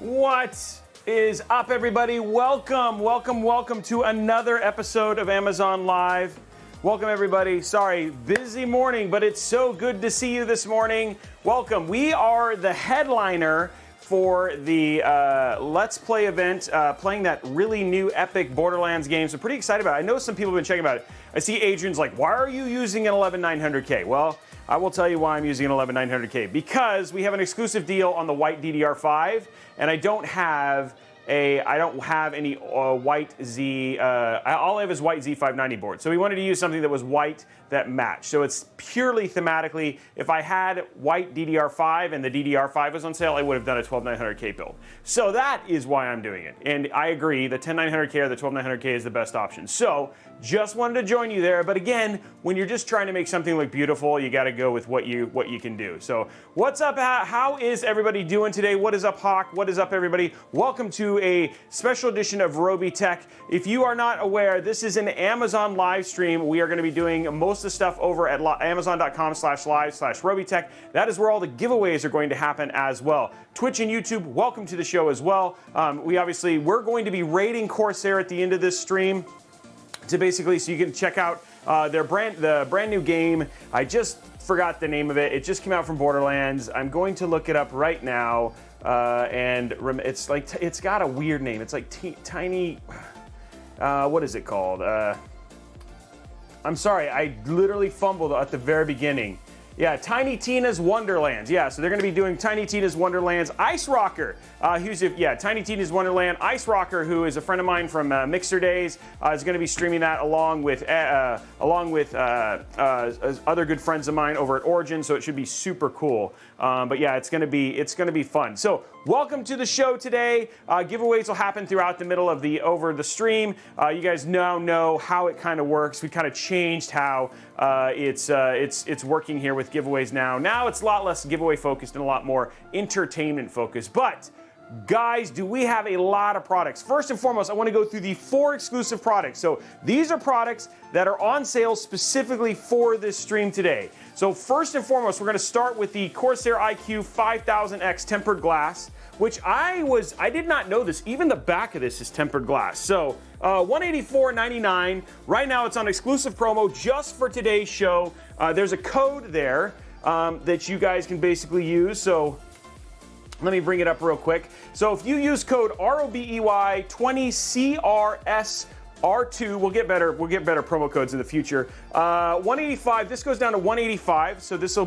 What is up, everybody? Welcome to another episode of Amazon Live. Welcome, everybody. Sorry, busy morning, but it's so good to see you this morning. Welcome. We are the headliner for the Let's Play event, playing that really new epic Borderlands game. So pretty excited about it. I know some people have been checking about it. I see Adrian's like, why are you using an 11900K? Well, I will tell you why I'm using an 11900K. Because we have an exclusive deal on the white DDR5, and I don't have any white Z, all I have is white Z590 board. So we wanted to use something that was white that matched. So it's purely thematically, if I had white DDR5 and the DDR5 was on sale, I would have done a 12900K build. So that is why I'm doing it. And I agree, the 10900K or the 12900K is the best option. So just wanted to join you there. But again, when you're just trying to make something look beautiful, you got to go with what you can do. So what's up? How is everybody doing today? What is up, Hawk? What is up, everybody? Welcome to a special edition of Robeytech. If you are not aware, this is an Amazon live stream. We are going to be doing most of the stuff over at amazon.com/live/Robeytech. That is where all the giveaways are going to happen as well. Twitch and YouTube, welcome to the show as well. We're going to be rating Corsair at the end of this stream to basically, so you can check out the brand new game. I just forgot the name of it. It just came out from Borderlands. I'm going to look it up right now. It's got a weird name. It's like tiny, what is it called? I'm sorry, I literally fumbled at the very beginning. Yeah, Tiny Tina's Wonderlands. Yeah, so they're going to be doing Tiny Tina's Wonderlands. Ice Rocker, Tiny Tina's Wonderland. Ice Rocker, who is a friend of mine from Mixer Days, is going to be streaming that along with other good friends of mine over at Origin. So it should be super cool. But yeah, it's going to be fun. So welcome to the show today. Giveaways will happen throughout the middle of the stream. You guys now know how it kind of works. We kind of changed how it's working here with giveaways now. Now it's a lot less giveaway focused and a lot more entertainment focused. But guys, do we have a lot of products? First and foremost, I want to go through the 4 exclusive products. So these are products that are on sale specifically for this stream today. So first and foremost, we're going to start with the Corsair iQ 5000X tempered glass, which I did not know this. Even the back of this is tempered glass. So $184.99. Right now it's on exclusive promo just for today's show. There's a code there that you guys can basically use. So let me bring it up real quick. So if you use code ROBEY20CRSR2, we'll get better promo codes in the future. 185. This goes down to 185. So this will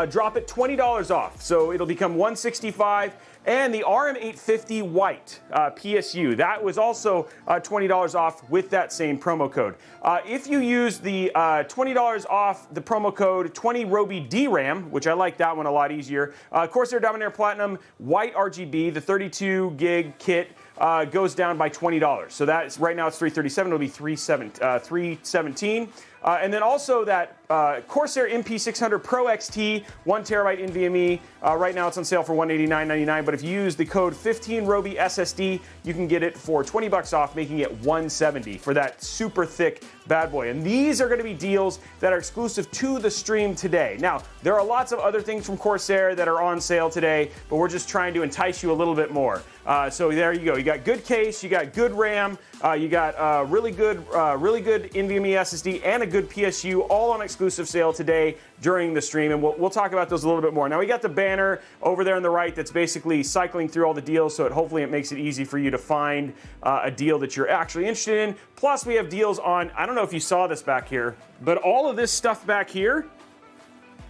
drop it $20 off. So it'll become 165. And the RM850 white PSU, that was also $20 off with that same promo code. If you use the $20 off the promo code 20 Robey DRAM, which I like that one a lot easier, Corsair Diamond Platinum white RGB, the 32 gig kit, goes down by $20. So that's right now it's $337. It'll be $317. And then also that Corsair MP600 Pro XT 1TB NVMe. Right now it's on sale for $189.99. But if you use the code 15 Robey SSD, you can get it for $20 off, making it $170 for that super thick bad boy. And these are going to be deals that are exclusive to the stream today. Now, there are lots of other things from Corsair that are on sale today, but we're just trying to entice you a little bit more. So there you go. You got good case, you got good RAM, you got really good NVMe SSD and a good PSU, all on exclusive sale today during the stream, and we'll talk about those a little bit more. Now we got the banner over there on the right that's basically cycling through all the deals, so hopefully it makes it easy for you to find a deal that you're actually interested in. Plus we have deals on, I don't know if you saw this back here, but all of this stuff back here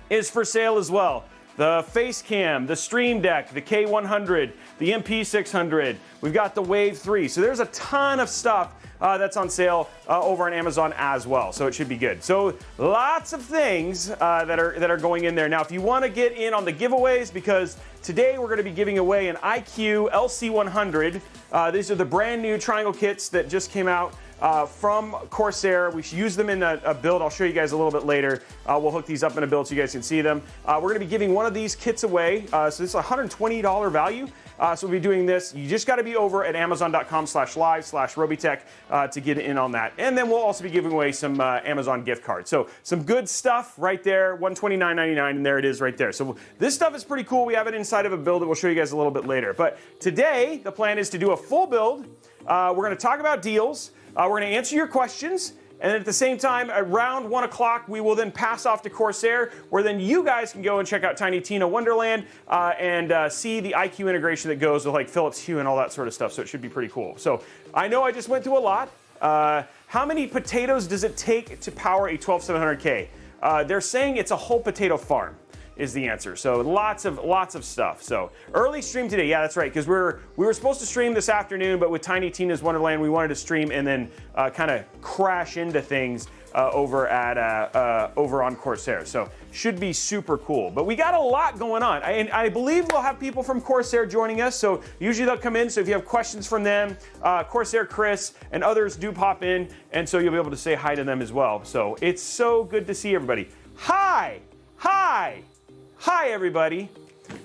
is for sale as well. The Facecam, the Stream Deck, the K100, the MP600. We've got the Wave 3. So there's a ton of stuff that's on sale over on Amazon as well. So it should be good. So lots of things that are going in there. Now, if you want to get in on the giveaways, because today we're going to be giving away an iQ LC100. These are the brand new triangle kits that just came out. from Corsair. We use them in a build. I'll show you guys a little bit later. We'll hook these up in a build so you guys can see them. We're going to be giving one of these kits away. So this is a $120 value. So we'll be doing this. You just got to be over at amazon.com/live/Robeytech to get in on that. And then we'll also be giving away some Amazon gift cards. So some good stuff right there, $129.99, and there it is right there. So this stuff is pretty cool. We have it inside of a build that we'll show you guys a little bit later. But today, the plan is to do a full build. We're going to talk about deals. We're going to answer your questions. And then at the same time, around 1 o'clock, we will then pass off to Corsair, where then you guys can go and check out Tiny Tina Wonderland and see the IQ integration that goes with like Philips Hue and all that sort of stuff. So it should be pretty cool. So I know I just went through a lot. How many potatoes does it take to power a 12700K? They're saying it's a whole potato farm is the answer. So lots of stuff. So early stream today. Yeah, that's right. Because we were supposed to stream this afternoon, but with Tiny Tina's Wonderland, we wanted to stream and then kind of crash into things over on Corsair. So should be super cool. But we got a lot going on. I believe we'll have people from Corsair joining us. So usually they'll come in. So if you have questions from them, Corsair Chris and others do pop in, and so you'll be able to say hi to them as well. So it's so good to see everybody. Hi, everybody.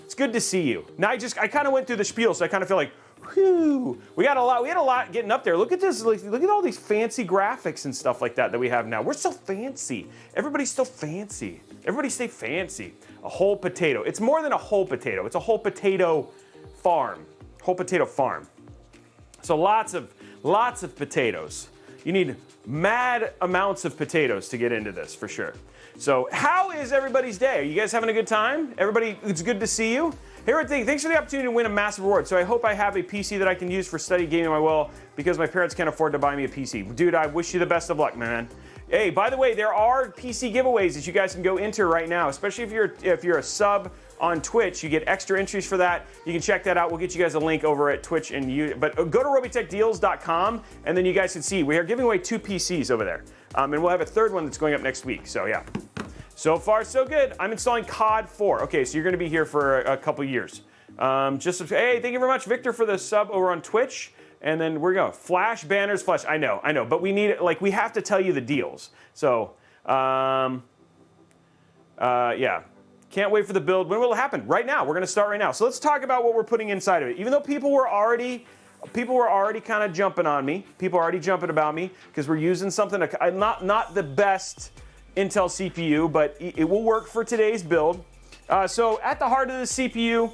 It's good to see you. Now I kind of went through the spiel, so I kind of feel like, whew. We had a lot getting up there. Look at this. Look at all these fancy graphics and stuff like that we have now. We're so fancy. Everybody's so fancy. Everybody stay fancy. A whole potato. It's more than a whole potato. It's a whole potato farm. Whole potato farm. So lots of potatoes. You need mad amounts of potatoes to get into this for sure. So how is everybody's day? Are you guys having a good time? Everybody, it's good to see you. Hey, thanks for the opportunity to win a massive reward. So I hope I have a PC that I can use for study gaming my will because my parents can't afford to buy me a PC. Dude, I wish you the best of luck, man. Hey, by the way, there are PC giveaways that you guys can go enter right now, especially if you're a sub on Twitch. You get extra entries for that. You can check that out. We'll get you guys a link over at Twitch and you. But go to robeytechdeals.com and then you guys can see we are giving away 2 PCs over there, and we'll have a third one that's going up next week. So yeah. So far, so good. I'm installing COD 4. Okay, so you're going to be here for a couple years. Hey, thank you very much, Victor, for the sub over on Twitch. And then we're going flash banners, flash. I know, but we need we have to tell you the deals. So, yeah, can't wait for the build. When will it happen? Right now. We're going to start right now. So let's talk about what we're putting inside of it. Even though people were already kind of jumping on me. People are already jumping about me because we're using something not the best Intel CPU, but it will work for today's build. So at the heart of the CPU,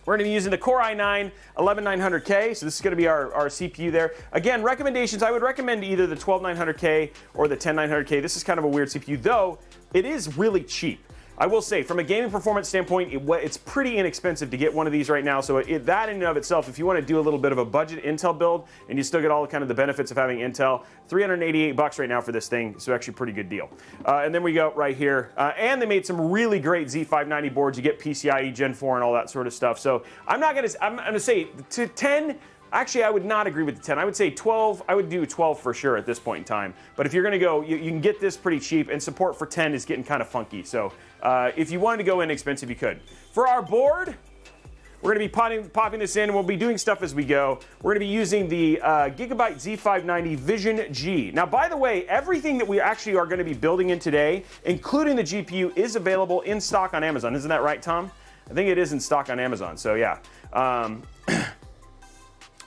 we're going to be using the Core i9 11900K. So this is going to be our CPU there. Again, recommendations, I would recommend either the 12900K or the 10900K. This is kind of a weird CPU, though it is really cheap. I will say, from a gaming performance standpoint, it's pretty inexpensive to get one of these right now. So that in and of itself, if you want to do a little bit of a budget Intel build and you still get all kind of the benefits of having Intel, $388 right now for this thing. So actually a pretty good deal. And then we go right here. And they made some really great Z590 boards. You get PCIe Gen 4 and all that sort of stuff. So I'm going to say to 10. Actually, I would not agree with the 10. I would say 12. I would do 12 for sure at this point in time. But if you're going to go, you can get this pretty cheap, and support for 10 is getting kind of funky. So if you wanted to go inexpensive, you could. For our board, we're going to be popping this in, and we'll be doing stuff as we go. We're going to be using the Gigabyte Z590 Vision G. Now, by the way, everything that we actually are going to be building in today, including the GPU, is available in stock on Amazon. Isn't that right, Tom? I think it is in stock on Amazon. So yeah.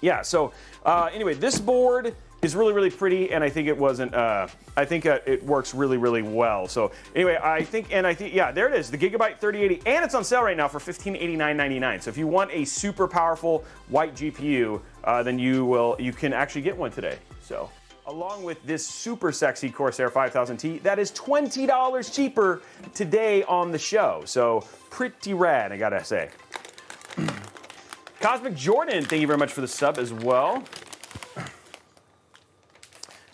Yeah, so anyway, this board is really, really pretty, and I think it wasn't, I think it works really, really well. So anyway, yeah, there it is, the Gigabyte 3080, and it's on sale right now for $1589.99. So if you want a super powerful white GPU, then you can actually get one today, so. Along with this super sexy Corsair 5000T, that is $20 cheaper today on the show. So pretty rad, I gotta say. Cosmic Jordan, thank you very much for the sub as well.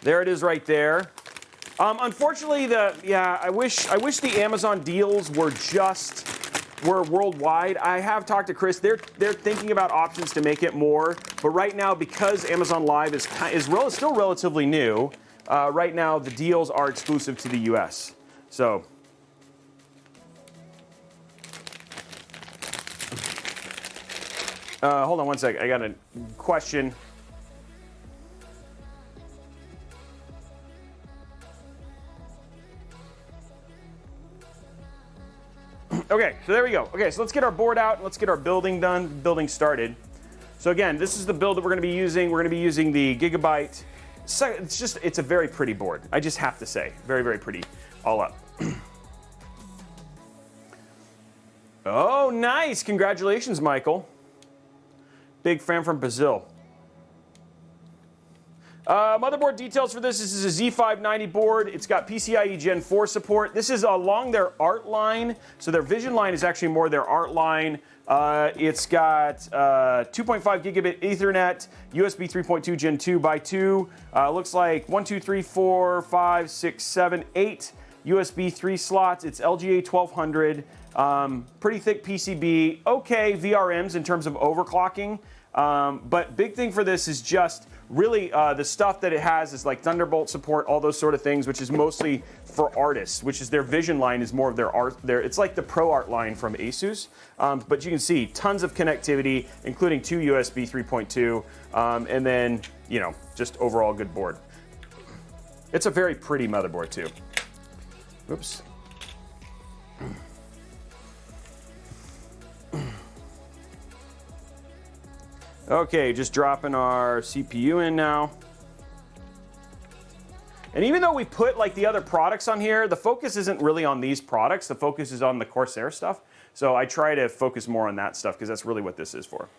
There it is right there. Unfortunately, I wish the Amazon deals were worldwide. I have talked to Chris. They're thinking about options to make it more, but right now, because Amazon Live is still relatively new, right now the deals are exclusive to the US. So. Hold on one sec. I got a question. Okay, so there we go. Okay, so let's get our board out and let's get our building done, building started. So again, this is the build that we're going to be using. We're going to be using the Gigabyte. So it's a very pretty board. I just have to say, very, very pretty, all up. Oh, nice! Congratulations, Michael. Big fan from Brazil. Motherboard details for this. This is a Z590 board. It's got PCIe Gen 4 support. This is along their ART line. So their Vision line is actually more their ART line. It's got 2.5 gigabit Ethernet, USB 3.2 Gen 2 by 2. Looks like 1, 2, 3, 4, 5, 6, 7, 8 USB 3 slots. It's LGA 1200. Pretty thick PCB. Okay, VRMs in terms of overclocking. But big thing for this is just really the stuff that it has is like Thunderbolt support, all those sort of things, which is mostly for artists, which is their Vision line is more of their art. It's like the Pro Art line from Asus. But you can see tons of connectivity, including 2 USB 3.2, and then, you know, just overall good board. It's a very pretty motherboard too. Oops. Okay, just dropping our CPU in now. And even though we put like the other products on here, the focus isn't really on these products. The focus is on the Corsair stuff. So I try to focus more on that stuff because that's really what this is for.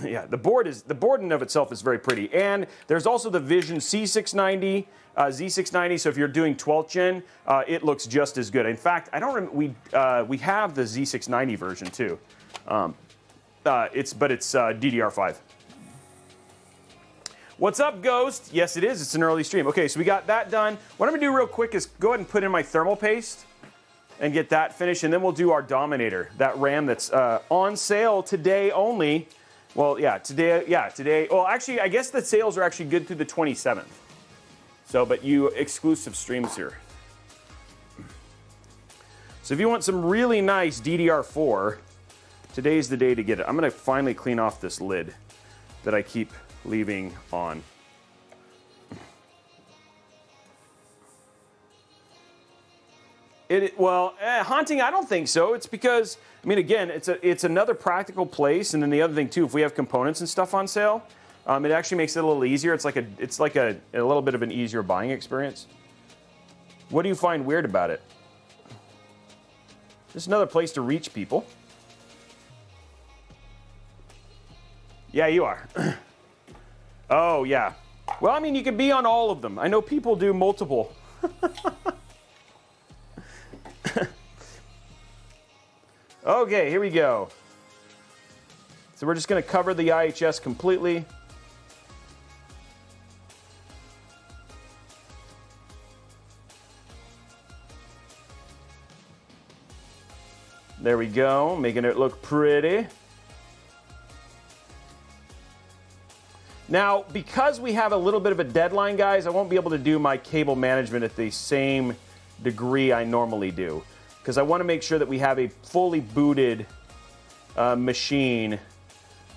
Yeah, the board in and of itself is very pretty. And there's also the Vision C690, Z690. So if you're doing 12th gen, it looks just as good. In fact, I don't remember, we have the Z690 version too. It's DDR5. What's up, Ghost? Yes, it is. It's an early stream. Okay, so we got that done. What I'm gonna do real quick is go ahead and put in my thermal paste and get that finished, and then we'll do our Dominator, that RAM that's on sale today only. Well, yeah, today. Well, actually, I guess the sales are actually good through the 27th. So, but you exclusive streams here. So if you want some really nice DDR4, today's the day to get it. I'm gonna finally clean off this lid that I keep leaving on. Haunting, I don't think so. It's because, I mean, again, it's another practical place, and then the other thing too, if we have components and stuff on sale, it actually makes it a little easier. It's like a little bit of an easier buying experience. What do you find weird about it? Just another place to reach people. Yeah, you are. Oh, yeah. Well, I mean, you can be on all of them. I know people do multiple. Okay, here we go. So we're just going to cover the IHS completely. There we go, making it look pretty. Now, because we have a little bit of a deadline, guys, I won't be able to do my cable management at the same degree I normally do, because I want to make sure that we have a fully booted machine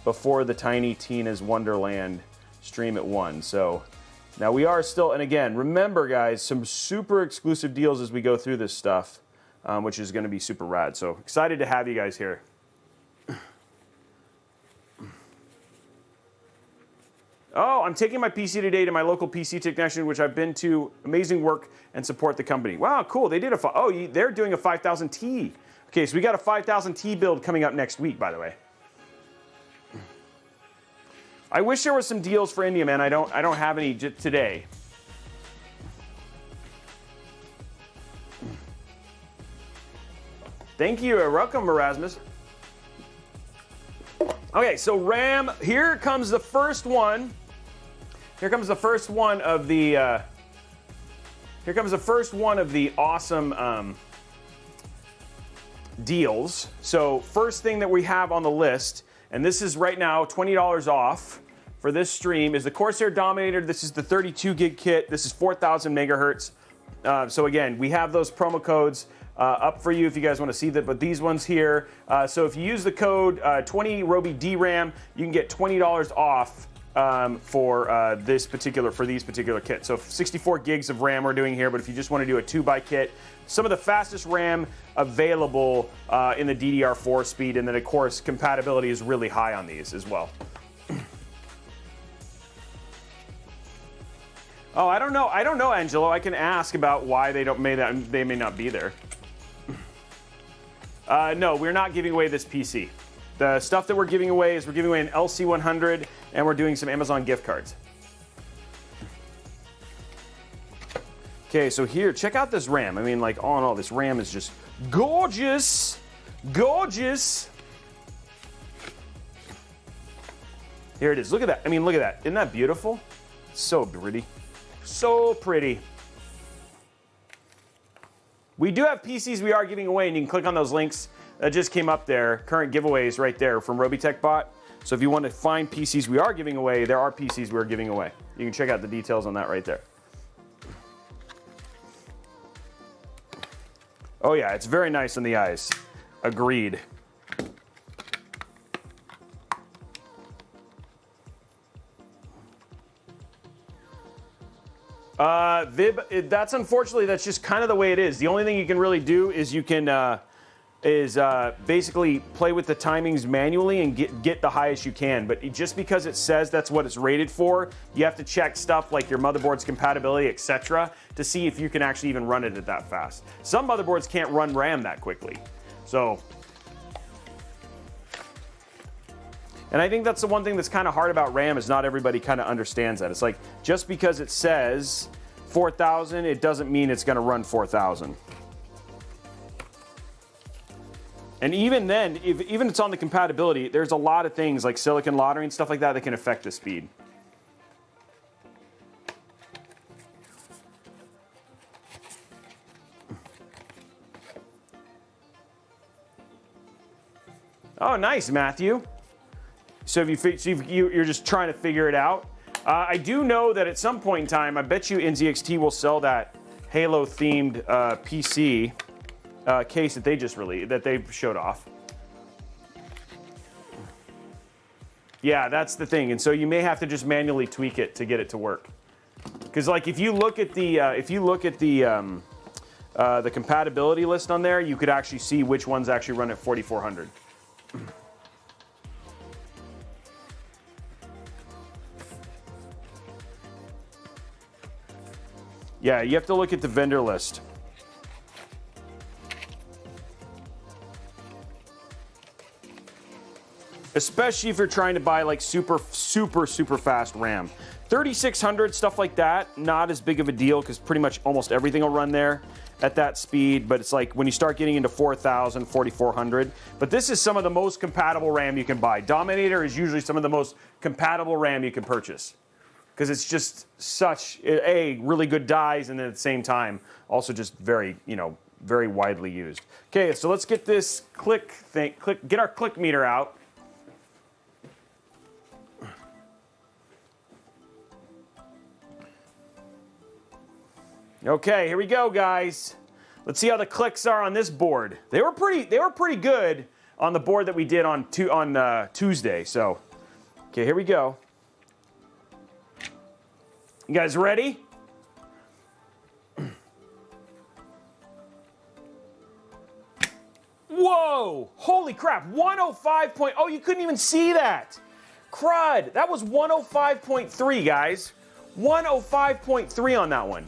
before the Tiny Tina's Wonderland stream at 1. So now we are still, and again, remember, guys, some super exclusive deals as we go through this stuff, which is going to be super rad. So excited to have you guys here. Oh, I'm taking my PC today to my local PC technician, which I've been to. Amazing work and support the company. Wow, cool. They did they're doing a 5000T. Okay, so we got a 5000T build coming up next week, by the way. I wish there were some deals for India, man. I don't have any today. Thank you. Welcome, Erasmus. Okay, so RAM. Here comes the first one. Here comes the first one of the. Here comes the first one of the awesome deals. So first thing that we have on the list, and this is right now $20 off for this stream, is the Corsair Dominator. This is the 32 gig kit. This is 4,000 megahertz. So again, we have those promo codes up for you if you guys want to see that. But these ones here. So if you use the code 20 Robey DRAM, you can get $20 off for these particular kits. So 64 gigs of RAM we're doing here, but if you just want to do a 2x kit, some of the fastest RAM available in the DDR4 speed, and then of course compatibility is really high on these as well. Oh, I don't know, Angelo. I can ask about why they may not be there. No, we're not giving away this PC. The stuff that we're giving away is we're giving away an LC100, and we're doing some Amazon gift cards. Okay, so here, check out this RAM. I mean, like, all in all, this RAM is just gorgeous. Gorgeous. Here it is. Look at that. I mean, look at that. Isn't that beautiful? So pretty. So pretty. We do have PCs we are giving away, and you can click on those links that just came up there. Current giveaways right there from Robeytech bot. So if you want to find PCs we are giving away, there are PCs we're giving away. You can check out the details on that right there. Oh yeah, it's very nice on the eyes. Agreed. Vib, that's unfortunately, that's just kind of the way it is. The only thing you can really do is you can basically play with the timings manually and get the highest you can. But just because it says that's what it's rated for, you have to check stuff like your motherboard's compatibility, etc., to see if you can actually even run it at that fast. Some motherboards can't run RAM that quickly. So, and I think that's the one thing that's kind of hard about RAM is not everybody kind of understands that. It's like, just because it says 4000, it doesn't mean it's going to run 4000. And even then, even it's on the compatibility, there's a lot of things like silicon lottery and stuff like that that can affect the speed. Oh, nice, Matthew. So you're just trying to figure it out. I do know that at some point in time, I bet you NZXT will sell that Halo-themed PC case that they just released, that they showed off. Yeah, that's the thing, and so you may have to just manually tweak it to get it to work. Because like if you look at the compatibility list on there, you could actually see which ones actually run at 4400. Yeah, you have to look at the vendor list. Especially if you're trying to buy like super fast RAM. 3600, stuff like that, not as big of a deal because pretty much almost everything will run there at that speed, but it's like when you start getting into 4000, 4400. But this is some of the most compatible RAM you can buy. Dominator is usually some of the most compatible RAM you can purchase because it's just such, really good dies, and then at the same time, also just very widely used. Okay, so let's get this get our click meter out. Okay, here we go, guys. Let's see how the clicks are on this board. They were pretty good on the board that we did on Tuesday. So, okay, here we go. You guys ready? Whoa! Holy crap! 105 point. Oh, you couldn't even see that. Crud! That was 105.3, guys. 105.3 on that one.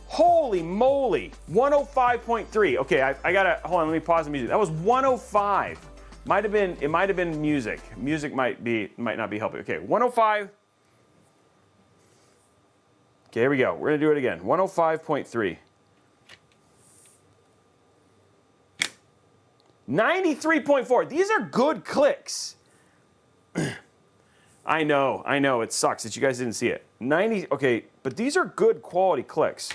Holy moly, 105.3. Okay, I gotta, hold on, let me pause the music. That was 105. It might have been music. Music might not be helping. Okay, 105. Okay, here we go. We're gonna do it again. 105.3. 93.4. These are good clicks. I know, it sucks that you guys didn't see it. 90, okay, but these are good quality clicks.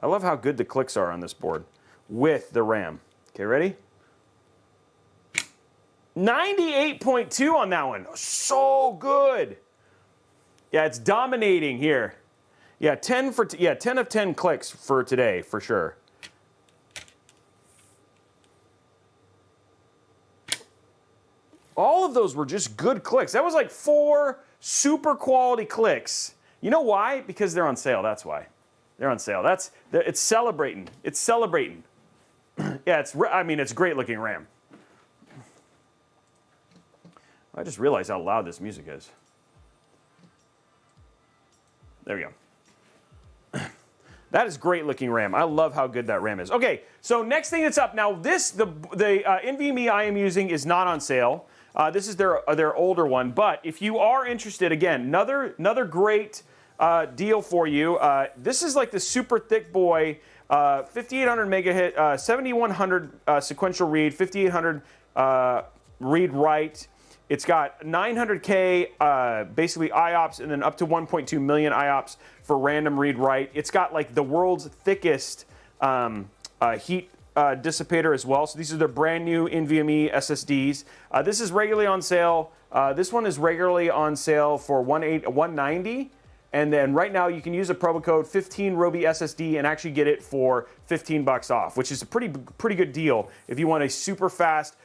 I love how good the clicks are on this board with the RAM. Okay, ready? 98.2 on that one. So good. Yeah, it's dominating here. Yeah, 10 of 10 clicks for today, for sure. All of those were just good clicks. That was like 4 super quality clicks. You know why? Because they're on sale, that's why. They're on sale. It's celebrating. It's celebrating. Yeah, it's great looking RAM. I just realized how loud this music is. There we go. That is great looking RAM. I love how good that RAM is. Okay, so next thing that's up. Now the NVMe I am using is not on sale. This is their older one. But if you are interested, again, another great deal for you. This is like the super thick boy, 5800 megahit, 7100 sequential read, 5800 read write. It's got 900K basically IOPS and then up to 1.2 million IOPS for random read write. It's got like the world's thickest heat dissipator as well. So these are their brand new NVMe SSDs. This is regularly on sale. This one is regularly on sale for $190. And then right now you can use a promo code 15 Robey SSD and actually get it for $15 off, which is a pretty good deal if you want a super fast,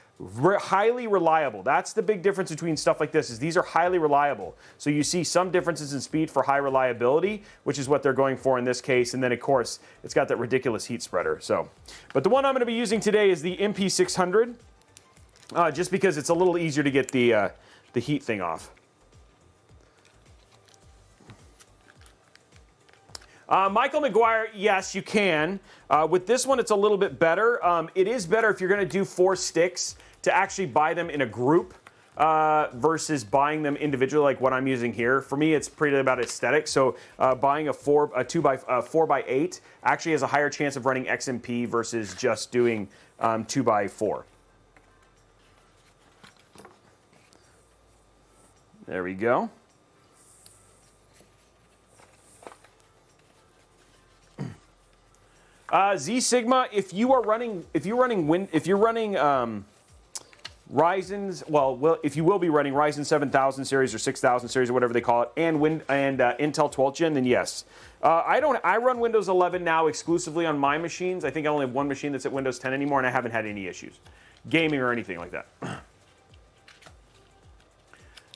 highly reliable. That's the big difference between stuff like this, is these are highly reliable. So you see some differences in speed for high reliability, which is what they're going for in this case. And then of course, it's got that ridiculous heat spreader. But the one I'm going to be using today is the MP600, just because it's a little easier to get the heat thing off. Michael McGuire, yes, you can. With this one, it's a little bit better. It is better if you're going to do 4 sticks to actually buy them in a group versus buying them individually like what I'm using here. For me, it's pretty about aesthetics. So buying a 4x8 actually has a higher chance of running XMP versus just doing 2x4. There we go. Z Sigma, if you're running Ryzen's, if you will be running Ryzen 7000 series or 6000 series or whatever they call it, and Intel 12th Gen, then yes. I run Windows 11 now exclusively on my machines. I think I only have one machine that's at Windows 10 anymore, and I haven't had any issues, gaming or anything like that.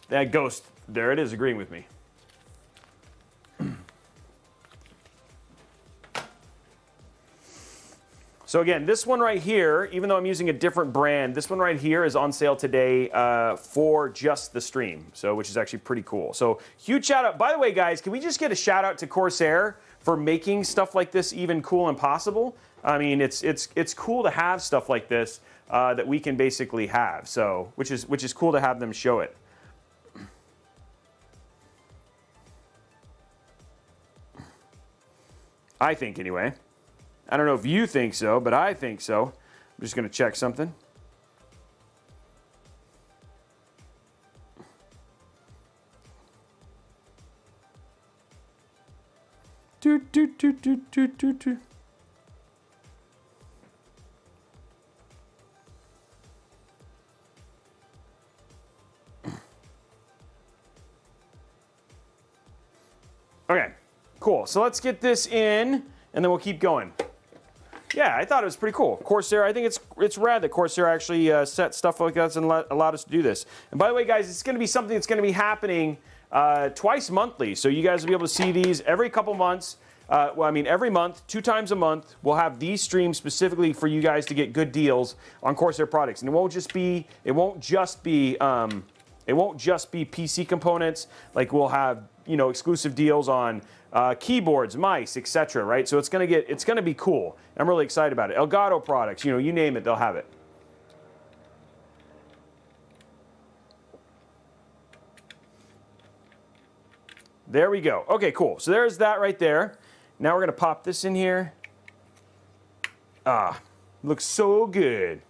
That Ghost, there it is, agreeing with me. So again, this one right here, even though I'm using a different brand, this one right here is on sale today for just the stream, which is actually pretty cool. So huge shout out. By the way, guys, can we just get a shout out to Corsair for making stuff like this even cool and possible? I mean, it's cool to have stuff like this that we can basically have. So which is cool to have them show it. I think anyway. I don't know if you think so, but I think so. I'm just going to check something. Okay, cool. So let's get this in, and then we'll keep going. Yeah, I thought it was pretty cool. Corsair, I think it's rad that Corsair actually set stuff like that and allowed us to do this. And by the way, guys, it's going to be something that's going to be happening twice monthly. So you guys will be able to see these every couple months. Every month, 2 times a month, we'll have these streams specifically for you guys to get good deals on Corsair products. And it won't just be PC components. Like we'll have exclusive deals on keyboards, mice, etc. Right? So it's gonna be cool. I'm really excited about it. Elgato products, you name it, they'll have it. There we go. Okay, cool. So there's that right there. Now we're gonna pop this in here. Looks so good.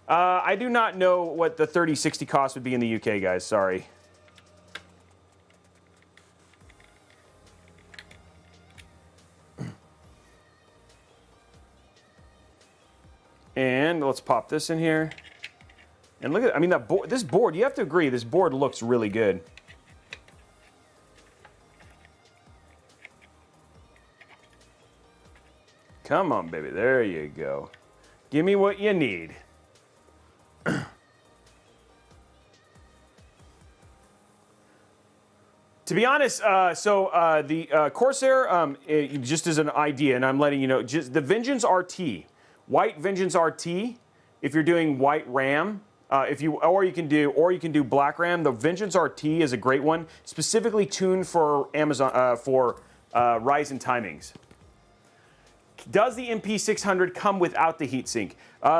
I do not know what the 3060 cost would be in the UK, guys. Sorry. And let's pop this in here. And look at, this board, you have to agree, this board looks really good. Come on, baby, there you go. Give me what you need. To be honest, the Corsair, just as an idea, and I'm letting you know, just the Vengeance RT, white Vengeance RT. If you're doing white RAM, or you can do black RAM. The Vengeance RT is a great one, specifically tuned for Amazon Ryzen timings. Does the MP600 come without the heatsink?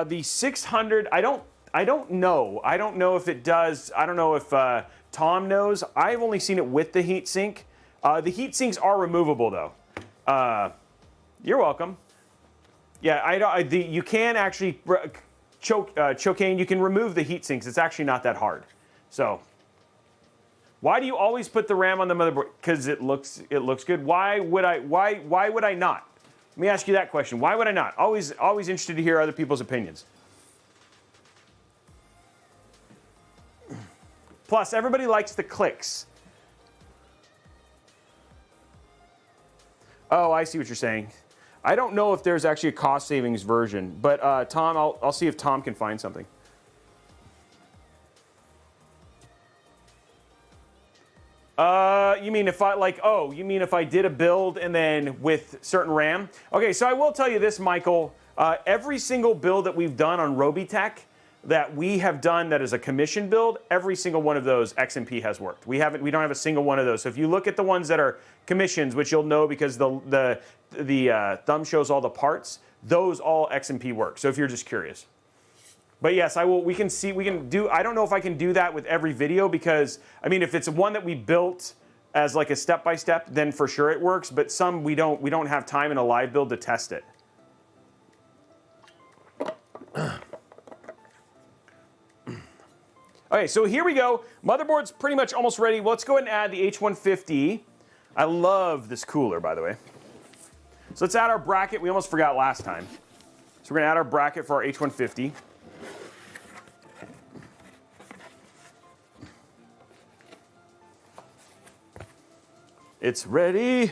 The 600, I don't know. I don't know if it does. I don't know if Tom knows. I've only seen it with the heatsink. The heatsinks are removable though. You're welcome. Yeah, you can actually Chocane, you can remove the heatsinks. It's actually not that hard. So, why do you always put the RAM on the motherboard? Because it looks good. Why would I not? Let me ask you that question. Why would I not? Always interested to hear other people's opinions. Plus, everybody likes the clicks. Oh, I see what you're saying. I don't know if there's actually a cost savings version, but Tom, I'll see if Tom can find something. You mean if I did a build and then with certain RAM? Okay, so I will tell you this, Michael. Every single build that we've done on Robeytech that we have done that is a commission build, every single one of those XMP has worked. We don't have a single one of those. So if you look at the ones that are commissions, which you'll know because the thumb shows all the parts, those all XMP work. So if you're just curious. But yes, I will. We can do. I don't know if I can do that with every video because I mean, if it's one that we built as like a step-by-step, then for sure it works. But some we don't have time in a live build to test it. Okay, so here we go. Motherboard's pretty much almost ready. Well, let's go ahead and add the H150. I love this cooler, by the way. So let's add our bracket. We almost forgot last time. So we're going to add our bracket for our H150. It's ready.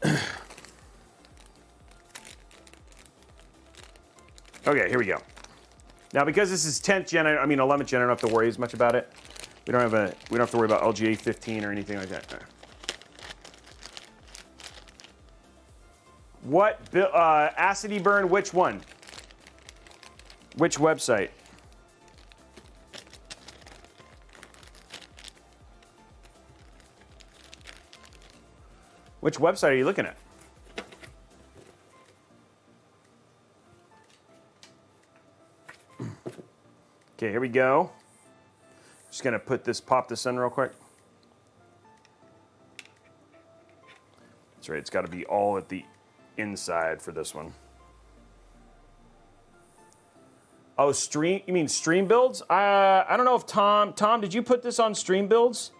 Okay, here we go. Now, because this is 10th gen, 11th gen, I don't have to worry as much about it. We don't have to worry about LGA 15 or anything like that. What Acity burn? Which one? Which website? Which website are you looking at? Okay, here we go. Just gonna pop this in real quick. That's right, it's gotta be all at the inside for this one. Oh, stream, you mean stream builds? I don't know if Tom, did you put this on stream builds?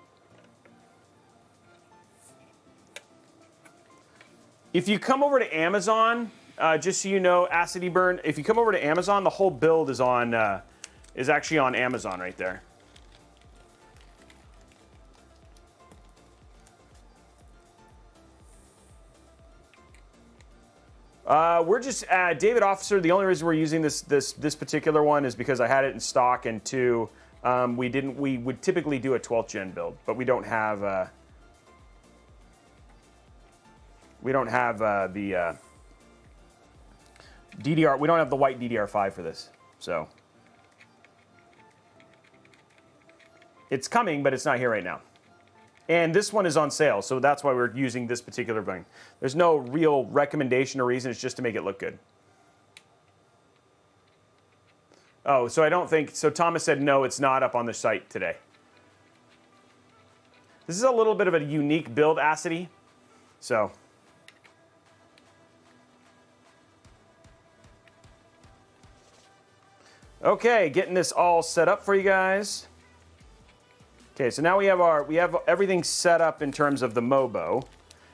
If you come over to Amazon, just so you know, Acity Burn, if you come over to Amazon, the whole build is on, is actually on Amazon right there. We're just David Officer. The only reason we're using this particular one is because I had it in stock, and two, we would typically do a 12th gen build, but we don't have the DDR. We don't have the white DDR5 for this, so it's coming, but it's not here right now. And this one is on sale, so that's why we're using this particular thing. There's no real recommendation or reason, it's just to make it look good. Oh, so I don't think, so Thomas said no, it's not up on the site today. This is a little bit of a unique build, Acity, so. Okay, getting this all set up for you guys. Okay, so now we have everything set up in terms of the Mobo.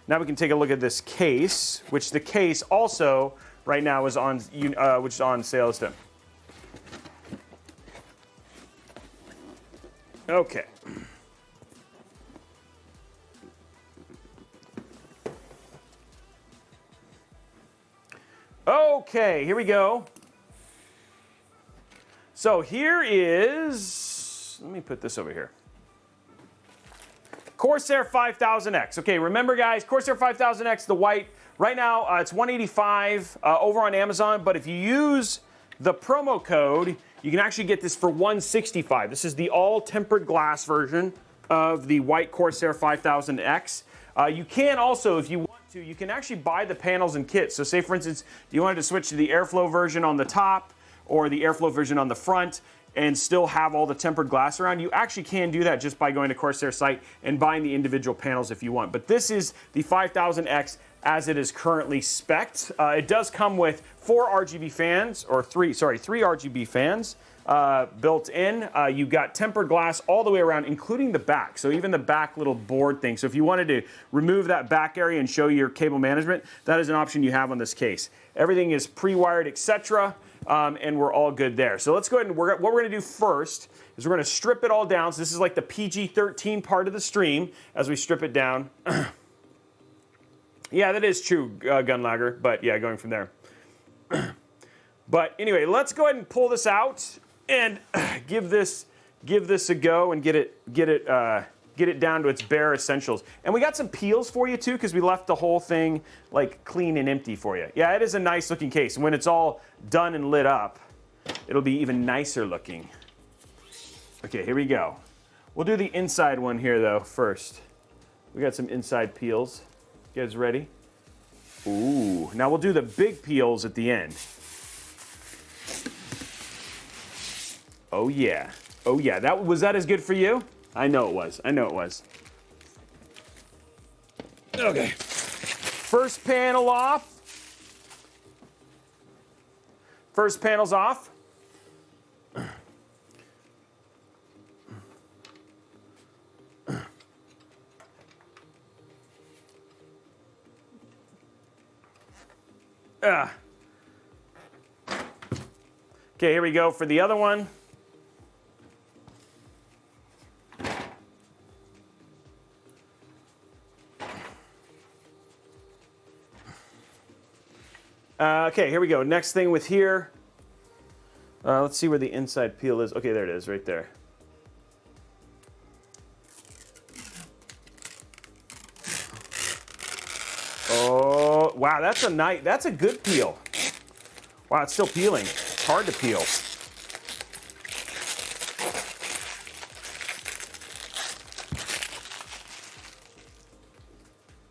Now we can take a look at this case, which the case also right now is on which is on sale as well. Okay. Okay, here we go. So here is, let me put this over here. Corsair 5000X. Okay, remember guys, Corsair 5000X, the white, right now it's $185 over on Amazon, but if you use the promo code, you can actually get this for $165. This is the all tempered glass version of the white Corsair 5000X. You can also, if you want to, you can actually buy the panels and kits. So say for instance, you wanted to switch to the airflow version on the top or the airflow version on the front and still have all the tempered glass around, you actually can do that just by going to Corsair's site and buying the individual panels if you want. But this is the 5000X as it is currently spec'd. It does come with three RGB fans built in. You've got tempered glass all the way around, including the back. So even the back little board thing. So if you wanted to remove that back area and show your cable management, that is an option you have on this case. Everything is pre-wired, etc. And we're all good there. So let's go ahead and what we're going to do first is we're going to strip it all down. So this is like the PG-13 part of the stream as we strip it down. Yeah, that is true, Gunlagger, but yeah, going from there. But anyway, let's go ahead and pull this out and give this a go and get it down to its bare essentials. And we got some peels for you too, because we left the whole thing like clean and empty for you. Yeah, it is a nice looking case. And when it's all done and lit up, it'll be even nicer looking. Okay, here we go. We'll do the inside one here though first. We got some inside peels. You guys ready? Ooh, now we'll do the big peels at the end. Oh yeah, oh yeah. Was that as good for you? I know it was. I know it was. Okay. First panel off. First panel's off. Okay, here we go for the other one. Okay, here we go. Next thing with here. Let's see where the inside peel is. Okay, there it is, right there. Oh, wow, that's a good peel. Wow, it's still peeling. It's hard to peel.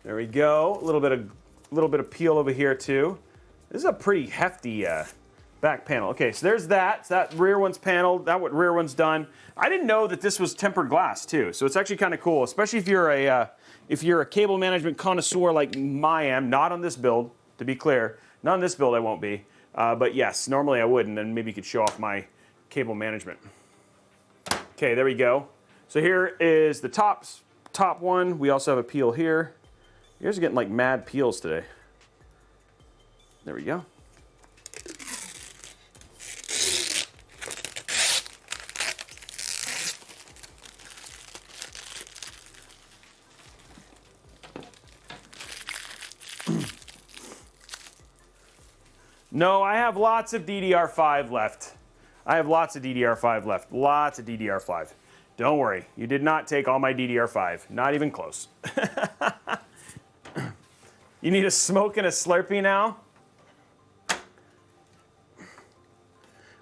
There we go. A little bit of peel over here too. This is a pretty hefty back panel. Okay, so there's that. So that rear one's paneled. That rear one's done. I didn't know that this was tempered glass too. So it's actually kind of cool, especially if you're a cable management connoisseur like I am. Not on this build, to be clear. Not on this build, I won't be. But yes, normally I would, and then maybe you could show off my cable management. Okay, there we go. So here is the top one. We also have a peel here. You guys are getting like mad peels today. There we go. No, I have lots of DDR5 left. I have lots of DDR5 left. Lots of DDR5. Don't worry, you did not take all my DDR5. Not even close. You need a smoke and a Slurpee now?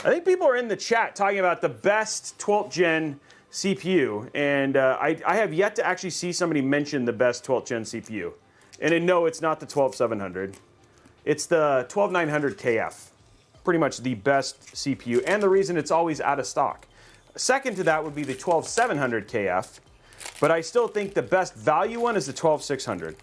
I think people are in the chat talking about the best 12th gen CPU, and I have yet to actually see somebody mention the best 12th gen CPU. And no, it's not the 12700. It's the 12900KF. Pretty much the best CPU, and the reason it's always out of stock. Second to that would be the 12700KF, but I still think the best value one is the 12600.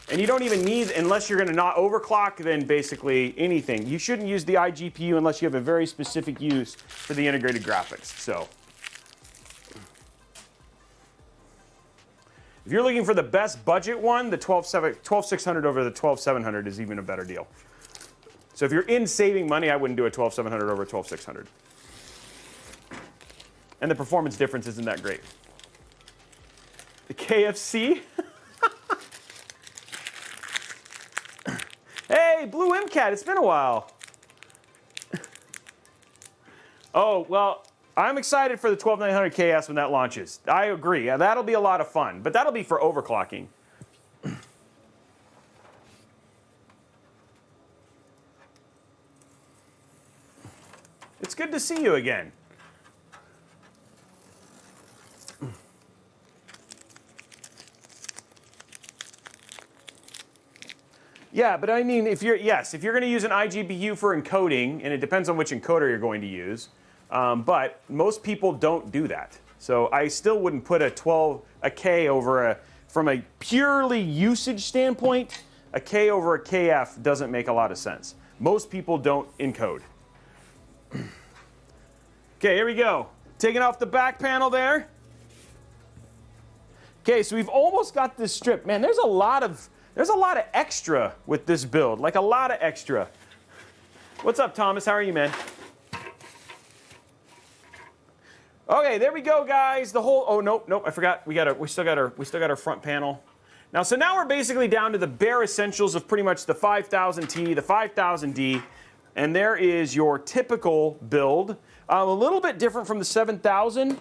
And you don't even need, unless you're going to not overclock, then basically anything. You shouldn't use the iGPU unless you have a very specific use for the integrated graphics. So, if you're looking for the best budget one, the 12600 over the 12700 is even a better deal. So if you're in saving money, I wouldn't do a 12700 over a 12600. And the performance difference isn't that great. The KFC? Hey, Blue MCAT, it's been a while. Oh, well, I'm excited for the 12900KS when that launches. I agree. Yeah, that'll be a lot of fun, but that'll be for overclocking. It's good to see you again. Yeah, but I mean, if you're going to use an iGPU for encoding, and it depends on which encoder you're going to use, but most people don't do that. So I still wouldn't put a K over from a purely usage standpoint, a K over a KF doesn't make a lot of sense. Most people don't encode. Okay, here we go. Taking off the back panel there. Okay, so we've almost got this strip. Man, there's a lot of extra with this build, like a lot of extra. What's up, Thomas? How are you, man? Okay, there we go, guys. The whole, oh, nope, I forgot. We still got our front panel. Now we're basically down to the bare essentials of pretty much the 5000T, the 5000D, and there is your typical build. A little bit different from the 7000.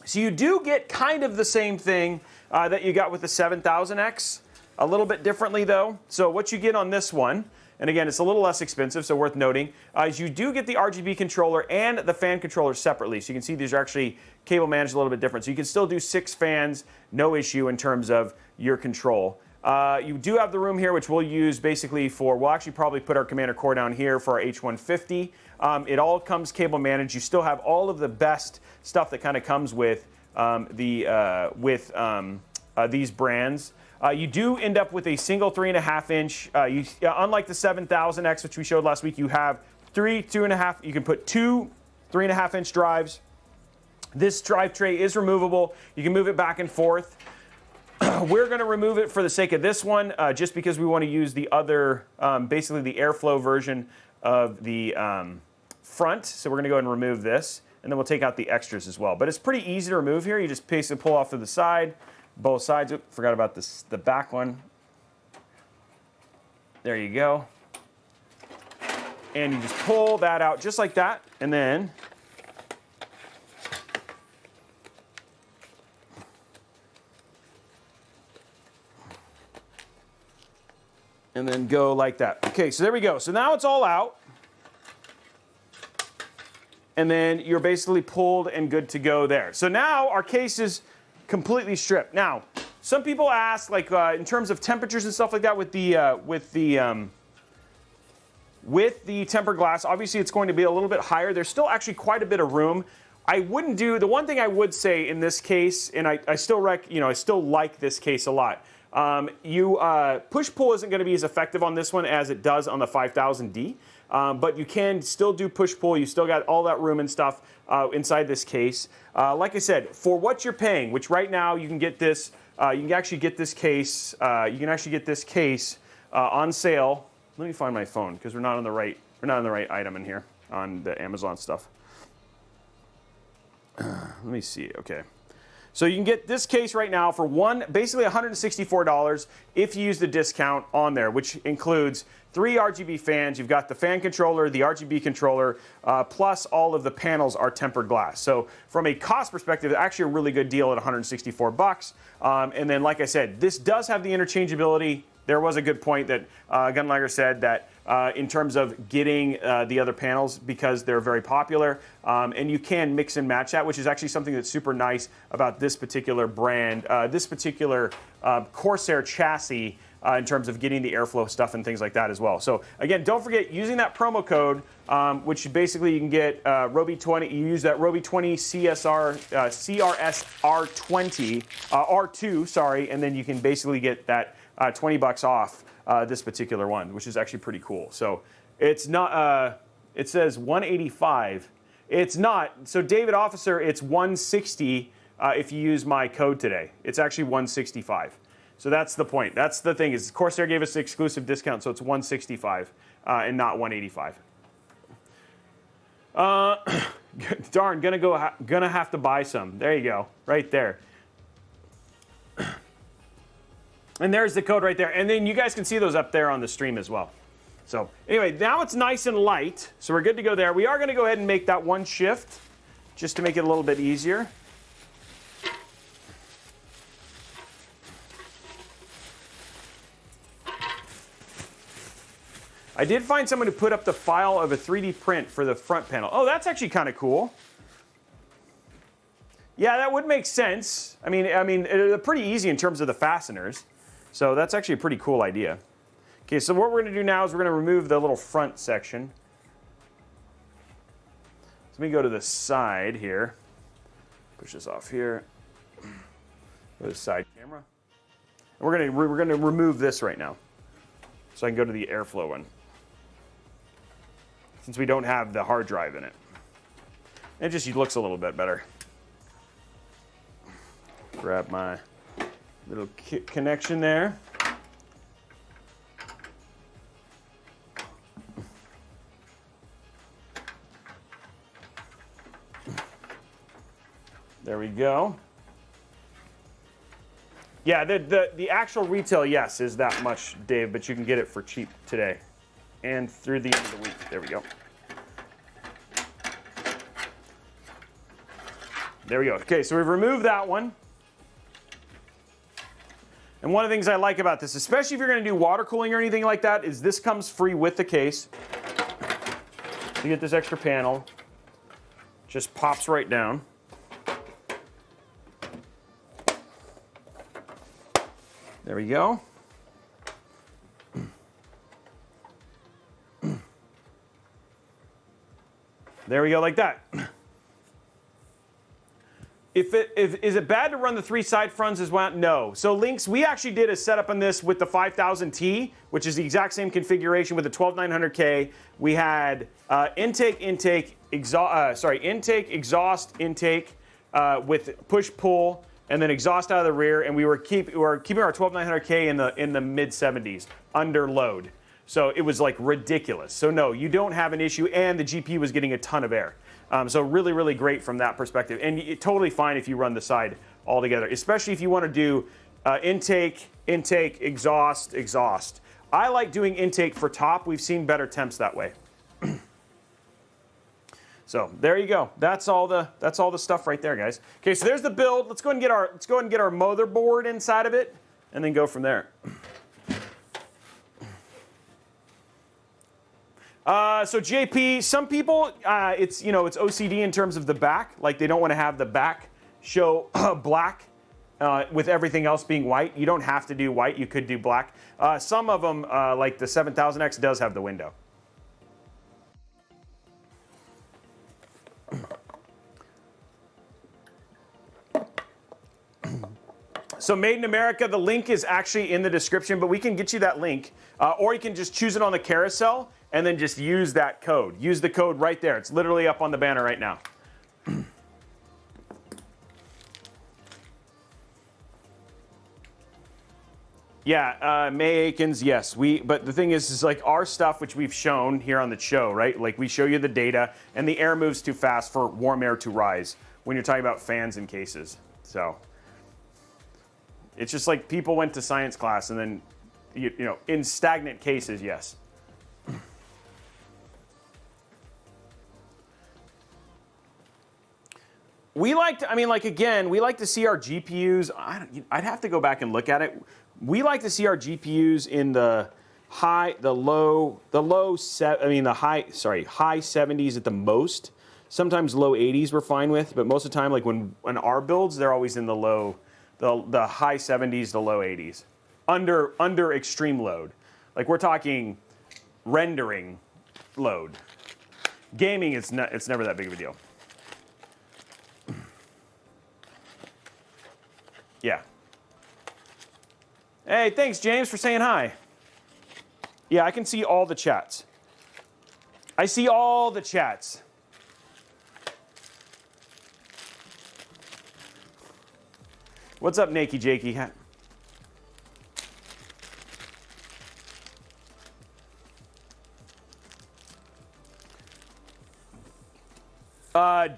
So you do get kind of the same thing that you got with the 7000X. A little bit differently though. So what you get on this one, and again, it's a little less expensive, so worth noting, is you do get the RGB controller and the fan controller separately. So you can see these are actually cable managed a little bit different. So you can still do 6 fans, no issue in terms of your control. You do have the room here, which we'll use basically for, we'll actually probably put our Commander core down here for our H150. It all comes cable managed. You still have all of the best stuff that kind of comes with these brands. You do end up with a single 3.5 inch. Unlike the 7000X, which we showed last week, you have 2.5. You can put 2 3.5 inch drives. This drive tray is removable. You can move it back and forth. We're going to remove it for the sake of this one, just because we want to use the other, basically the airflow version of the front. So we're going to go ahead and remove this, and then we'll take out the extras as well. But it's pretty easy to remove here. You just basically pull off to the side, both sides. Oops, forgot about this, the back one. There you go. And you just pull that out just like that, and then go like that. Okay, so there we go. So now it's all out. And then you're basically pulled and good to go there. So now our case is completely stripped. Now, some people ask, like in terms of temperatures and stuff like that with the tempered glass, obviously it's going to be a little bit higher. There's still actually quite a bit of room. I wouldn't do, the one thing I would say in this case, and I still like this case a lot. Push-pull isn't going to be as effective on this one as it does on the 5000D, but you can still do push-pull. You still got all that room and stuff inside this case. Like I said, for what you're paying, which right now you can get this, you can actually get this case. On sale. Let me find my phone because we're not on the right item in here on the Amazon stuff. Let me see. Okay. So you can get this case right now for basically $164 if you use the discount on there, which includes 3 RGB fans. You've got the fan controller, the RGB controller, plus all of the panels are tempered glass. So from a cost perspective, it's actually a really good deal at $164. And then, like I said, this does have the interchangeability. There was a good point that Gunlager said that in terms of getting the other panels, because they're very popular, and you can mix and match that, which is actually something that's super nice about this particular brand, this particular Corsair chassis, in terms of getting the airflow stuff and things like that as well. So again, don't forget using that promo code, which basically you can get Robey 20. You use that Robey 20 CRSR20 R2, sorry, and then you can basically get that $20 off this particular one, which is actually pretty cool. So it's not. It says 185. It's not. So David Officer, it's 160 if you use my code today. It's actually 165. So that's the point. That's the thing, is Corsair gave us the exclusive discount, so it's 165 and not 185. Darn, gonna have to buy some. There you go, right there. And there's the code right there. And then you guys can see those up there on the stream as well. So anyway, now it's nice and light, so we're good to go there. We are going to go ahead and make that one shift just to make it a little bit easier. I did find someone who put up the file of a 3D print for the front panel. Oh, that's actually kind of cool. Yeah, that would make sense. I mean, it's pretty easy in terms of the fasteners. So that's actually a pretty cool idea. Okay, so what we're going to do now is we're going to remove the little front section. So let me go to the side here. Push this off here. Go to the side camera. And we're going to remove this right now. So I can go to the airflow one, since we don't have the hard drive in it. It just looks a little bit better. Grab my little connection there. There we go. Yeah, the actual retail, yes, is that much, Dave, but you can get it for cheap today and through the end of the week. There we go. There we go. Okay, so we've removed that one. And one of the things I like about this, especially if you're going to do water cooling or anything like that, is this comes free with the case. You get this extra panel. Just pops right down. There we go. There we go, like that. Is it bad to run the 3 side fronts as well? No. So Lynx, we actually did a setup on this with the 5000T, which is the exact same configuration with the 12900K. We had intake, exhaust, with push-pull, and then exhaust out of the rear, and we were keeping our 12900K in the mid 70s under load. So it was like ridiculous. So no, you don't have an issue, and the GPU was getting a ton of air. So really, really great from that perspective. And totally fine if you run the side all together, especially if you want to do intake, exhaust. I like doing intake for top. We've seen better temps that way. So there you go. That's all the stuff right there, guys. Okay, so there's the build. Let's go ahead and get our motherboard inside of it, and then go from there. So JP, some people, it's OCD in terms of the back. Like they don't want to have the back show black with everything else being white. You don't have to do white. You could do black. Some of them, like the 7000X, does have the window. So Made in America, the link is actually in the description, but we can get you that link. Or you can just choose it on the carousel and then just use that code. Use the code right there. It's literally up on the banner right now. Yeah, May Aikens, yes. But the thing is like our stuff, which we've shown here on the show, right? Like we show you the data, and the air moves too fast for warm air to rise when you're talking about fans and cases. So it's just like people went to science class, and then, in stagnant cases, yes. We like to, we like to see our GPUs. I'd have to go back and look at it. We like to see our GPUs in the high 70s at the most. Sometimes low 80s we're fine with, but most of the time, like when our builds, they're always in the high 70s to low 80s, under extreme load. Like we're talking rendering load. Gaming, it's never that big of a deal. Yeah. Hey, thanks, James, for saying hi. Yeah, I can see all the chats. I see all the chats. What's up, Nakey Jakey?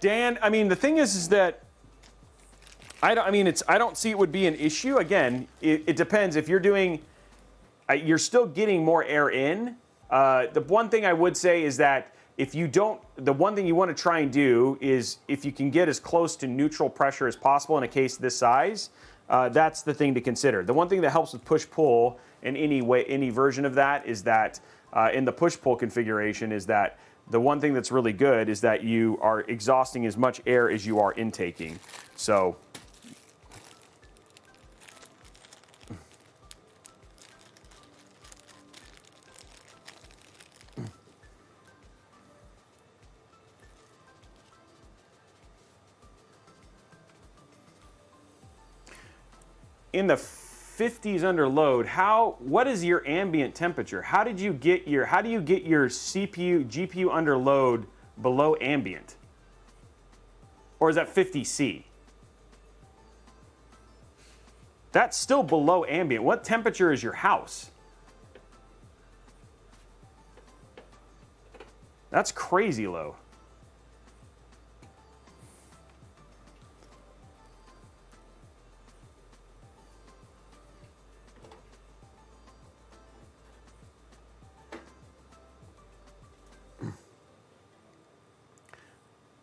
Dan, the thing is that I don't see it would be an issue. Again, it depends. If you're doing, you're still getting more air in. The one thing I would say is that if you don't, the one thing you want to try and do is if you can get as close to neutral pressure as possible in a case this size, that's the thing to consider. The one thing that helps with push-pull in any version of that is that in the push-pull configuration is that the one thing that's really good is that you are exhausting as much air as you are intaking. So in the 50s under load, what is your ambient temperature? How do you get your CPU, GPU under load below ambient? Or is that 50C? That's still below ambient. What temperature is your house? That's crazy low.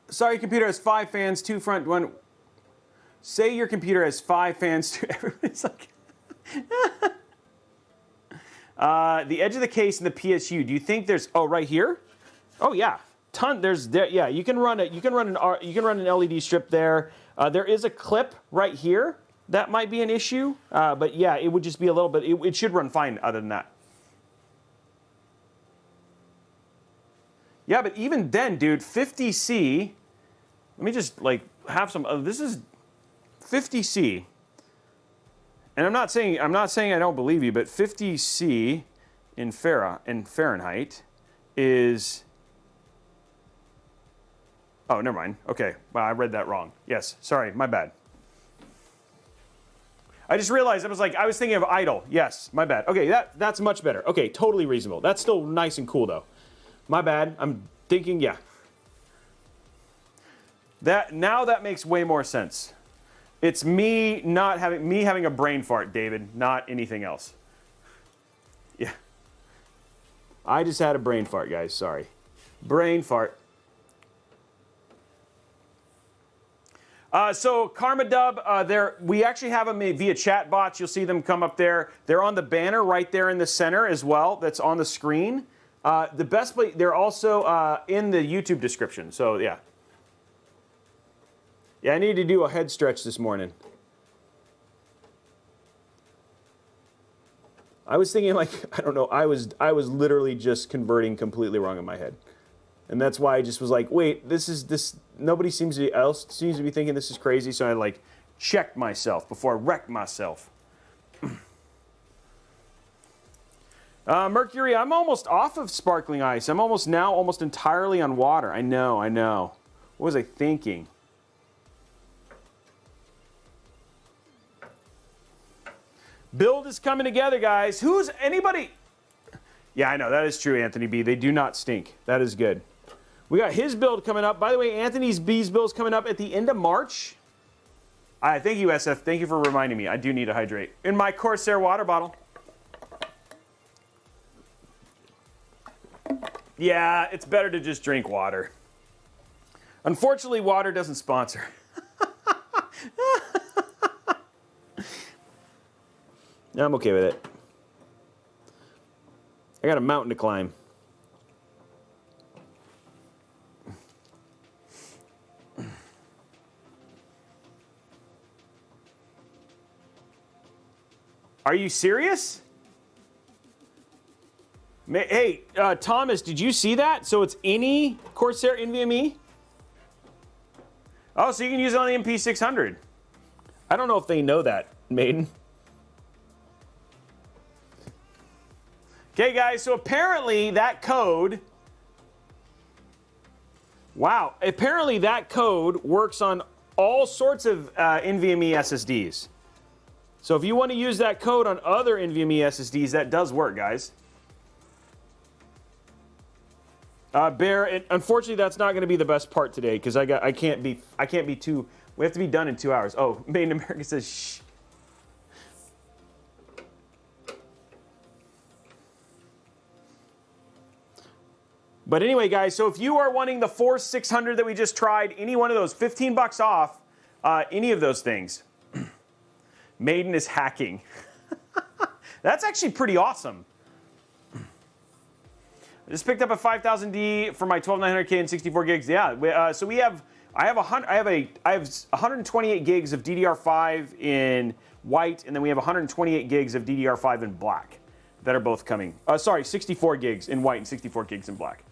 Sorry, your computer has 5 fans, 2 front, 1. Say your computer has 5 fans, 2. Everybody's like, the edge of the case in the PSU. Do you think there's? Oh, right here. Oh yeah, yeah. You can run an LED strip there. There is a clip right here that might be an issue, but yeah, it would just be a little bit. It should run fine. Other than that. Yeah, but even then, dude, 50C. Let me just like have some. This is 50C, and I'm not saying I don't believe you, but 50C in Fahrenheit is. Oh, never mind. Okay, well, I read that wrong. Yes, sorry, my bad. I just realized I was thinking of idle. Yes, my bad. Okay, that's much better. Okay, totally reasonable. That's still nice and cool though. My bad. I'm thinking, yeah. That makes way more sense. It's me having a brain fart, David, not anything else. Yeah. I just had a brain fart, guys. Sorry. Brain fart. So Karma Dub, we actually have them via chat bots. You'll see them come up there. They're on the banner right there in the center as well. That's on the screen. The best place, they're also in the YouTube description. So yeah. Yeah, I need to do a head stretch this morning. I was thinking like, I don't know, I was literally just converting completely wrong in my head. And that's why I just was like, wait, nobody seems to be thinking this is crazy, so I like checked myself before I wrecked myself. Mercury, I'm almost off of sparkling ice. I'm almost entirely on water. I know. What was I thinking? Build is coming together, guys. Anybody? Yeah, I know. That is true, Anthony B. They do not stink. That is good. We got his build coming up. By the way, Anthony B's build is coming up at the end of March. Thank you, SF. Thank you for reminding me. I do need to hydrate. In my Corsair water bottle. Yeah, it's better to just drink water. Unfortunately, water doesn't sponsor. I'm okay with it. I got a mountain to climb. Are you serious? Hey, Thomas, did you see that? So it's any Corsair NVMe? Oh, so you can use it on the MP600. I don't know if they know that, Maiden. Okay, guys, so apparently that code... Wow, apparently that code works on all sorts of NVMe SSDs. So if you want to use that code on other NVMe SSDs, that does work, guys. Bear, unfortunately, that's not going to be the best part today because I can't be too. We have to be done in 2 hours. Oh, Made in America says shh. But anyway, guys, so if you are wanting the 4600 that we just tried, any one of those, 15 bucks off, any of those things. Maiden is hacking. That's actually pretty awesome. I just picked up a 5000D for my 12900K and 64 gigs. Yeah, so I have 128 gigs of DDR5 in white, and then we have 128 gigs of DDR5 in black that are both coming. Sorry, 64 gigs in white and 64 gigs in black.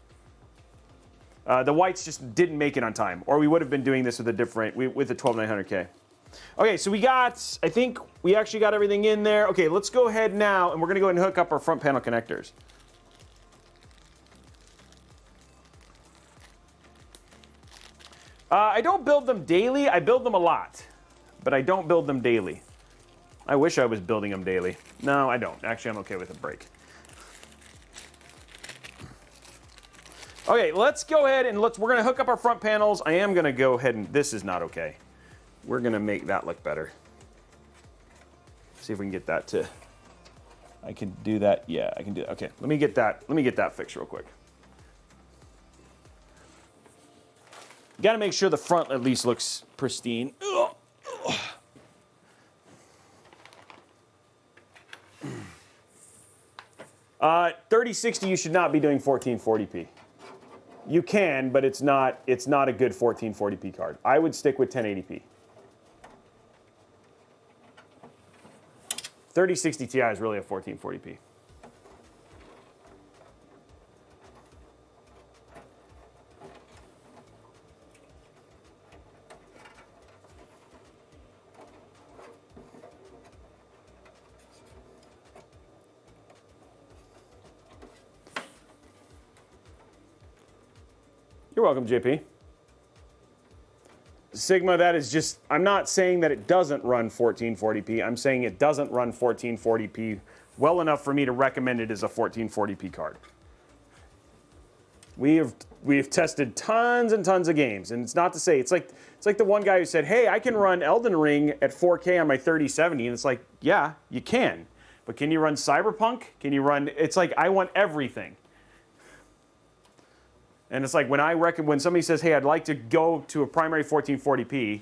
The whites just didn't make it on time, or we would have been doing this with a different, with the 12900K. Okay, so we got, I think we actually got everything in there. Okay, let's go ahead now, and we're going to go ahead and hook up our front panel connectors. I don't build them daily. I build them a lot, but I don't build them daily. I wish I was building them daily. No, I don't. Actually, I'm okay with a break. Okay, let's go ahead and we're going to hook up our front panels. I am going to go ahead and, this is not okay. We're going to make that look better. See if we can get that to, I can do that. Yeah, I can do that. Okay, let me get that fixed real quick. You got to make sure the front at least looks pristine. 3060, you should not be doing 1440p. You can, but it's not a good 1440p card. I would stick with 1080p. 3060 Ti is really a 1440p. You're welcome, JP. Sigma, that is just, I'm not saying that it doesn't run 1440p. I'm saying it doesn't run 1440p well enough for me to recommend it as a 1440p card. We've tested tons and tons of games, and it's not to say, it's like the one guy who said, hey, I can run Elden Ring at 4K on my 3070, and it's like, yeah, you can. But can you run Cyberpunk? Can you run, it's like, I want everything. And it's like when somebody says, hey, I'd like to go to a primary 1440p,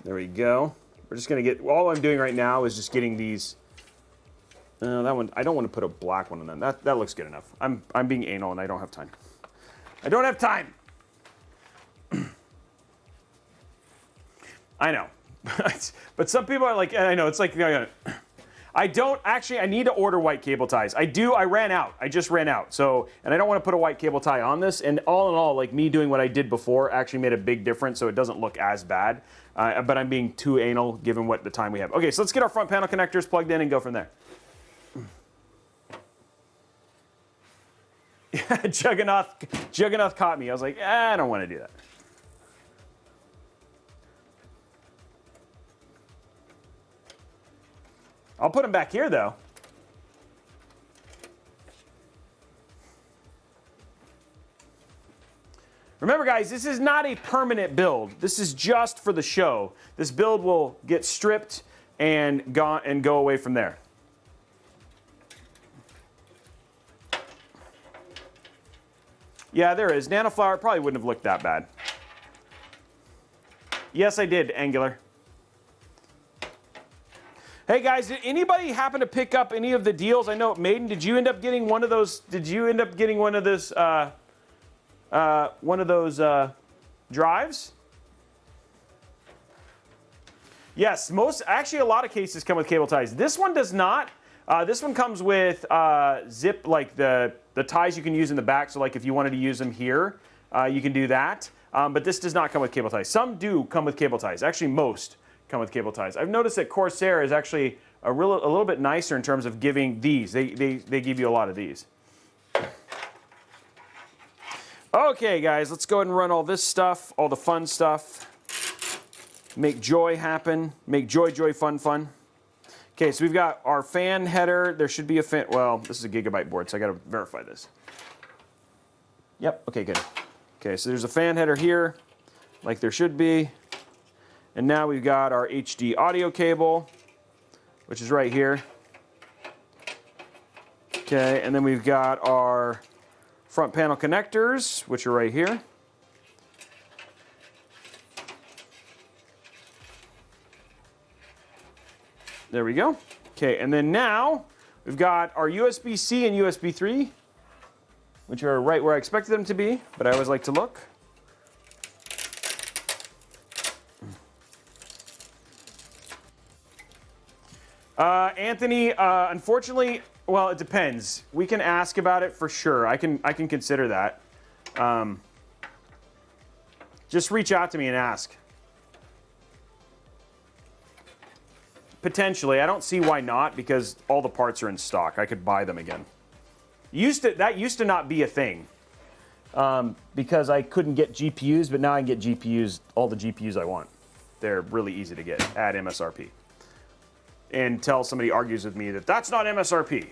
there we go. We're just gonna get, all I'm doing right now is just getting these. That one, I don't want to put a black one on them. That looks good enough. I'm being anal and I don't have time. I don't have time. I know. But some people are like, and I know, it's like, I don't, actually, I need to order white cable ties. I ran out. I just ran out. So, and I don't want to put a white cable tie on this. And all in all, like me doing what I did before actually made a big difference, so it doesn't look as bad. But I'm being too anal given what the time we have. Okay, so let's get our front panel connectors plugged in and go from there. Juggernaut caught me. I was like, I don't want to do that. I'll put them back here, though. Remember, guys, this is not a permanent build. This is just for the show. This build will get stripped and go away from there. Yeah, there is. Nanoflower probably wouldn't have looked that bad. Yes, I did, Angular. Hey, guys, did anybody happen to pick up any of the deals? I know, Maiden, did you end up getting one of those? Did you end up getting one of those drives? Yes, actually a lot of cases come with cable ties. This one does not. This one comes with zip, like the ties you can use in the back. So like if you wanted to use them here, you can do that. But this does not come with cable ties. Some do come with cable ties. Actually, most come with cable ties. I've noticed that Corsair is actually a little bit nicer in terms of giving these. They give you a lot of these. Okay, guys, let's go ahead and run all this stuff, all the fun stuff. Make joy happen. Make joy, fun. Okay, so we've got our fan header. There should be a fan. Well, this is a Gigabyte board, so I got to verify this. Yep. Okay, good. Okay, so there's a fan header here, like there should be. And now we've got our HD audio cable, which is right here. Okay, and then we've got our front panel connectors, which are right here. There we go. Okay, and then now we've got our USB-C and USB 3, which are right where I expected them to be, but I always like to look. Anthony, unfortunately, well, it depends. We can ask about it for sure. I can consider that. Just reach out to me and ask. Potentially. I don't see why not, because all the parts are in stock. I could buy them again. That used to not be a thing, because I couldn't get GPUs, but now I can get GPUs, all the GPUs I want. They're really easy to get at MSRP. Until somebody argues with me that that's not MSRP.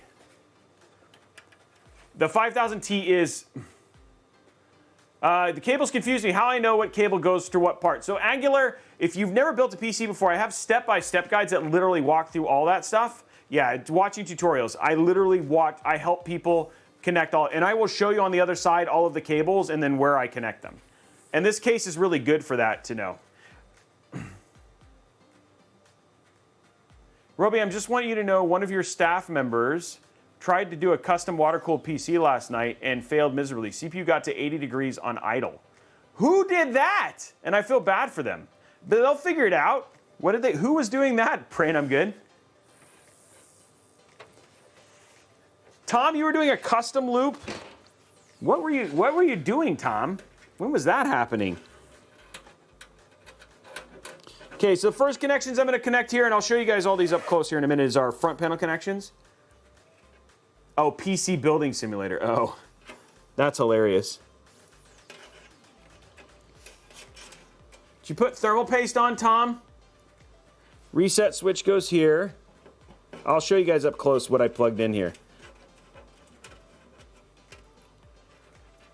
The 5000T is... the cables confuse me. How I know what cable goes through what part. So Angular, if you've never built a PC before, I have step-by-step guides that literally walk through all that stuff. Yeah, watching tutorials. I literally I help people connect all, and I will show you on the other side all of the cables and then where I connect them. And this case is really good for that to know. Robey, I just want you to know one of your staff members tried to do a custom water-cooled PC last night and failed miserably. CPU got to 80 degrees on idle. Who did that? And I feel bad for them. But they'll figure it out. Who was doing that? Praying I'm good. Tom, you were doing a custom loop? What were you doing, Tom? When was that happening? Okay, so the first connections I'm going to connect here, and I'll show you guys all these up close here in a minute, is our front panel connections. Oh, PC building simulator. Oh, that's hilarious. Did you put thermal paste on, Tom? Reset switch goes here. I'll show you guys up close what I plugged in here.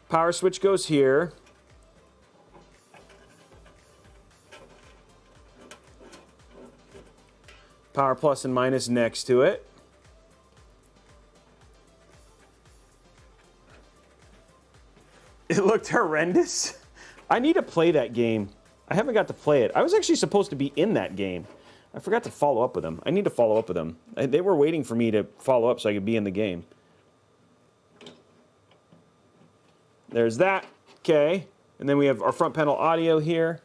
Power switch goes here. Power plus and minus next to it. It looked horrendous. I need to play that game. I haven't got to play it. I was actually supposed to be in that game. I forgot to follow up with them. I need to follow up with them. They were waiting for me to follow up so I could be in the game. There's that. Okay. And then we have our front panel audio here.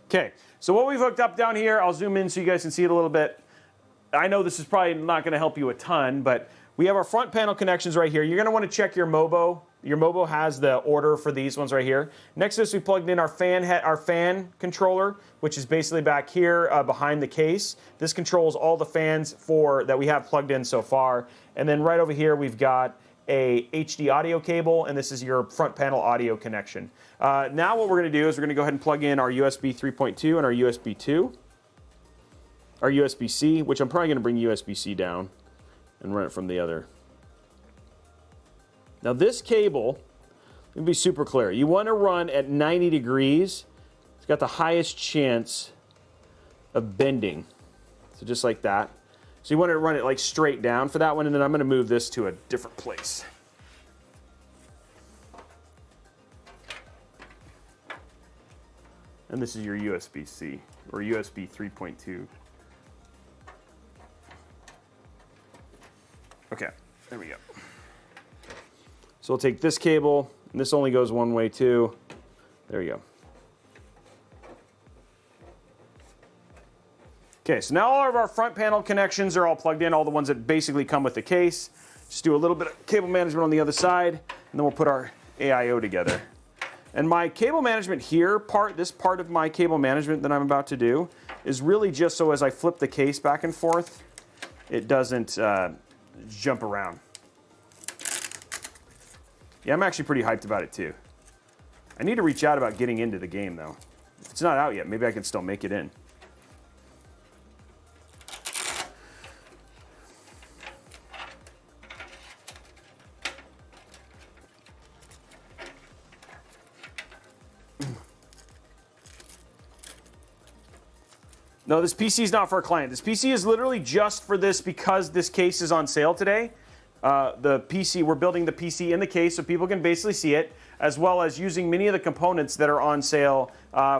Okay, so what we've hooked up down here, I'll zoom in so you guys can see it a little bit. I know this is probably not going to help you a ton, but we have our front panel connections right here. You're going to want to check your Mobo. Your Mobo has the order for these ones right here. Next to this, we plugged in our fan controller, which is basically back here behind the case. This controls all the fans that we have plugged in so far. And then right over here, we've got a HD audio cable, and this is your front panel audio connection. Now what we're going to do is we're going to go ahead and plug in our USB 3.2 and our USB 2. Our USB-C, which I'm probably going to bring USB-C down and run it from the other. Now this cable, let me be super clear. You want to run at 90 degrees. It's got the highest chance of bending. So just like that. So you want to run it like straight down for that one, and then I'm going to move this to a different place. And this is your USB-C, or USB 3.2. Okay, there we go. So we'll take this cable, and this only goes one way too. There you go. Okay, so now all of our front panel connections are all plugged in, all the ones that basically come with the case. Just do a little bit of cable management on the other side, and then we'll put our AIO together. And my cable management here this part of my cable management that I'm about to do is really just so as I flip the case back and forth, it doesn't jump around. Yeah, I'm actually pretty hyped about it too. I need to reach out about getting into the game though. If it's not out yet, maybe I can still make it in. No, this PC is not for a client. This PC is literally just for this because this case is on sale today. The PC, we're building the PC in the case so people can basically see it, as well as using many of the components that are on sale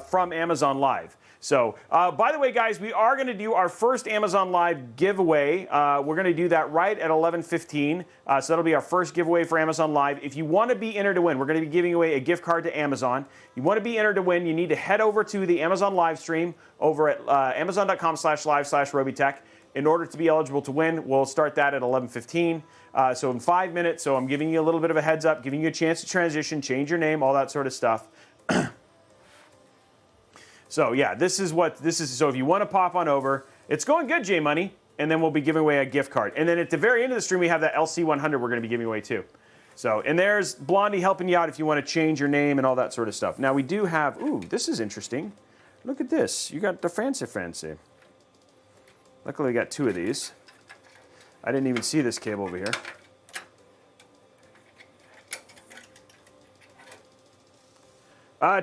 from Amazon Live. So, by the way, guys, we are going to do our first Amazon Live giveaway. We're going to do that right at 11:15. So that'll be our first giveaway for Amazon Live. If you want to be entered to win, we're going to be giving away a gift card to Amazon. You want to be entered to win, you need to head over to the Amazon live stream over at amazon.com/live/Robeytech. In order to be eligible to win, we'll start that at 11:15. So in 5 minutes, so I'm giving you a little bit of a heads up, giving you a chance to transition, change your name, all that sort of stuff. So yeah, this is. So if you want to pop on over, it's going good, J Money, and then we'll be giving away a gift card. And then at the very end of the stream, we have that LC100 we're going to be giving away too. So, and there's Blondie helping you out if you want to change your name and all that sort of stuff. Now we do have, ooh, this is interesting. Look at this. You got the fancy. Luckily we got 2 of these. I didn't even see this cable over here.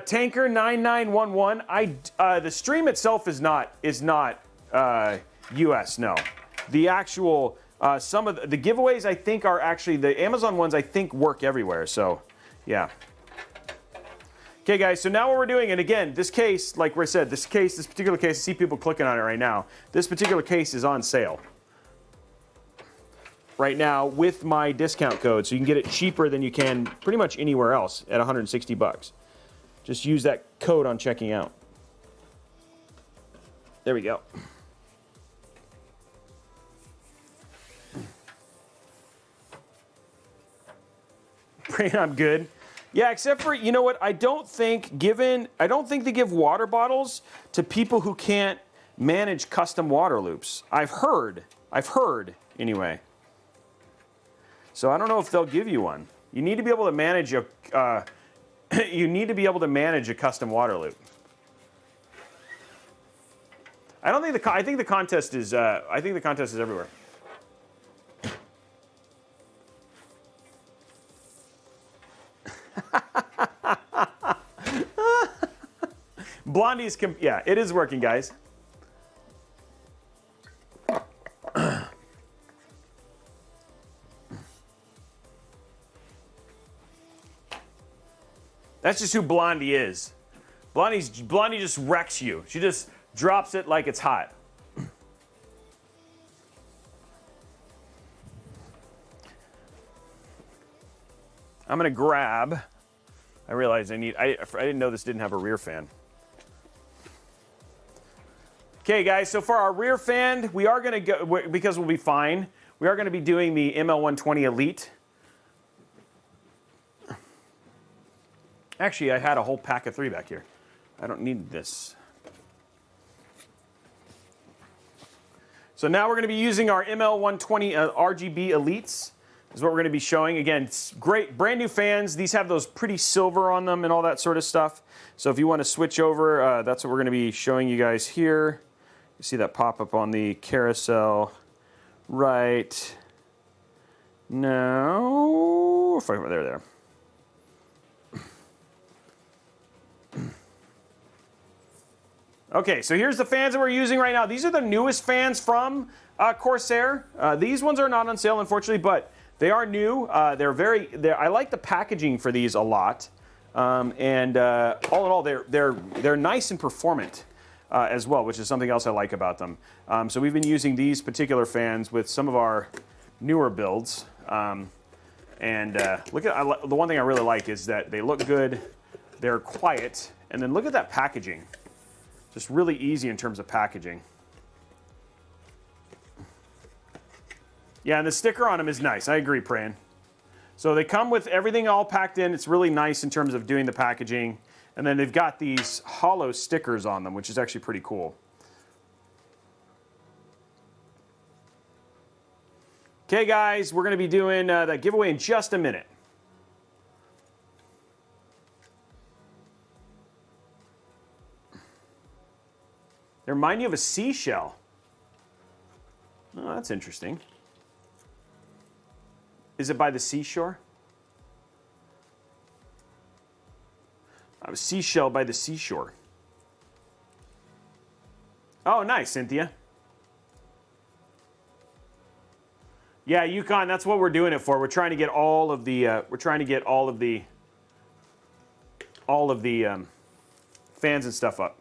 Tanker 9911. The stream itself is not US. No, the actual some of the giveaways I think are actually the Amazon ones. I think work everywhere. So, yeah. Okay, guys. So now what we're doing, and again, this case, like I said, this particular case. I see people clicking on it right now. This particular case is on sale right now with my discount code, so you can get it cheaper than you can pretty much anywhere else at $160. Just use that code on checking out. There we go. I'm good. Yeah, except for, you know what? I don't think they give water bottles to people who can't manage custom water loops. I've heard anyway. So I don't know if they'll give you one. You need to be able to manage a custom water loop. I think the contest is everywhere. Blondie's yeah, it is working, guys. That's just who Blondie is. Blondie just wrecks you. She just drops it like it's hot. I'm gonna grab. I realized I didn't know this didn't have a rear fan. Okay, guys. So for our rear fan, we are gonna go because we'll be fine. We are gonna be doing the ML120 Elite. Actually, I had a whole pack of 3 back here. I don't need this. So now we're going to be using our ML120 RGB Elites. This is what we're going to be showing. Again, it's great, brand new fans. These have those pretty silver on them and all that sort of stuff. So if you want to switch over, that's what we're going to be showing you guys here. You see that pop up on the carousel right now. There. Okay, so here's the fans that we're using right now. These are the newest fans from Corsair. These ones are not on sale, unfortunately, but they are new. I like the packaging for these a lot, and all in all, they're nice and performant as well, which is something else I like about them. So we've been using these particular fans with some of our newer builds, and the one thing I really like is that they look good, they're quiet, and then look at that packaging. Just really easy in terms of packaging. Yeah, and the sticker on them is nice. I agree, Pran. So they come with everything all packed in. It's really nice in terms of doing the packaging. And then they've got these hollow stickers on them, which is actually pretty cool. Okay, guys, we're going to be doing that giveaway in just a minute. remind you of a seashell. Oh, that's interesting. Is it by the seashore? A seashell by the seashore. Oh, nice, Cynthia. Yeah, Yukon. That's what we're doing it for. We're trying to get all of the. Fans and stuff up.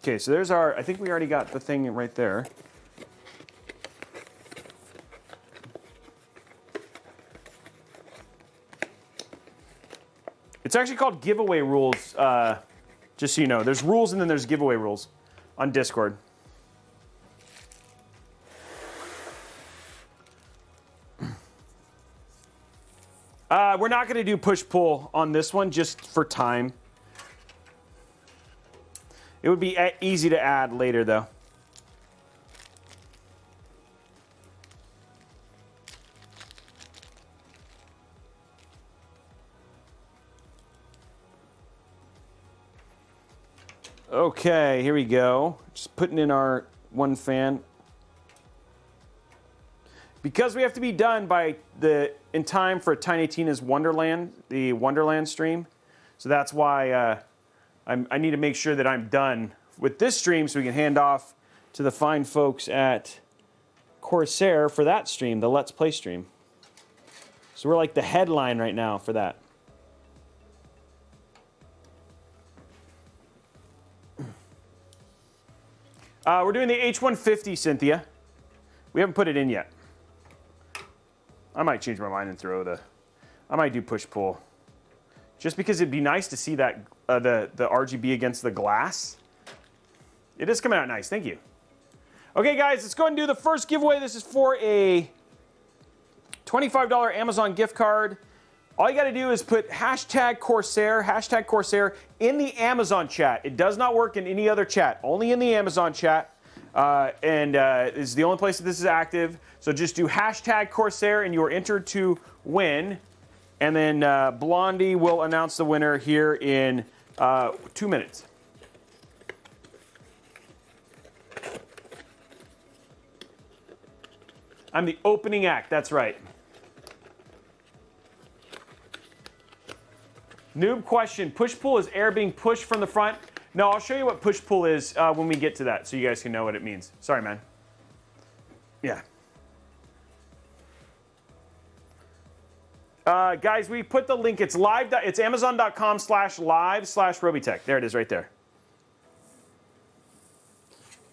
Okay, so there's our. I think we already got the thing right there. It's actually called giveaway rules. Just so you know, there's rules and then there's giveaway rules on Discord. We're not going to do push-pull on this one just for time. It would be easy to add later, though. Okay, here we go. Just putting in our one fan. Because we have to be done by in time for Tiny Tina's Wonderland, the Wonderland stream. So that's why I need to make sure that I'm done with this stream so we can hand off to the fine folks at Corsair for that stream, the Let's Play stream. So we're like the headline right now for that. We're doing the H150, Cynthia. We haven't put it in yet. I might change my mind and I might do push-pull. Just because it'd be nice to see that the RGB against the glass. It is coming out nice, thank you. Okay guys, let's go ahead and do the first giveaway. This is for a $25 Amazon gift card. All you gotta do is put hashtag Corsair in the Amazon chat. It does not work in any other chat, only in the Amazon chat. This is the only place that this is active. So just do hashtag Corsair and you are entered to win. And then Blondie will announce the winner here in 2 minutes. I'm the opening act, that's right. Noob question, push-pull is air being pushed from the front? No, I'll show you what push-pull is when we get to that so you guys can know what it means. Sorry, man. Yeah. Guys, we put the link. It's live. It's amazon.com/live/Robeytech. There it is right there.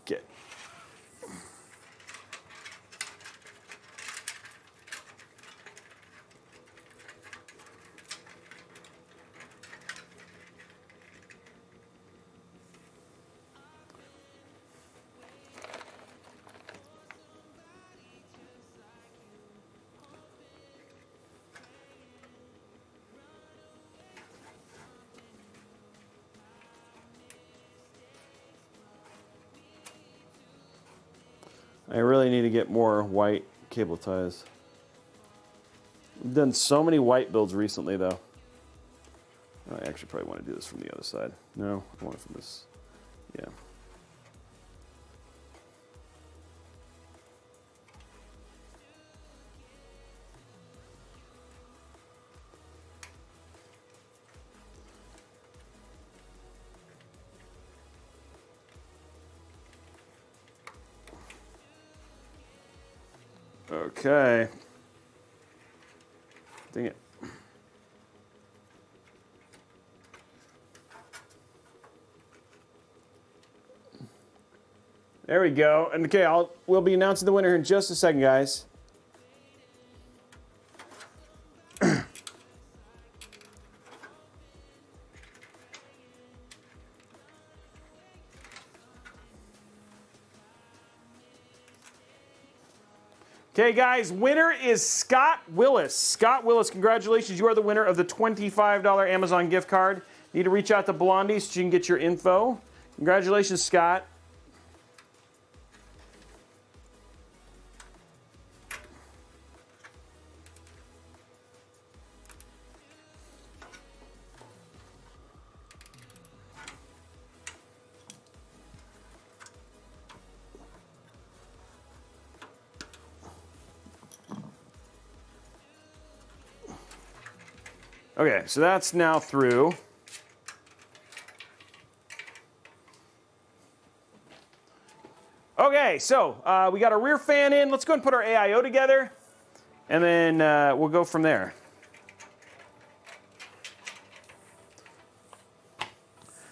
Get. I really need to get more white cable ties. I've done so many white builds recently, though. I actually probably want to do this from the other side. No, I want it from this. Yeah. Okay. Dang it. There we go. And okay, we'll be announcing the winner in just a second, guys. Okay, guys, winner is Scott Willis. Scott Willis, congratulations. You are the winner of the $25 Amazon gift card. You need to reach out to Blondie so you can get your info. Congratulations, Scott. Okay, so that's now through. Okay, so we got our rear fan in. Let's go and put our AIO together, and then we'll go from there.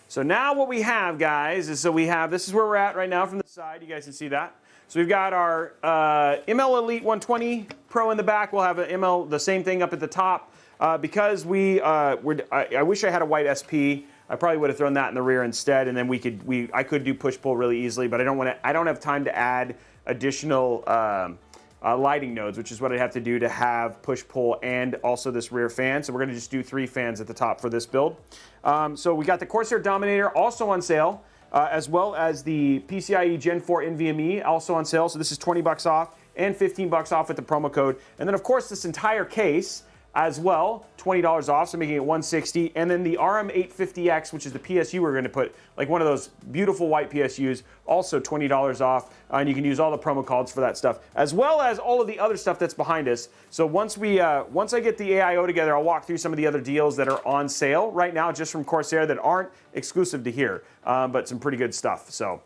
So now what we have, guys, is this is where we're at right now from the side. You guys can see that. So we've got our ML Elite 120 Pro in the back. We'll have an ML, the same thing up at the top. Because I wish I had a white SP. I probably would have thrown that in the rear instead, and then I could do push-pull really easily, but I don't have time to add additional lighting nodes, which is what I'd have to do to have push-pull and also this rear fan. So we're going to just do 3 fans at the top for this build. So we got the Corsair Dominator also on sale, as well as the PCIe Gen 4 NVMe also on sale. So this is $20 off and $15 off with the promo code. And then, of course, this entire case as well, $20 off, so making it $160. And then the RM850X, which is the PSU we're going to put, like one of those beautiful white PSUs, also $20 off. And you can use all the promo codes for that stuff, as well as all of the other stuff that's behind us. So once I get the AIO together, I'll walk through some of the other deals that are on sale right now, just from Corsair, that aren't exclusive to here, but some pretty good stuff. So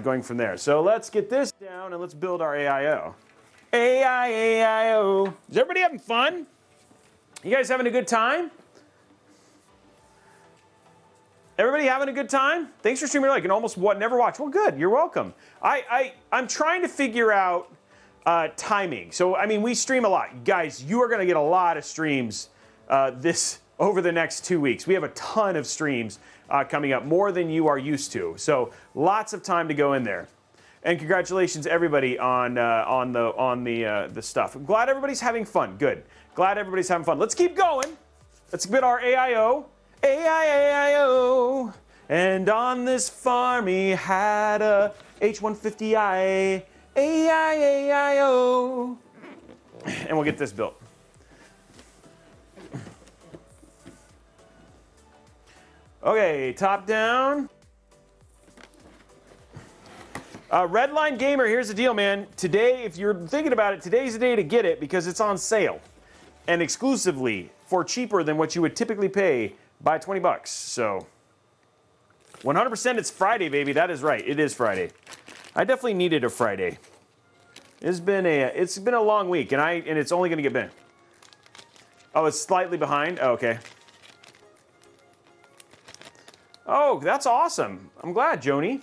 going from there. So let's get this down and let's build our AIO. AIO. Is everybody having fun? You guys having a good time? Everybody having a good time? Thanks for streaming like and almost never watch. Well, good. You're welcome. I'm trying to figure out timing. So, I mean, we stream a lot. Guys, you are going to get a lot of streams over the next 2 weeks. We have a ton of streams coming up, more than you are used to. So, lots of time to go in there. And congratulations, everybody, on the stuff. I'm glad everybody's having fun. Good. Glad everybody's having fun. Let's keep going. Let's get our AIO. AIO. And on this farm he had a H150i. AIO. And we'll get this built. Okay, top down. Redline Gamer, here's the deal, man. Today, if you're thinking about it, today's the day to get it because it's on sale. And exclusively for cheaper than what you would typically pay by $20. So 100% it's Friday, baby. That is right. It is Friday. I definitely needed a Friday. It's been a long week, and it's only going to get better. Oh, it's slightly behind. Oh, okay. Oh, that's awesome. I'm glad, Joni.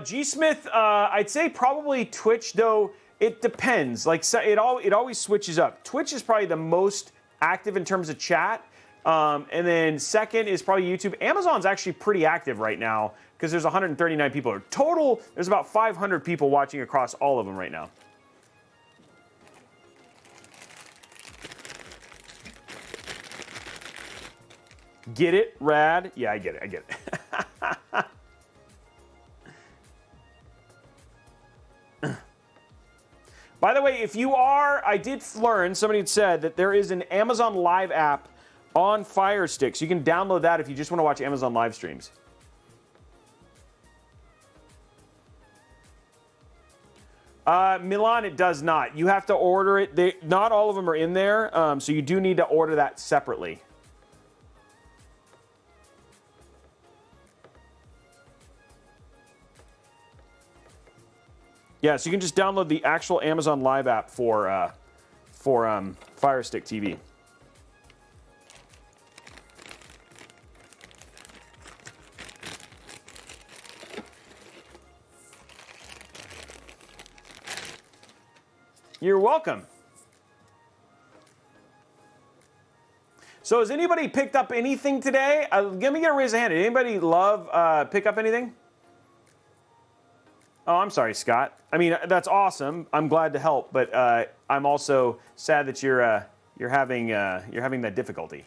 G Smith, I'd say probably Twitch, though. It depends. Like, it always switches up. Twitch is probably the most active in terms of chat. And then second is probably YouTube. Amazon's actually pretty active right now because there's 139 people. Total, there's about 500 people watching across all of them right now. Get it? Rad? Yeah, I get it. I get it. By the way, if you are, I did learn, somebody had said that there is an Amazon Live app on Fire Stick. So you can download that if you just want to watch Amazon live streams. Milan, it does not. You have to order it. Not all of them are in there, so you do need to order that separately. Yeah, so you can just download the actual Amazon Live app for Fire Stick TV. You're welcome. So has anybody picked up anything today? Let me get a raise of hand. Did anybody pick up anything? Oh, I'm sorry, Scott. I mean, that's awesome. I'm glad to help, but I'm also sad that you're having that difficulty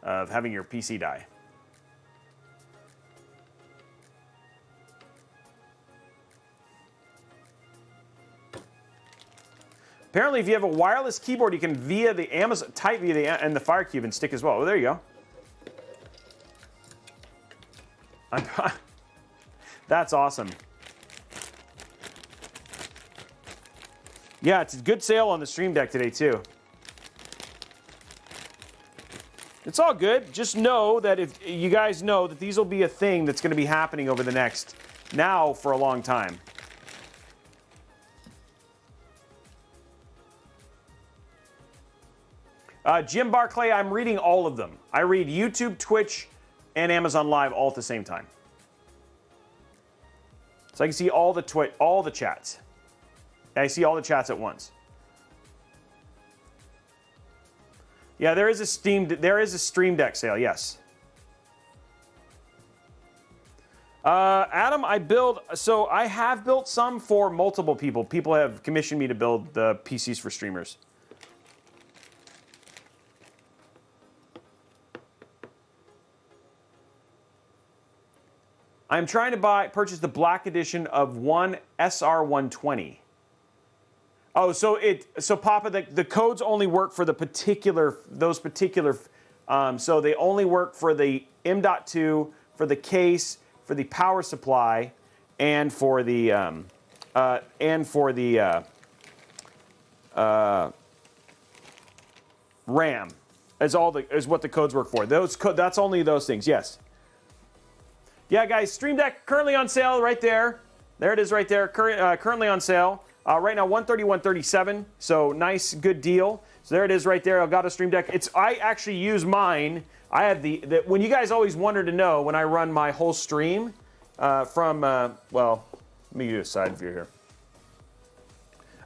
of having your PC die. Apparently, if you have a wireless keyboard, you can type via the Fire Cube and stick as well. Oh, there you go. That's awesome. Yeah, it's a good sale on the Stream Deck today, too. It's all good. Just know that if you guys know that these will be a thing that's going to be happening over the next, now for a long time. Jim Barclay, I'm reading all of them. I read YouTube, Twitch, and Amazon Live all at the same time. So I can see all the chats. I see all the chats at once. Yeah, there is a Stream Deck sale, yes. Adam, I have built some for multiple people. People have commissioned me to build the PCs for streamers. I'm trying to purchase the black edition of one SR120. Oh, so Papa, the codes only work for those particular, so they only work for the M.2, for the case, for the power supply, and for the RAM. Is what the codes work for. That's only those things. Yes. Yeah, guys, Stream Deck currently on sale right there. There it is right there. Currently on sale. Right now, $130, $137. So nice, good deal. So there it is right there. Elgato Stream Deck. I actually use mine. I have when you guys always wonder to know when I run my whole stream well, let me do a side view here.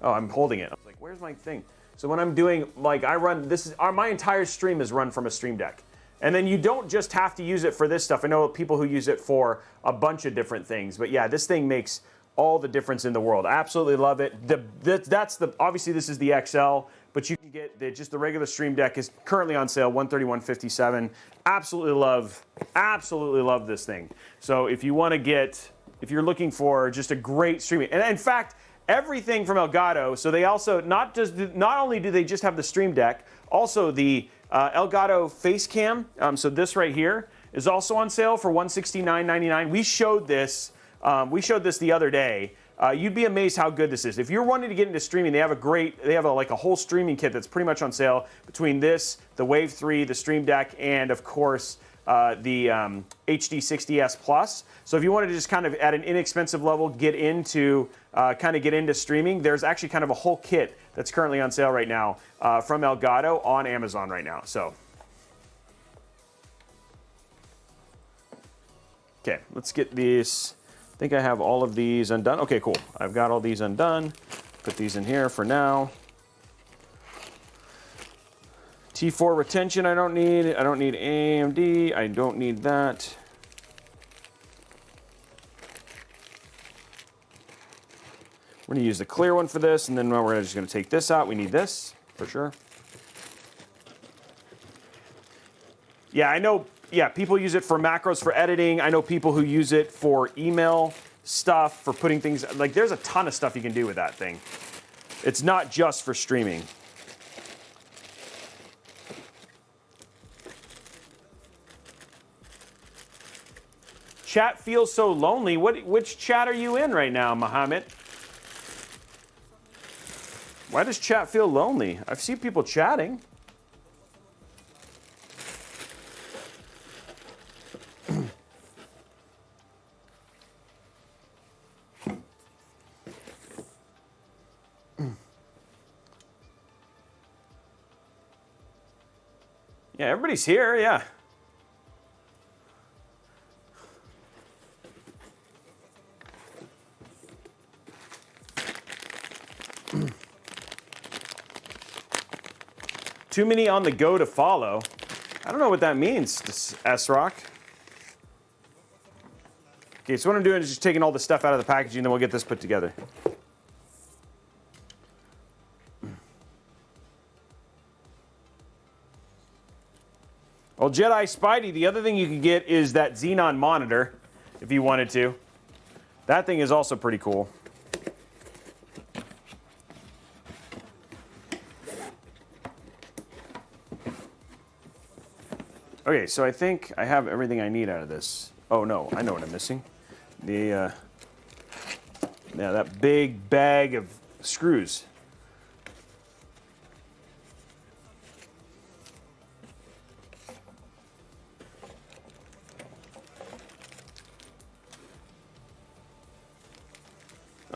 Oh, I'm holding it. I was like, where's my thing? So when I'm doing, like, my entire stream is run from a Stream Deck. And then you don't just have to use it for this stuff. I know people who use it for a bunch of different things. But yeah, this thing makes all the difference in the world. I absolutely love it. Obviously this is the XL, but you can get just the regular Stream Deck is currently on sale, $131, $57. Absolutely love this thing. So if you're looking for just a great streaming, and in fact, everything from Elgato, so they also, not only do they just have the Stream Deck, also the Elgato Facecam, so this right here is also on sale for $169.99. We showed this the other day. You'd be amazed how good this is. If you're wanting to get into streaming, they have a whole streaming kit that's pretty much on sale between this, the Wave 3, the Stream Deck, and of course the HD60S Plus. So if you wanted to just kind of at an inexpensive level get into streaming, there's actually kind of a whole kit that's currently on sale right now from Elgato on Amazon right now. So, okay, let's get these. I think I have all of these undone. Okay, cool. I've got all these undone. Put these in here for now. T4 retention I don't need. I don't need AMD. I don't need that. We're going to use the clear one for this, and then we're just going to take this out. We need this for sure. Yeah, I know. Yeah, people use it for macros for editing. I know people who use it for email stuff, for putting things. Like, there's a ton of stuff you can do with that thing. It's not just for streaming. Chat feels so lonely. Which chat are you in right now, Mohammed? Why does chat feel lonely? I've seen people chatting. Yeah, everybody's here, yeah. Too many on the go to follow. I don't know what that means, S-Rock. Okay, so what I'm doing is just taking all the stuff out of the packaging, then we'll get this put together. Well, Jedi Spidey, the other thing you can get is that Xenon monitor, if you wanted to. That thing is also pretty cool. Okay, so I think I have everything I need out of this. Oh no, I know what I'm missing. Yeah, that big bag of screws.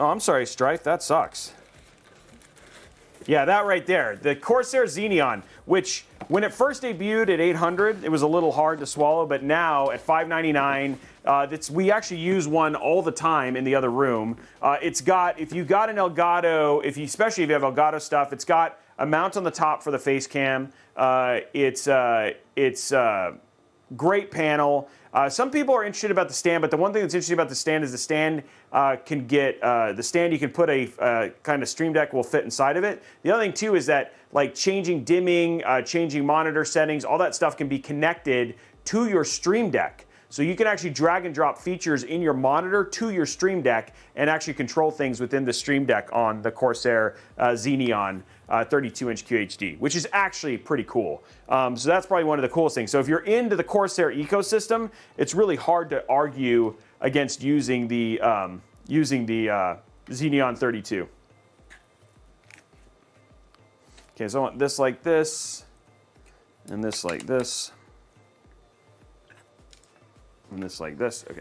Oh, I'm sorry, Strife. That sucks. Yeah, that right there. The Corsair Xeneon, which when it first debuted at 800, it was a little hard to swallow, but now at 599, we actually use one all the time in the other room. It's got, if you got an Elgato, especially if you have Elgato stuff, it's got a mount on the top for the face cam. It's great panel. Some people are interested about the stand, but the one thing that's interesting about the stand is the stand you can put a kind of Stream Deck will fit inside of it. The other thing too is that like changing dimming, changing monitor settings, all that stuff can be connected to your Stream Deck. So you can actually drag and drop features in your monitor to your Stream Deck and actually control things within the Stream Deck on the Corsair Xeneon 32-inch QHD, which is actually pretty cool. So that's probably one of the coolest things. So if you're into the Corsair ecosystem, it's really hard to argue against using the Xeneon 32. Okay, so I want this like this, and this like this. And this like this. Okay.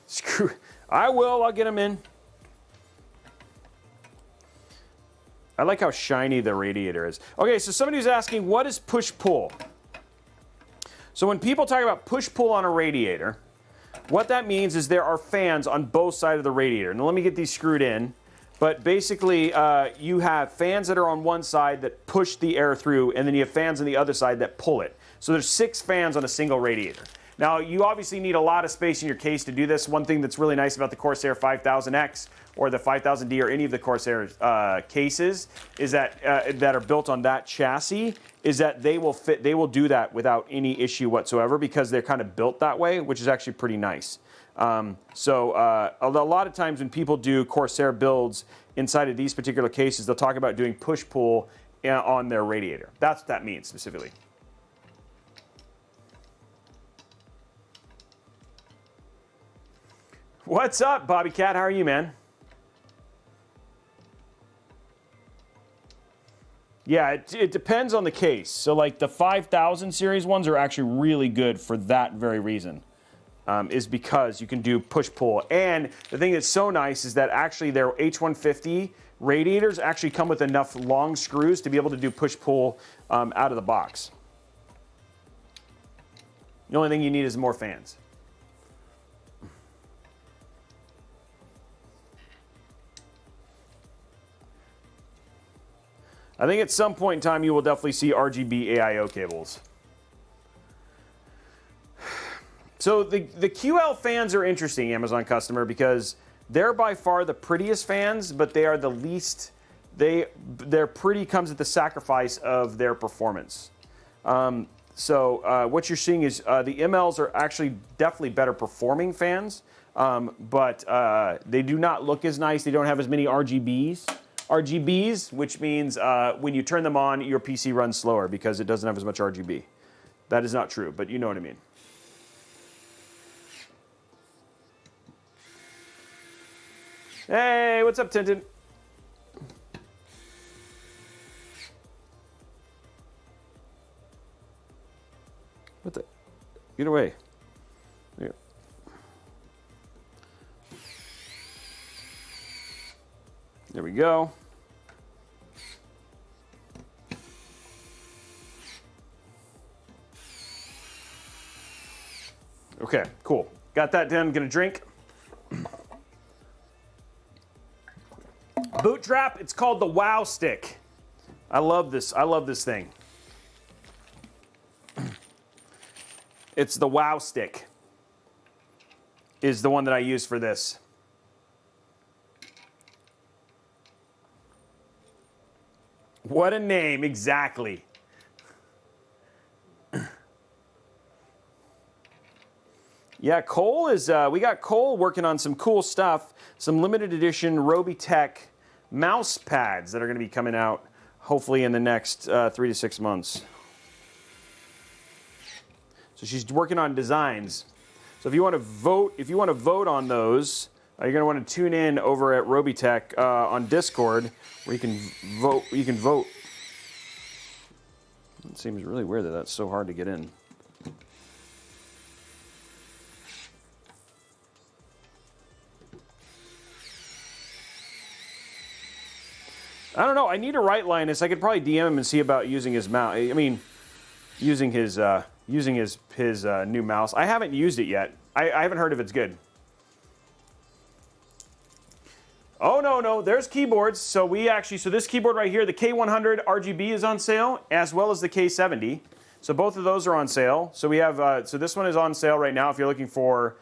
Screw. I'll get them in. I like how shiny the radiator is. Okay, so somebody was asking, what is push-pull? So when people talk about push-pull on a radiator, what that means is there are fans on both sides of the radiator. Now let me get these screwed in. But basically, you have fans that are on one side that push the air through, and then you have fans on the other side that pull it. So there's 6 fans on a single radiator. Now, you obviously need a lot of space in your case to do this. One thing that's really nice about the Corsair 5000X or the 5000D or any of the Corsair cases is that are built on that chassis is that they will do that without any issue whatsoever because they're kind of built that way, which is actually pretty nice. So a lot of times when people do Corsair builds inside of these particular cases, they'll talk about doing push-pull on their radiator. That's what that means specifically. What's up, Bobby Cat? How are you, man? Yeah, it depends on the case. So like the 5000 series ones are actually really good for that very reason. Is because you can do push-pull. And the thing that's so nice is that actually their H150 radiators actually come with enough long screws to be able to do push-pull out of the box. The only thing you need is more fans. I think at some point in time you will definitely see RGB AIO cables. So the QL fans are interesting, Amazon customer, because they're by far the prettiest fans, but they are the least, their pretty comes at the sacrifice of their performance. So what you're seeing is the MLs are actually definitely better performing fans, but they do not look as nice. They don't have as many RGBs, which means when you turn them on, your PC runs slower because it doesn't have as much RGB. That is not true, but you know what I mean. Hey, what's up, Tintin? What the? Get away. Here. There we go. Okay, cool. Got that done. Gonna drink. Boot Drop, it's called the Wow Stick. I love this. I love this thing. It's the Wow Stick is the one that I use for this. What a name, exactly. Yeah, Cole is, we got Cole working on some cool stuff, some limited edition Robeytech mouse pads that are going to be coming out hopefully in the next 3 to 6 months. So she's working on designs. So if you want to vote on those, you're going to want to tune in over at Robeytech on Discord where you can vote. It seems really weird that that's so hard to get in. I don't know. I need to write Linus. I could probably DM him and see about using his mouse. I mean, using his new mouse. I haven't used it yet. I haven't heard if it's good. Oh, no. There's keyboards. So this keyboard right here, the K100 RGB is on sale, as well as the K70. So both of those are on sale. So we have, so this one is on sale right now if you're looking for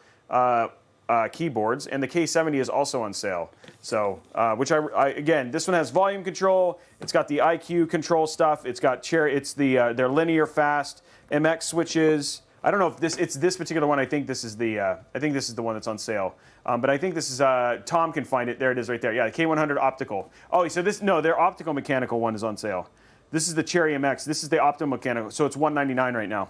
keyboards, and the K70 is also on sale. So, again, this one has volume control. It's got the IQ control stuff. It's got their linear fast MX switches. I don't know if it's this particular one. I think this is the one that's on sale. But I think this is Tom can find it. There it is right there. Yeah, the K100 optical. Oh, so their optical mechanical one is on sale. This is the Cherry MX. This is the optical mechanical. So it's $199 right now.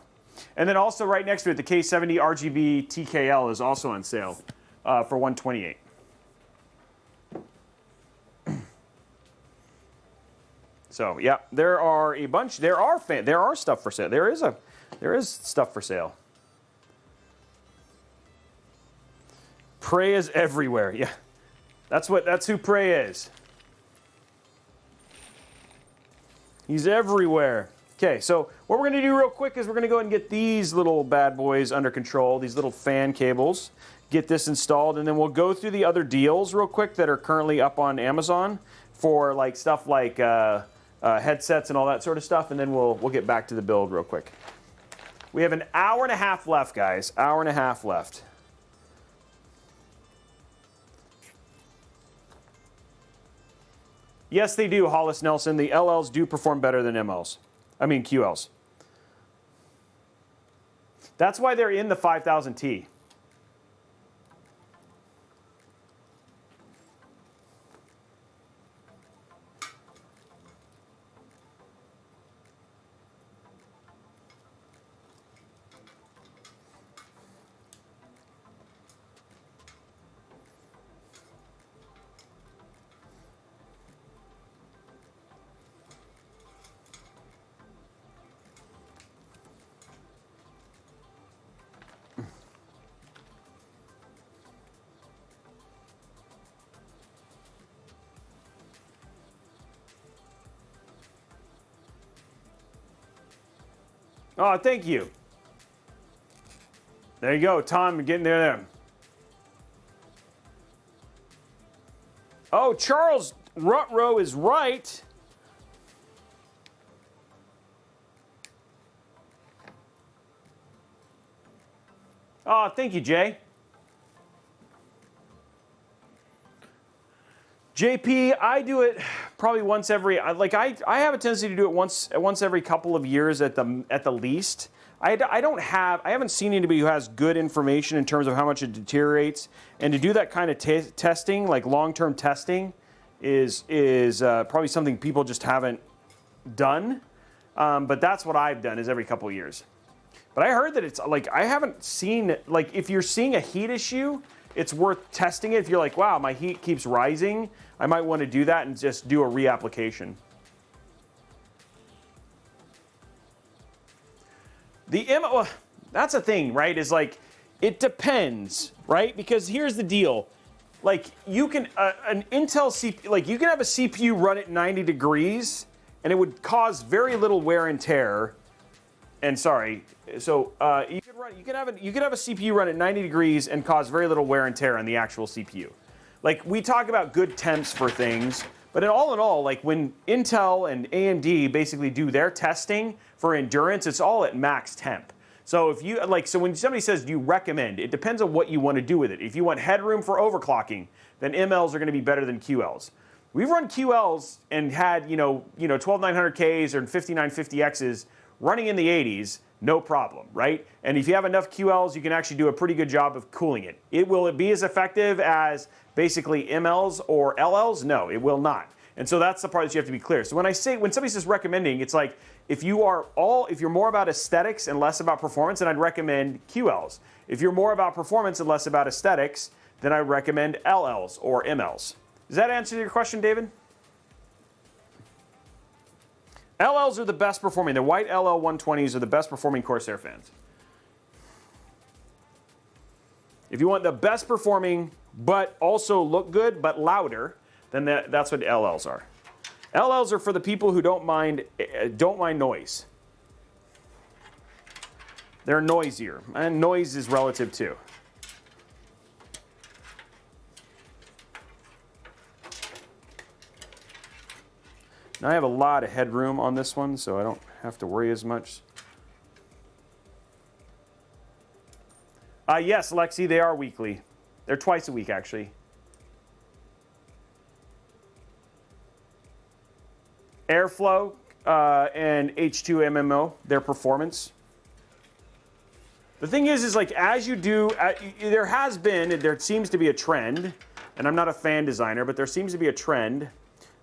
And then also right next to it, the K70 RGB TKL is also on sale for $128. So yeah, there are a bunch. There are stuff for sale. There is stuff for sale. Prey is everywhere. Yeah, that's who Prey is. He's everywhere. Okay, so what we're going to do real quick is we're going to go ahead and get these little bad boys under control, these little fan cables, get this installed, and then we'll go through the other deals real quick that are currently up on Amazon for like stuff like headsets and all that sort of stuff, and then we'll get back to the build real quick. We have an hour and a half left, guys. Hour and a half left. Yes, they do, Hollis Nelson. The LLs do perform better than MLs. I mean QLs. That's why they're in the 5000T. Oh, thank you. There you go, Tom, getting there. Oh, Charles Rutrow is right. Oh, thank you, Jay. JP, I do it probably once every, I have a tendency to do it once every couple of years at the least. I haven't seen anybody who has good information in terms of how much it deteriorates, and to do that kind of testing, like long-term testing, is probably something people just haven't done. But that's what I've done, is every couple of years. But I heard that it's like, I haven't seen, like, if you're seeing a heat issue, it's worth testing it. If you're like, wow, my heat keeps rising, I might want to do that and just do a reapplication. That's a thing, right? Is like, it depends, right? Because here's the deal. Like, you can, an Intel CPU, like, you can have a CPU run at 90 degrees, and it would cause very little wear and tear. And sorry, so you could have a CPU run at 90 degrees and cause very little wear and tear on the actual CPU. Like, we talk about good temps for things, but in all, like, when Intel and AMD basically do their testing for endurance, it's all at max temp. So if you so when somebody says, do you recommend, it depends on what you want to do with it. If you want headroom for overclocking, then MLs are going to be better than QLs. We've run QLs and had 12900Ks or 5950Xs running in the 80s, no problem, right? And if you have enough QLs, you can actually do a pretty good job of cooling it. Will it be as effective as basically MLs or LLs? No, it will not. And so that's the part that you have to be clear. So when somebody says recommending, it's like, if you're more about aesthetics and less about performance, then I'd recommend QLs. If you're more about performance and less about aesthetics, then I recommend LLs or MLs. Does that answer your question, David? LLs are the best performing. The white LL 120s are the best performing Corsair fans. If you want the best performing, but also look good, but louder, then that's what LLs are. LLs are for the people who don't mind noise. They're noisier, and noise is relative too. Now I have a lot of headroom on this one, so I don't have to worry as much. Yes, Lexi, they are weekly. They're twice a week, actually. Airflow and H2 MMO, their performance. The thing is like as you do, there seems to be a trend, and I'm not a fan designer, but there seems to be a trend.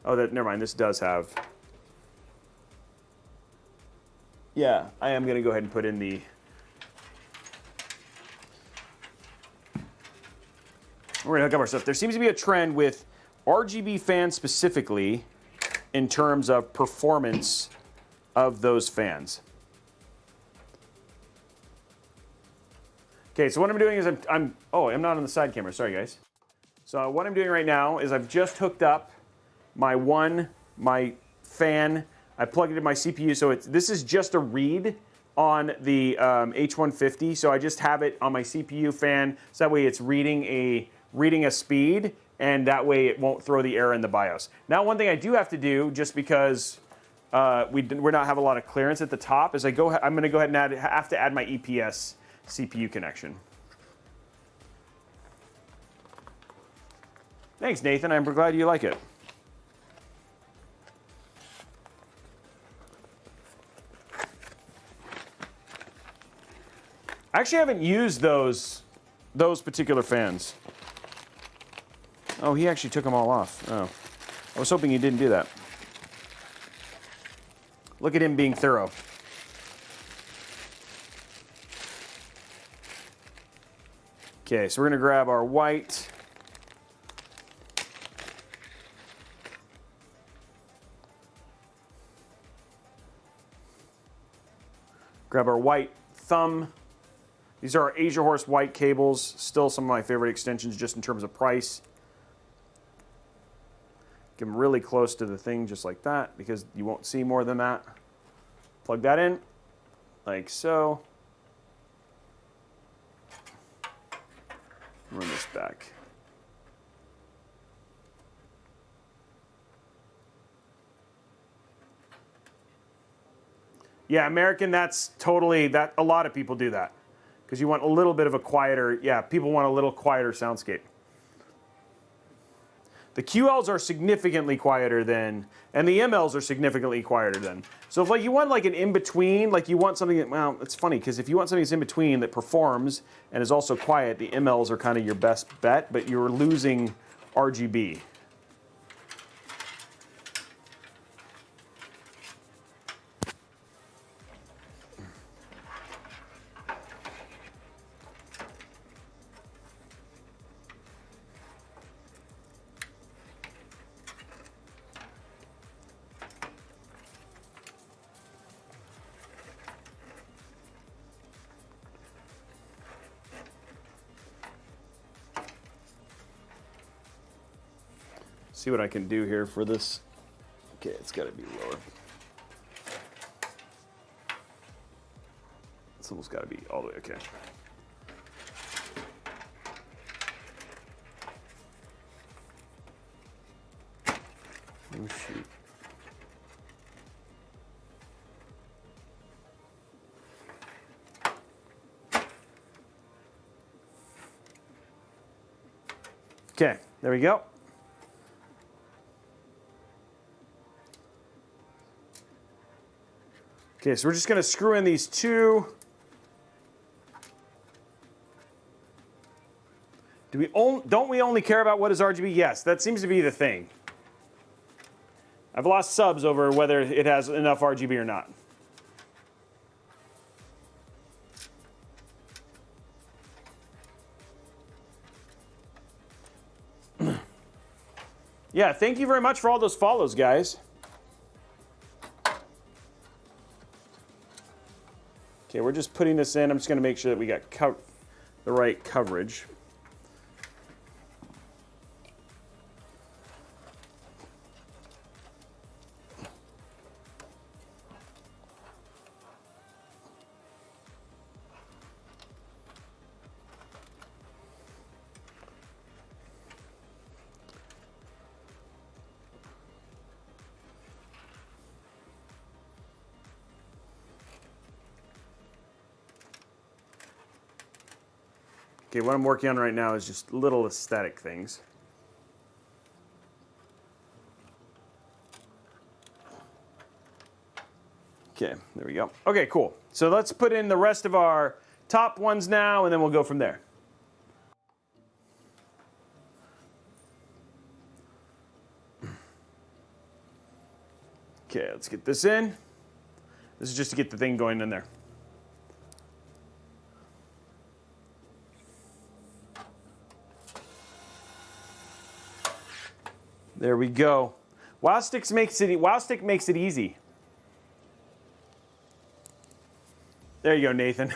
Oh, never mind, this does have. Yeah, I am going to go ahead and put in the. We're going to hook up our stuff. There seems to be a trend with RGB fans specifically in terms of performance of those fans. Okay, so what I'm doing is I'm not on the side camera. Sorry, guys. So what I'm doing right now is I've just hooked up my fan. I plugged it in my CPU, so this is just a read on the H150. So I just have it on my CPU fan, so that way it's reading a speed, and that way it won't throw the error in the BIOS. Now, one thing I do have to do, just because we're not have a lot of clearance at the top, is I'm going to go ahead and have to add my EPS CPU connection. Thanks, Nathan. I'm glad you like it. I actually haven't used those particular fans. Oh, he actually took them all off. Oh, I was hoping he didn't do that. Look at him being thorough. Okay, so we're going to grab our white. Grab our white thumb. These are our Asia Horse white cables. Still some of my favorite extensions just in terms of price. Get them really close to the thing just like that because you won't see more than that. Plug that in like so. Run this back. Yeah, American, that's totally, that a lot of people do that. Because you want a little bit of a quieter, people want a little quieter soundscape. The QLs are significantly quieter than, and the MLs are significantly quieter than. So if you want an in-between, you want something that, well, it's funny, because if you want something that's in between that performs and is also quiet, the MLs are kind of your best bet, but you're losing RGB. See what I can do here for this. Okay, it's got to be lower. It's almost got to be all the way, okay. Oh, shoot. Okay, there we go. Okay, so we're just going to screw in these two. Don't we only care about what is RGB? Yes, that seems to be the thing. I've lost subs over whether it has enough RGB or not. Yeah, thank you very much for all those follows, guys. Okay, we're just putting this in. I'm just going to make sure that we got the right coverage. Okay, what I'm working on right now is just little aesthetic things. Okay, there we go. Okay, cool. So let's put in the rest of our top ones now, and then we'll go from there. Okay, let's get this in. This is just to get the thing going in there. There we go. WowStick makes it easy. There you go, Nathan.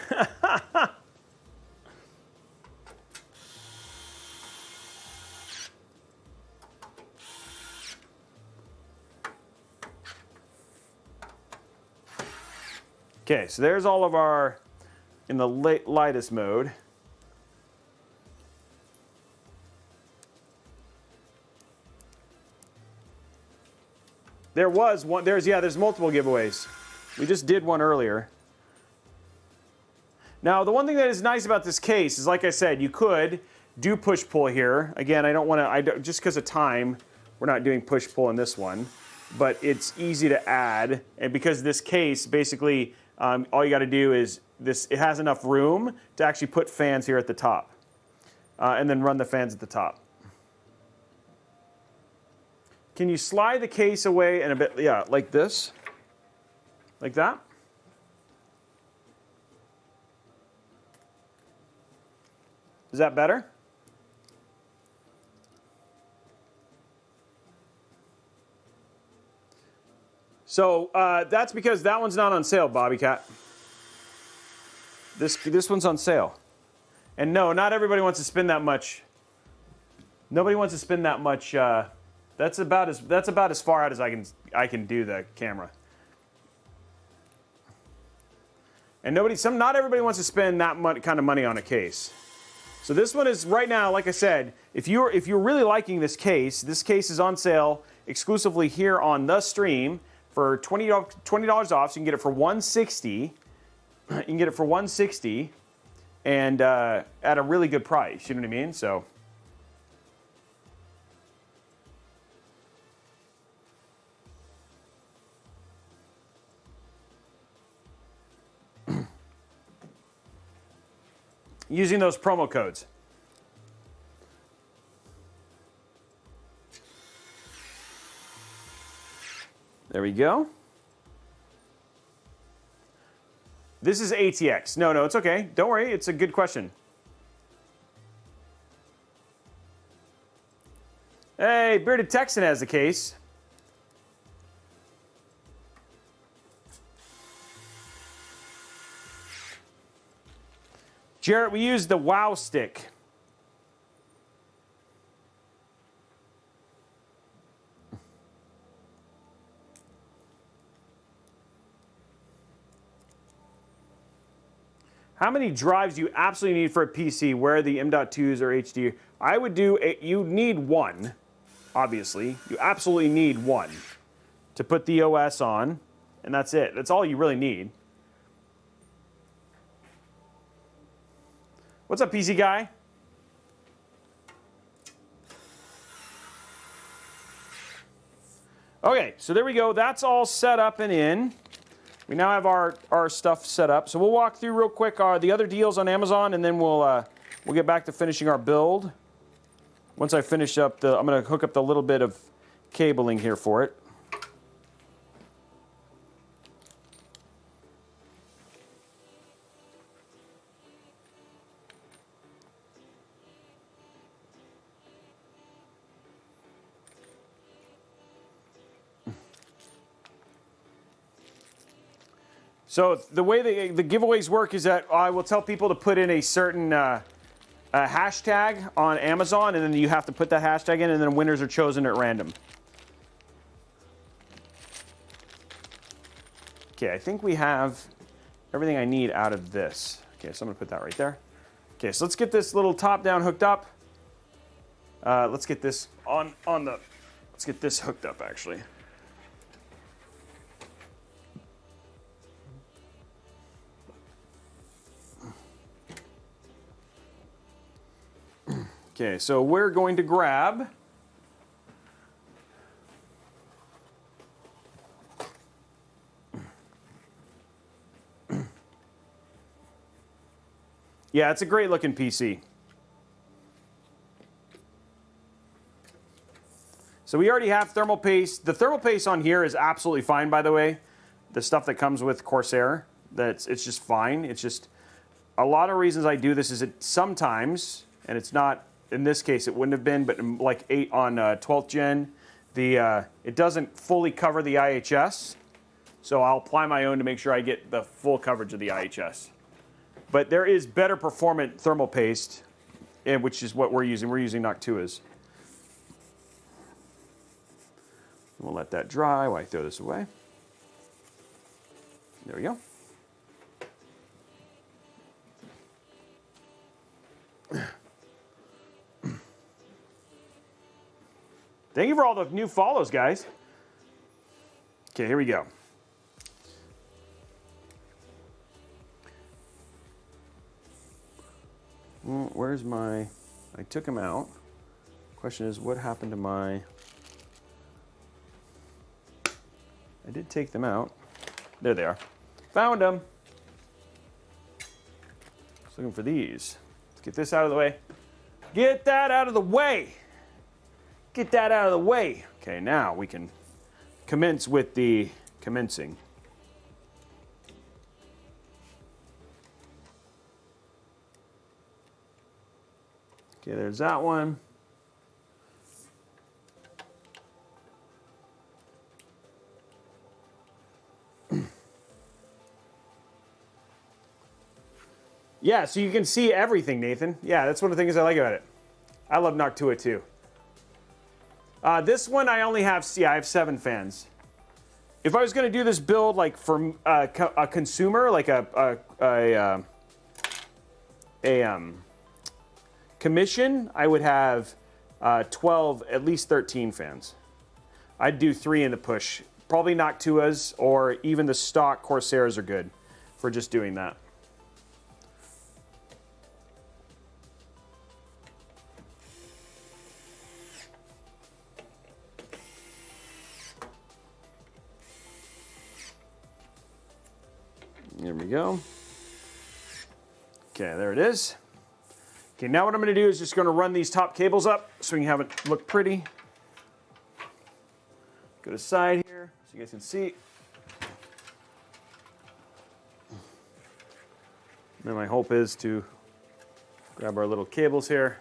Okay, so there's all of our, in the lightest mode. There was one, there's multiple giveaways. We just did one earlier. Now, the one thing that is nice about this case is, like I said, you could do push-pull here. Again, I don't want to, just because of time, we're not doing push-pull in this one. But it's easy to add, and because this case, basically, all you got to do is, it has enough room to actually put fans here at the top. And then run the fans at the top. Can you slide the case away and a bit, yeah, like this? Like that? Is that better? So that's because that one's not on sale, Bobby Cat. This one's on sale. And no, not everybody wants to spend that much. Nobody wants to spend that much. That's about as far out as I can do the camera. And not everybody wants to spend that much kind of money on a case. So this one is right now, like I said, if you're really liking this case is on sale exclusively here on the stream for $20 off. So you can get it for $160. You can get it for $160, and at a really good price. You know what I mean? So. Using those promo codes. There we go. This is ATX. No, it's okay. Don't worry. It's a good question. Hey, Bearded Texan has the case. Jarrett, we use the WowStick. How many drives do you absolutely need for a PC? Where are the M.2s or HD? I would do, you need one, obviously. You absolutely need one to put the OS on, and that's it. That's all you really need. What's up, PC guy? Okay, so there we go. That's all set up and in. We now have our stuff set up. So we'll walk through real quick the other deals on Amazon, and then we'll get back to finishing our build. Once I finish up I'm going to hook up the little bit of cabling here for it. So the way the giveaways work is that I will tell people to put in a certain hashtag on Amazon, and then you have to put that hashtag in, and then winners are chosen at random. Okay, I think we have everything I need out of this. Okay, so I'm gonna put that right there. Okay, so let's get this little top down hooked up. Let's get this let's get this hooked up actually. Okay, so we're going to grab yeah, it's a great looking PC. So we already have thermal paste. The thermal paste on here is absolutely fine, by the way. The stuff that comes with Corsair, it's just fine. It's just a lot of reasons I do this is it sometimes, and it's not, in this case it wouldn't have been, but like 8 on 12th gen, it doesn't fully cover the IHS. So I'll apply my own to make sure I get the full coverage of the IHS. But there is better performant thermal paste, which is what we're using. We're using Noctua's. We'll let that dry while I throw this away. There we go. Thank you for all the new follows, guys. Okay, here we go. Where's my... I took them out. Question is, what happened to my... I did take them out. There they are. Found them. Just looking for these. Let's get this out of the way. Get that out of the way! Get that out of the way! Okay, now we can commence with the commencing. Okay, there's that one. Yeah, so you can see everything, Nathan. Yeah, that's one of the things I like about it. I love Noctua too. This one I only have, I have 7 fans. If I was going to do this build like for a consumer, like a commission, I would have 12, at least 13 fans. I'd do 3 in the push. Probably Noctua's or even the stock Corsairs are good for just doing that. There we go. Okay, there it is. Okay, now what I'm going to do is just going to run these top cables up so we can have it look pretty. Go to side here so you guys can see. Then my hope is to grab our little cables here.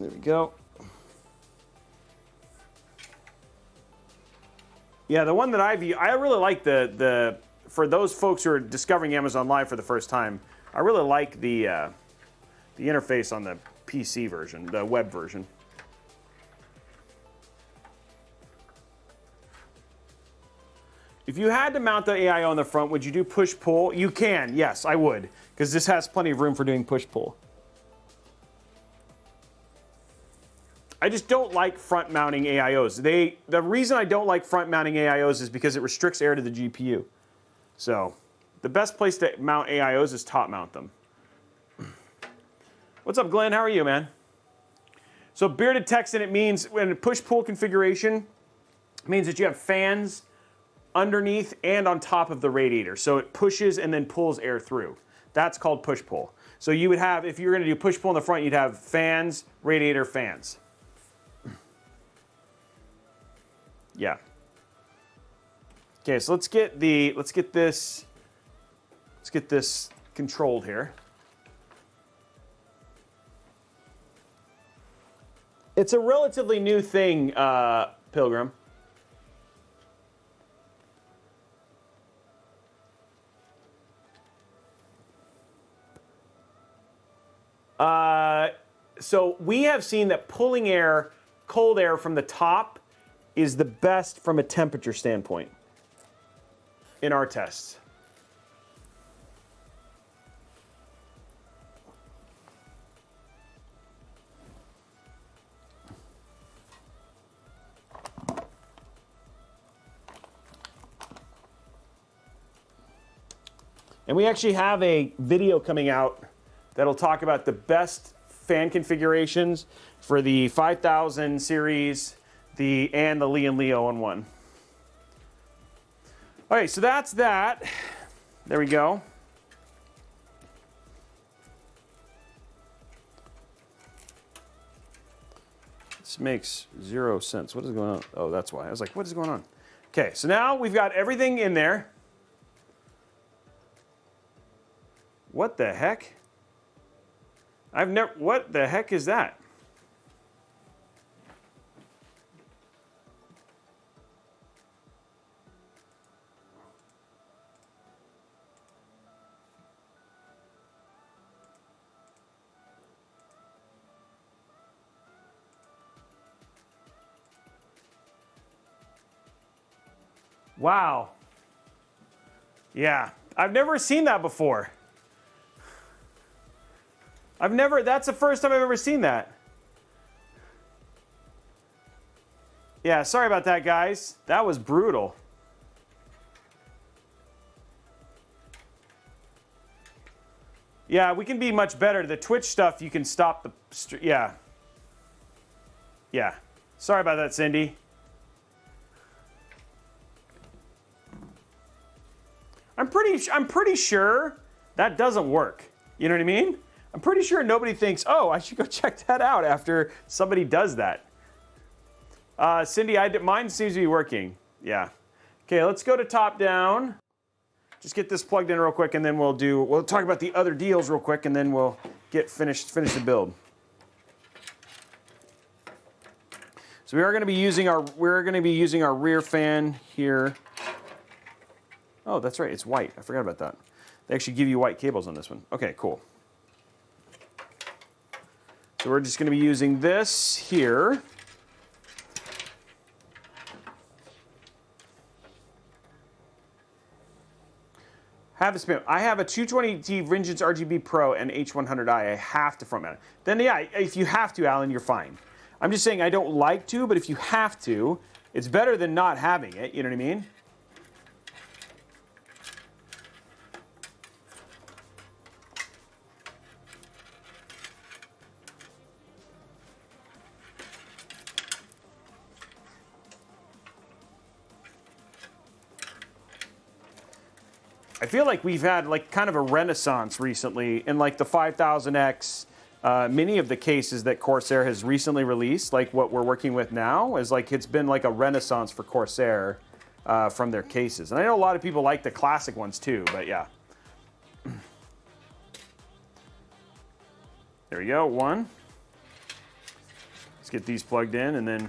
There we go. Yeah, the one that I really like for those folks who are discovering Amazon Live for the first time, I really like the interface on the PC version, the web version. If you had to mount the AIO on the front, would you do push-pull? You can, yes, I would, because this has plenty of room for doing push-pull. I just don't like front mounting AIOs. The reason I don't like front mounting AIOs is because it restricts air to the GPU. So the best place to mount AIOs is top mount them. What's up, Glenn? How are you, man? So bearded Texan, it means when push-pull configuration, it means that you have fans underneath and on top of the radiator. So it pushes and then pulls air through. That's called push-pull. So you would have, if you were going to do push-pull in the front, you'd have fans, radiator, fans. Yeah. Okay, so let's get this controlled here. It's a relatively new thing, Pilgrim. So we have seen that pulling air, cold air from the top is the best from a temperature standpoint in our tests. And we actually have a video coming out that'll talk about the best fan configurations for the 5000 series, and the Lee & Lee 0-in-1. Okay, so that's that. There we go. This makes 0 sense. What is going on? Oh, that's why. I was like, what is going on? Okay, so now we've got everything in there. What the heck? What the heck is that? Wow. Yeah, I've never seen that before. That's the first time I've ever seen that. Yeah, sorry about that, guys. That was brutal. Yeah, we can be much better. The Twitch stuff, you can stop the... Yeah. Yeah. Sorry about that, Cindy. I'm pretty sure that doesn't work. You know what I mean? I'm pretty sure nobody thinks, oh, I should go check that out after somebody does that. Cindy, mine seems to be working. Yeah. Okay, let's go to top down. Just get this plugged in real quick, and then we'll talk about the other deals real quick, and then we'll finish the build. So we're going to be using our rear fan here. Oh, that's right, it's white. I forgot about that. They actually give you white cables on this one. Okay, cool. So we're just going to be using this here. I have a 220T Vengeance RGB Pro and H100i. I have to front mount it. Then yeah, if you have to, Alan, you're fine. I'm just saying I don't like to, but if you have to, it's better than not having it. You know what I mean? I feel like we've had like kind of a renaissance recently in like the 5000X. Many of the cases that Corsair has recently released, like what we're working with now, is like it's been like a renaissance for Corsair from their cases. And I know a lot of people like the classic ones too, but yeah. There we go, one. Let's get these plugged in and then...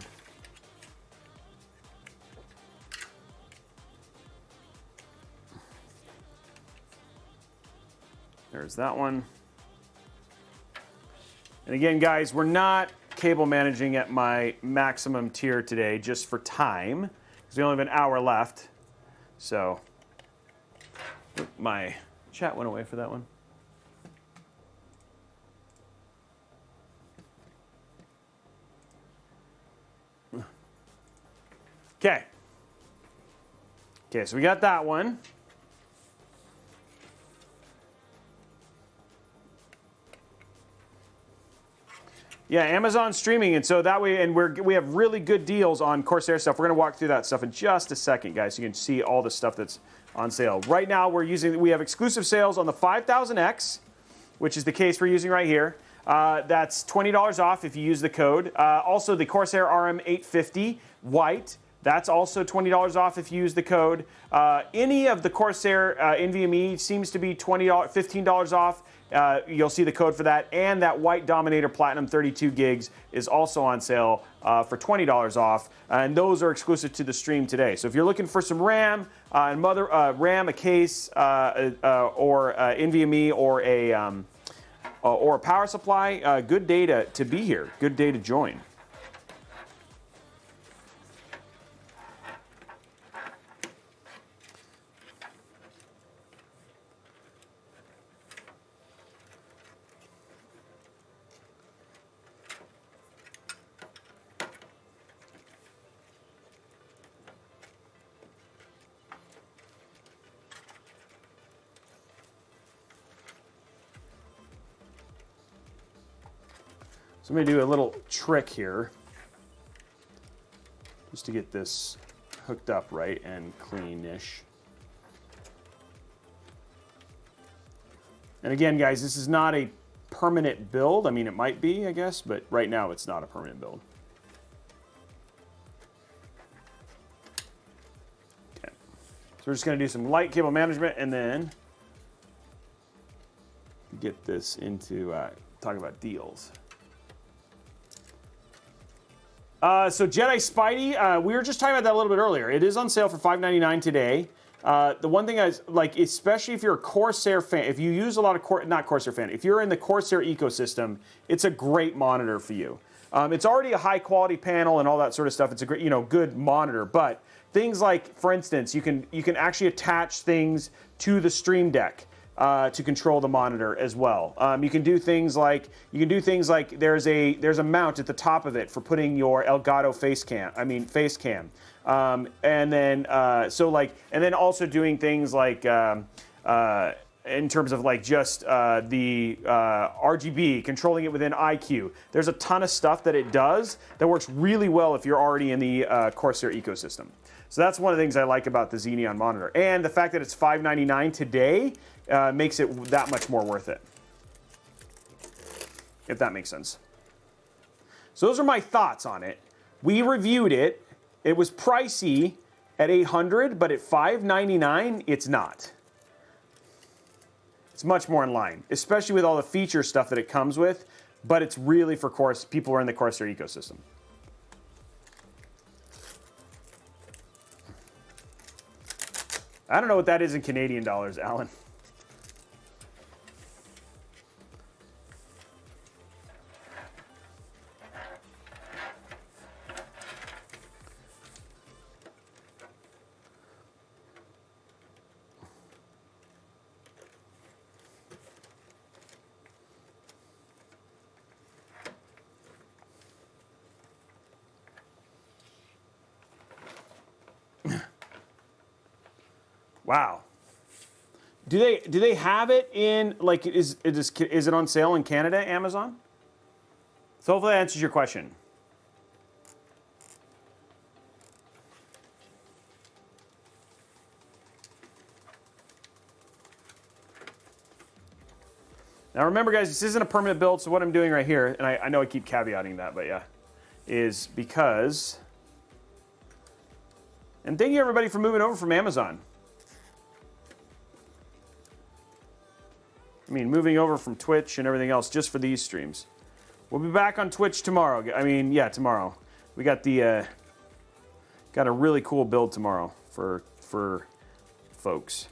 There's that one. And again, guys, we're not cable managing at my maximum tier today just for time, because we only have an hour left. So, my chat went away for that one. Okay. Okay, so we got that one. Yeah, Amazon streaming, and so that way, and we have really good deals on Corsair stuff. We're going to walk through that stuff in just a second, guys, so you can see all the stuff that's on sale. Right now, we have exclusive sales on the 5000X, which is the case we're using right here. That's $20 off if you use the code. Also, the Corsair RM850 white. That's also $20 off if you use the code. Any of the Corsair NVMe seems to be $15 off. You'll see the code for that. And that white Dominator Platinum 32 gigs is also on sale for $20 off. And those are exclusive to the stream today. So if you're looking for some RAM, RAM, a case, or NVMe, or a power supply, good day to be here. Good day to join. So I'm going to do a little trick here just to get this hooked up right and cleanish. And again, guys, this is not a permanent build. I mean, it might be, I guess, but right now it's not a permanent build. Okay. So we're just going to do some light cable management and then get this into talking about deals. So Jedi Spidey, we were just talking about that a little bit earlier. It is on sale for $5.99 today. The one thing I like, especially if you're a Corsair fan, if you use a lot of not Corsair fan, if you're in the Corsair ecosystem, it's a great monitor for you. It's already a high quality panel and all that sort of stuff. It's a great, good monitor. But things like, for instance, you can actually attach things to the Stream Deck. To control the monitor as well. You can do things like there's a mount at the top of it for putting your Elgato face cam. And then also doing things like in terms of like just the RGB, controlling it within iCUE. There's a ton of stuff that it does that works really well if you're already in the Corsair ecosystem. So that's one of the things I like about the Xeneon monitor. And the fact that it's $5.99 today makes it that much more worth it. If that makes sense. So those are my thoughts on it. We reviewed it. It was pricey at $800, but at $599, it's not. It's much more in line, especially with all the feature stuff that it comes with, but it's really for people who are in the Corsair ecosystem. I don't know what that is in Canadian dollars, Alan. Wow. Do they have it in, like, is it on sale in Canada, Amazon? So hopefully that answers your question. Now remember, guys, this isn't a permanent build, so what I'm doing right here, and I know I keep caveating that, but yeah, is because, and thank you everybody for moving over from Amazon. I mean, moving over from Twitch and everything else just for these streams. We'll be back on Twitch tomorrow. I mean, yeah, tomorrow. We got the got a really cool build tomorrow for folks.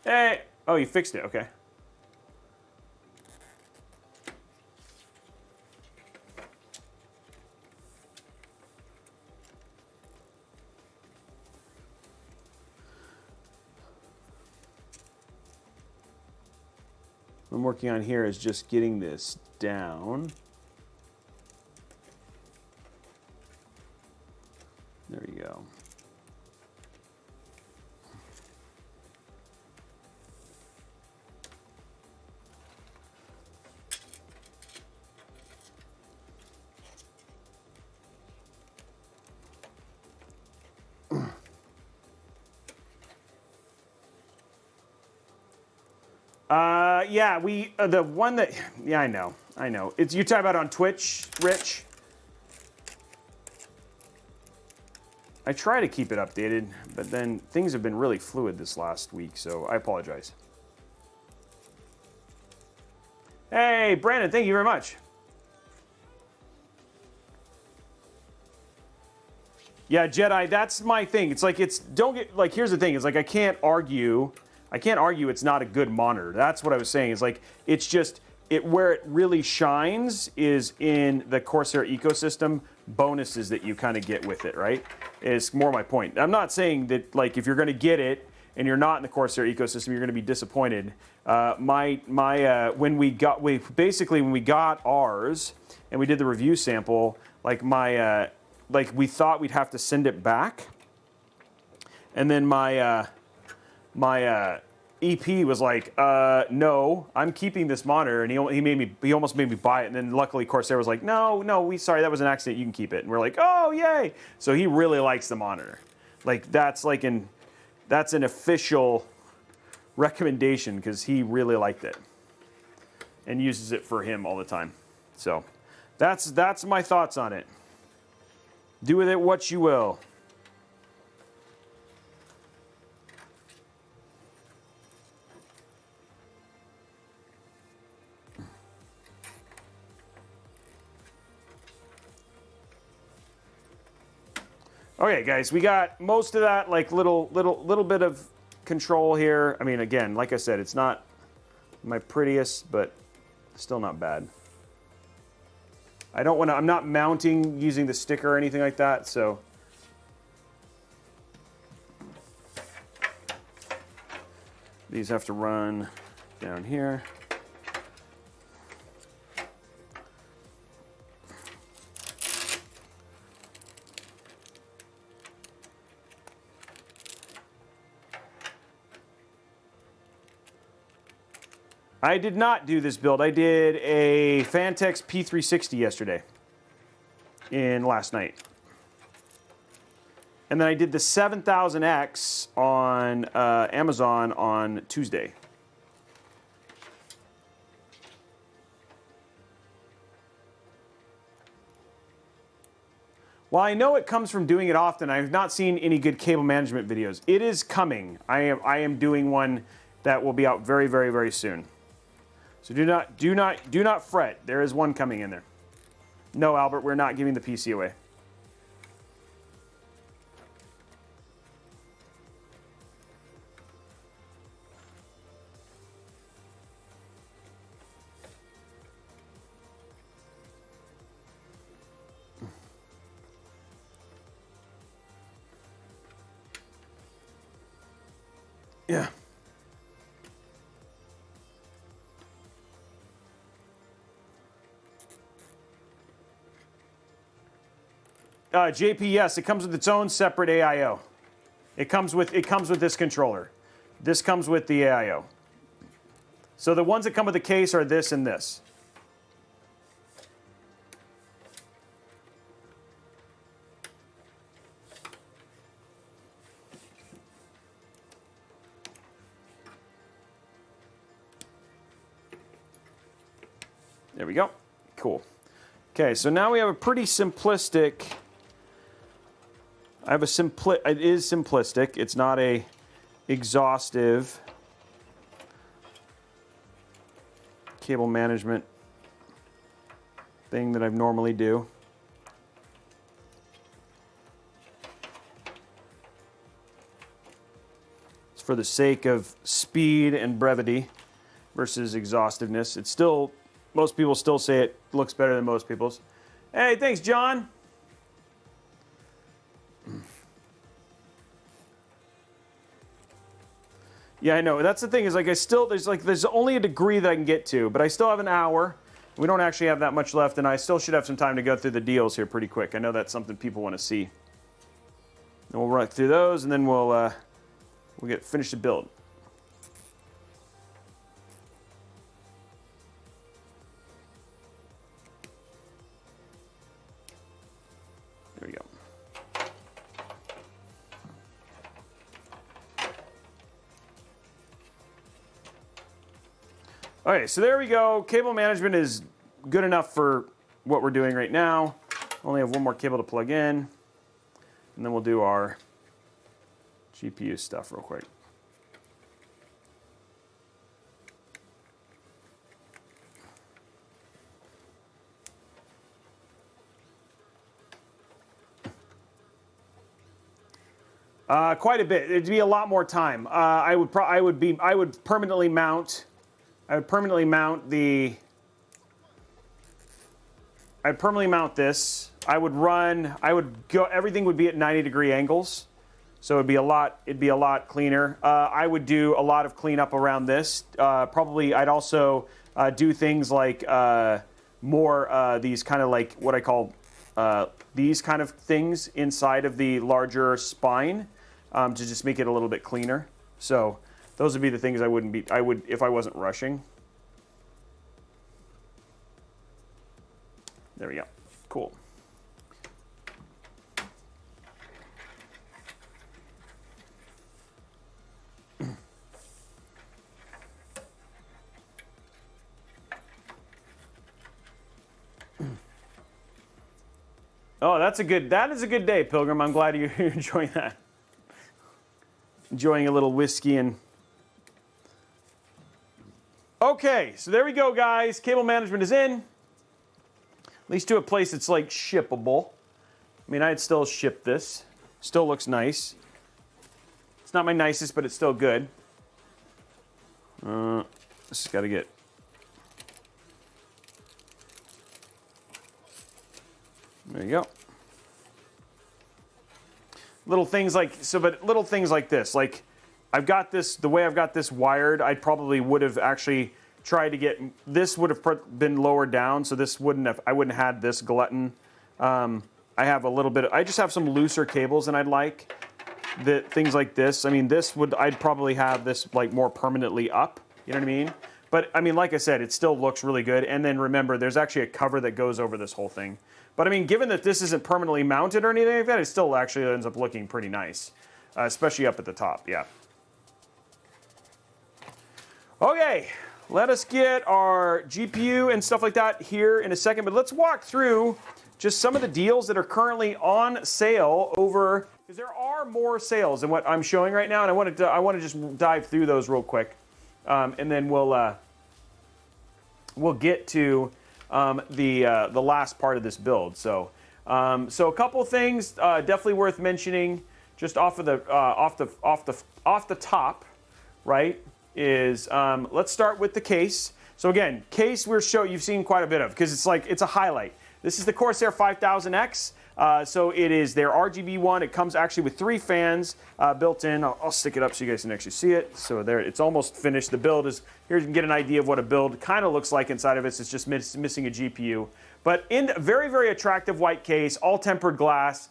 Hey, oh, you fixed it. Okay. What I'm working on here is just getting this down. There you go. Yeah, the one that, yeah, I know. It's, you talk about on Twitch, Rich. I try to keep it updated, but then things have been really fluid this last week, so I apologize. Hey, Brandon, thank you very much. Yeah, Jedi, that's my thing. It's like, here's the thing. It's like, I can't argue it's not a good monitor. That's what I was saying. It's like, it's just, where it really shines is in the Corsair ecosystem bonuses that you kind of get with it, right? Is more my point. I'm not saying that, like, if you're going to get it and you're not in the Corsair ecosystem, you're going to be disappointed. When we got ours and we did the review sample, we thought we'd have to send it back. And then my EP was like, no, I'm keeping this monitor, and he almost made me buy it. And then luckily Corsair was like, no, sorry, that was an accident. You can keep it. And we're like, oh yay! So he really likes the monitor. Like that's an official recommendation because he really liked it and uses it for him all the time. So that's my thoughts on it. Do with it what you will. Okay, guys, we got most of that, like little bit of control here. I mean, again, like I said, it's not my prettiest, but still not bad. I'm not mounting using the sticker or anything like that, so. These have to run down here. I did not do this build. I did a Fantex P360 yesterday last night. And then I did the 7000X on Amazon on Tuesday. While I know it comes from doing it often, I have not seen any good cable management videos. It is coming. I am doing one that will be out very, very, very soon. So do not fret. There is one coming in there. No, Albert, we're not giving the PC away. Yeah. JP, yes, it comes with its own separate AIO. It comes with this controller. This comes with the AIO. So the ones that come with the case are this and this. There we go. Cool. Okay, so now we have a pretty simplistic. It is simplistic. It's not a exhaustive cable management thing that I normally do. It's for the sake of speed and brevity versus exhaustiveness. It's still, most people still say it looks better than most people's. Hey, thanks, John. Yeah, I know. That's the thing is like there's only a degree that I can get to, but I still have an hour. We don't actually have that much left, and I still should have some time to go through the deals here pretty quick. I know that's something people want to see. And we'll run through those, and then we'll finish the build. There we go. Okay, so there we go. Cable management is good enough for what we're doing right now. Only have one more cable to plug in. And then we'll do our GPU stuff real quick. Quite a bit. It'd be a lot more time. I would permanently mount. I'd permanently mount this. Everything would be at 90-degree angles. So it'd be a lot cleaner. I would do a lot of cleanup around this. Probably I'd also do things like these kind of like what I call these kind of things inside of the larger spine. to just make it a little bit cleaner. So those would be the things I would if I wasn't rushing. There we go. Cool. Oh, that is a good day, Pilgrim. I'm glad you're enjoying that. Enjoying a little whiskey and... Okay, so there we go, guys. Cable management is in. At least to a place that's like shippable. I mean, I'd still ship this. Still looks nice. It's not my nicest, but it's still good. This has got to get... There you go. Little things like little things like this. Like I've got this, the way I've got this wired, I probably would have actually tried to get, this would have been lowered down, so this wouldn't have, I wouldn't have had this glutton. I have a little bit, I just have some looser cables and I'd like that, things like this. I mean, this would, I'd probably have this like more permanently up, you know what I mean? But I mean, like I said, it still looks really good. And then remember, there's actually a cover that goes over this whole thing. But I mean, given that this isn't permanently mounted or anything like that, it still actually ends up looking pretty nice, especially up at the top, yeah. Okay, let us get our GPU and stuff like that here in a second, but let's walk through just some of the deals that are currently on sale over, because there are more sales than what I'm showing right now, and I want to just dive through those real quick, and then we'll get to the last part of this build. So a couple things definitely worth mentioning, just off the top, right? Is let's start with the case. So again, case you've seen quite a bit of, because it's a highlight. This is the Corsair 5000x. So it is their RGB one. It comes actually with 3 fans built in. I'll stick it up so you guys can actually see it. So there, it's almost finished. The build is, here you can get an idea of what a build kind of looks like inside of it. It's just missing a GPU. But in a very, very attractive white case, all tempered glass.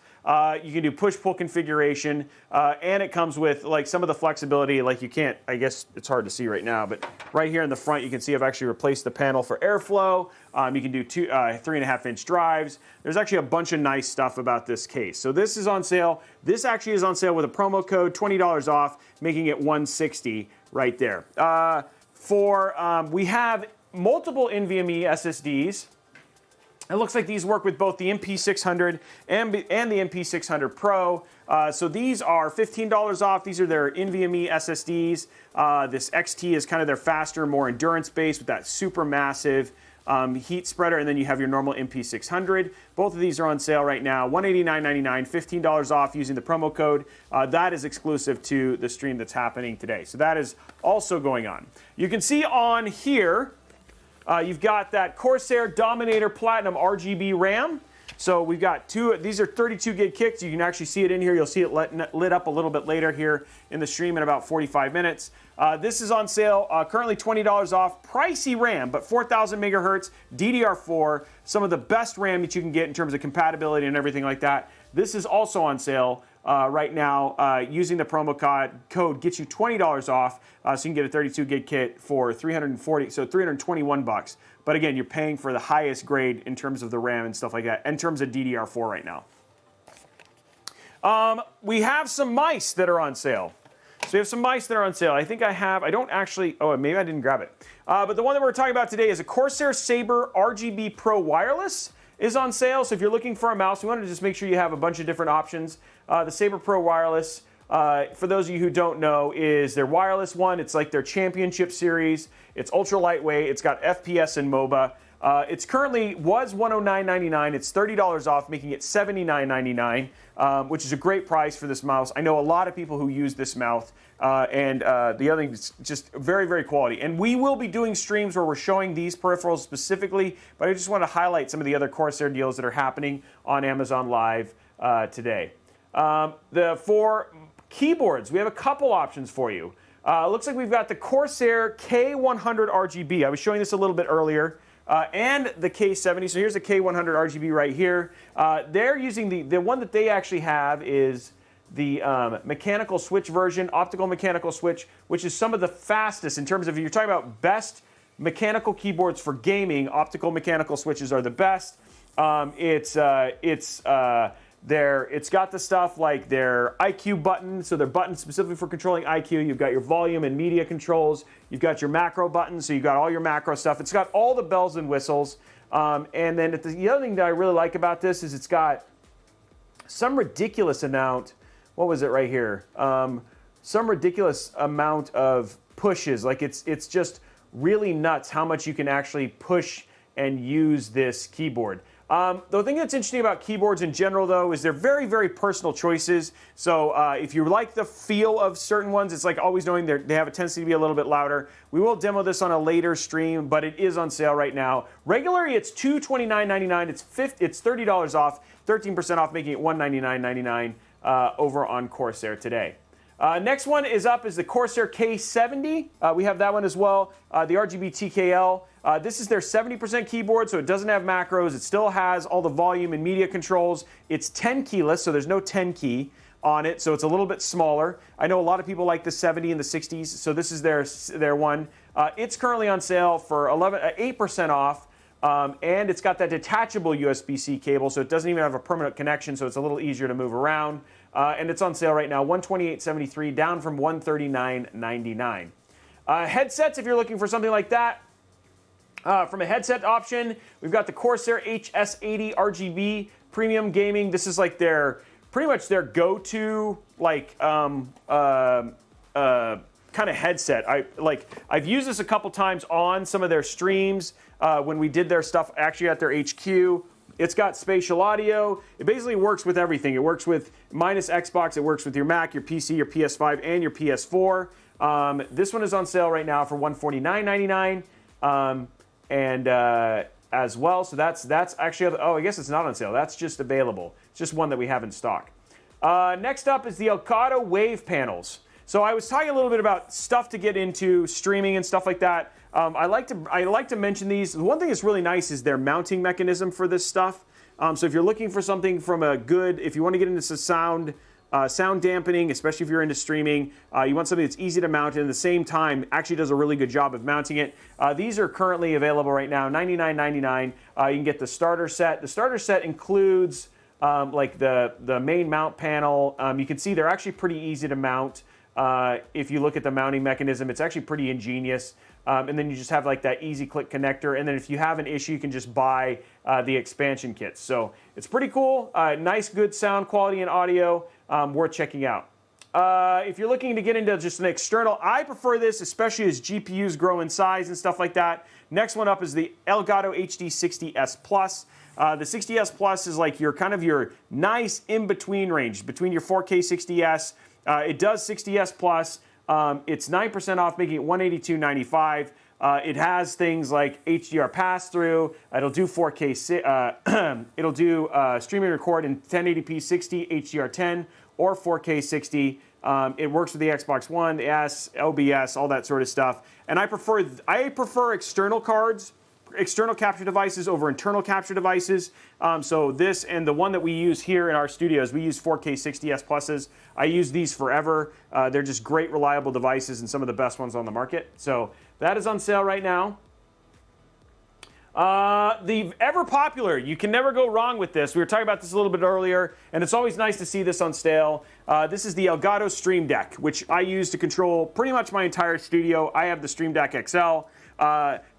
You can do push-pull configuration, and it comes with like some of the flexibility. Like you can't, I guess it's hard to see right now, but right here in the front, you can see I've actually replaced the panel for airflow. You can do 3.5-inch drives. There's actually a bunch of nice stuff about this case. So this is on sale. This actually is on sale with a promo code, $20 off, making it $160 right there. We have multiple NVMe SSDs. It looks like these work with both the MP600 and the MP600 Pro. So these are $15 off. These are their NVMe SSDs. This XT is kind of their faster, more endurance-based with that super massive heat spreader, and then you have your normal MP600. Both of these are on sale right now, $189.99, $15 off using the promo code. That is exclusive to the stream that's happening today. So that is also going on. You can see on here, you've got that Corsair Dominator Platinum RGB RAM. So we've got these are 32 gig kits. You can actually see it in here. You'll see it lit up a little bit later here in the stream in about 45 minutes. This is on sale, currently $20 off. Pricey RAM, but 4,000 megahertz, DDR4, some of the best RAM that you can get in terms of compatibility and everything like that. This is also on sale right now. Using the promo code gets you $20 off, so you can get a 32 gig kit for $321. But again, you're paying for the highest grade in terms of the RAM and stuff like that, in terms of DDR4 right now. We have some mice that are on sale. So we have some mice that are on sale. I think I don't actually, oh, maybe I didn't grab it. But the one that we're talking about today is a Corsair Sabre RGB Pro Wireless is on sale. So if you're looking for a mouse, we want to just make sure you have a bunch of different options. The Sabre Pro Wireless, for those of you who don't know, is their wireless one. It's like their championship series. It's ultra lightweight. It's got FPS and MOBA. It's currently was $109.99. It's $30 off, making it $79.99, which is a great price for this mouse. I know a lot of people who use this mouse, and the other thing is just very, very quality. And we will be doing streams where we're showing these peripherals specifically, but I just want to highlight some of the other Corsair deals that are happening on Amazon Live today. For keyboards, we have a couple options for you. Looks like we've got the Corsair K100 RGB. I was showing this a little bit earlier. And the K70. So here's the K100 RGB right here. They're using the one that they actually have is mechanical switch version, optical mechanical switch, which is some of the fastest in terms of, if you're talking about best mechanical keyboards for gaming, optical mechanical switches are the best. It's got the stuff like their IQ button, so their button specifically for controlling IQ. You've got your volume and media controls. You've got your macro button, so you've got all your macro stuff. It's got all the bells and whistles. And then the other thing that I really like about this is it's got some ridiculous amount. What was it right here? Some ridiculous amount of pushes. Like it's just really nuts how much you can actually push and use this keyboard. The thing that's interesting about keyboards in general, though, is they're very, very personal choices. So if you like the feel of certain ones, it's like always knowing they have a tendency to be a little bit louder. We will demo this on a later stream, but it is on sale right now. Regularly, it's $229.99. It's $30 off, 13% off, making it $199.99 over on Corsair today. Next one is the Corsair K70. We have that one as well, the RGB TKL. This is their 70% keyboard, so it doesn't have macros. It still has all the volume and media controls. It's 10 keyless, so there's no 10 key on it, so it's a little bit smaller. I know a lot of people like the 70 and the 60s, so this is their one. It's currently on sale for 8% off, and it's got that detachable USB-C cable, so it doesn't even have a permanent connection, so it's a little easier to move around. And it's on sale right now, $128.73, down from $139.99. Headsets, if you're looking for something like that, from a headset option, we've got the Corsair HS80 RGB Premium Gaming. This is like pretty much their go-to kind of headset. I've used this a couple times on some of their streams when we did their stuff actually at their HQ. It's got spatial audio. It basically works with everything. It works with minus Xbox. It works with your Mac, your PC, your PS5, and your PS4. This one is on sale right now for $149.99 as well. So that's actually, I guess it's not on sale. That's just available. It's just one that we have in stock. Next up is the Elgato Wave panels. So I was talking a little bit about stuff to get into, streaming and stuff like that. I like to mention these. The one thing that's really nice is their mounting mechanism for this stuff. So if you're looking for something from if you want to get into sound dampening, especially if you're into streaming, you want something that's easy to mount and at the same time actually does a really good job of mounting it. These are currently available right now, $99.99. You can get the starter set. The starter set includes like the main mount panel. You can see they're actually pretty easy to mount. If you look at the mounting mechanism, it's actually pretty ingenious. And then you just have like that easy click connector. And then if you have an issue, you can just buy the expansion kits. So it's pretty cool. Nice, good sound quality and audio. Worth checking out. If you're looking to get into just an external, I prefer this, especially as GPUs grow in size and stuff like that. Next one up is the Elgato HD60S Plus. The 60S Plus is like your nice in-between range between your 4K 60S. It does 60S Plus. It's 9% off, making it $182.95. It has things like HDR pass-through. It'll do 4K. It'll do streaming record in 1080p 60, HDR10, or 4K 60. It works with the Xbox One, the S, OBS, all that sort of stuff. And I prefer external cards, external capture devices over internal capture devices. So this and the one that we use here in our studios, we use 4K 60S Pluses. I use these forever. They're just great, reliable devices and some of the best ones on the market. So that is on sale right now. The ever popular, you can never go wrong with this. We were talking about this a little bit earlier, and it's always nice to see this on sale. This is the Elgato Stream Deck, which I use to control pretty much my entire studio. I have the Stream Deck XL.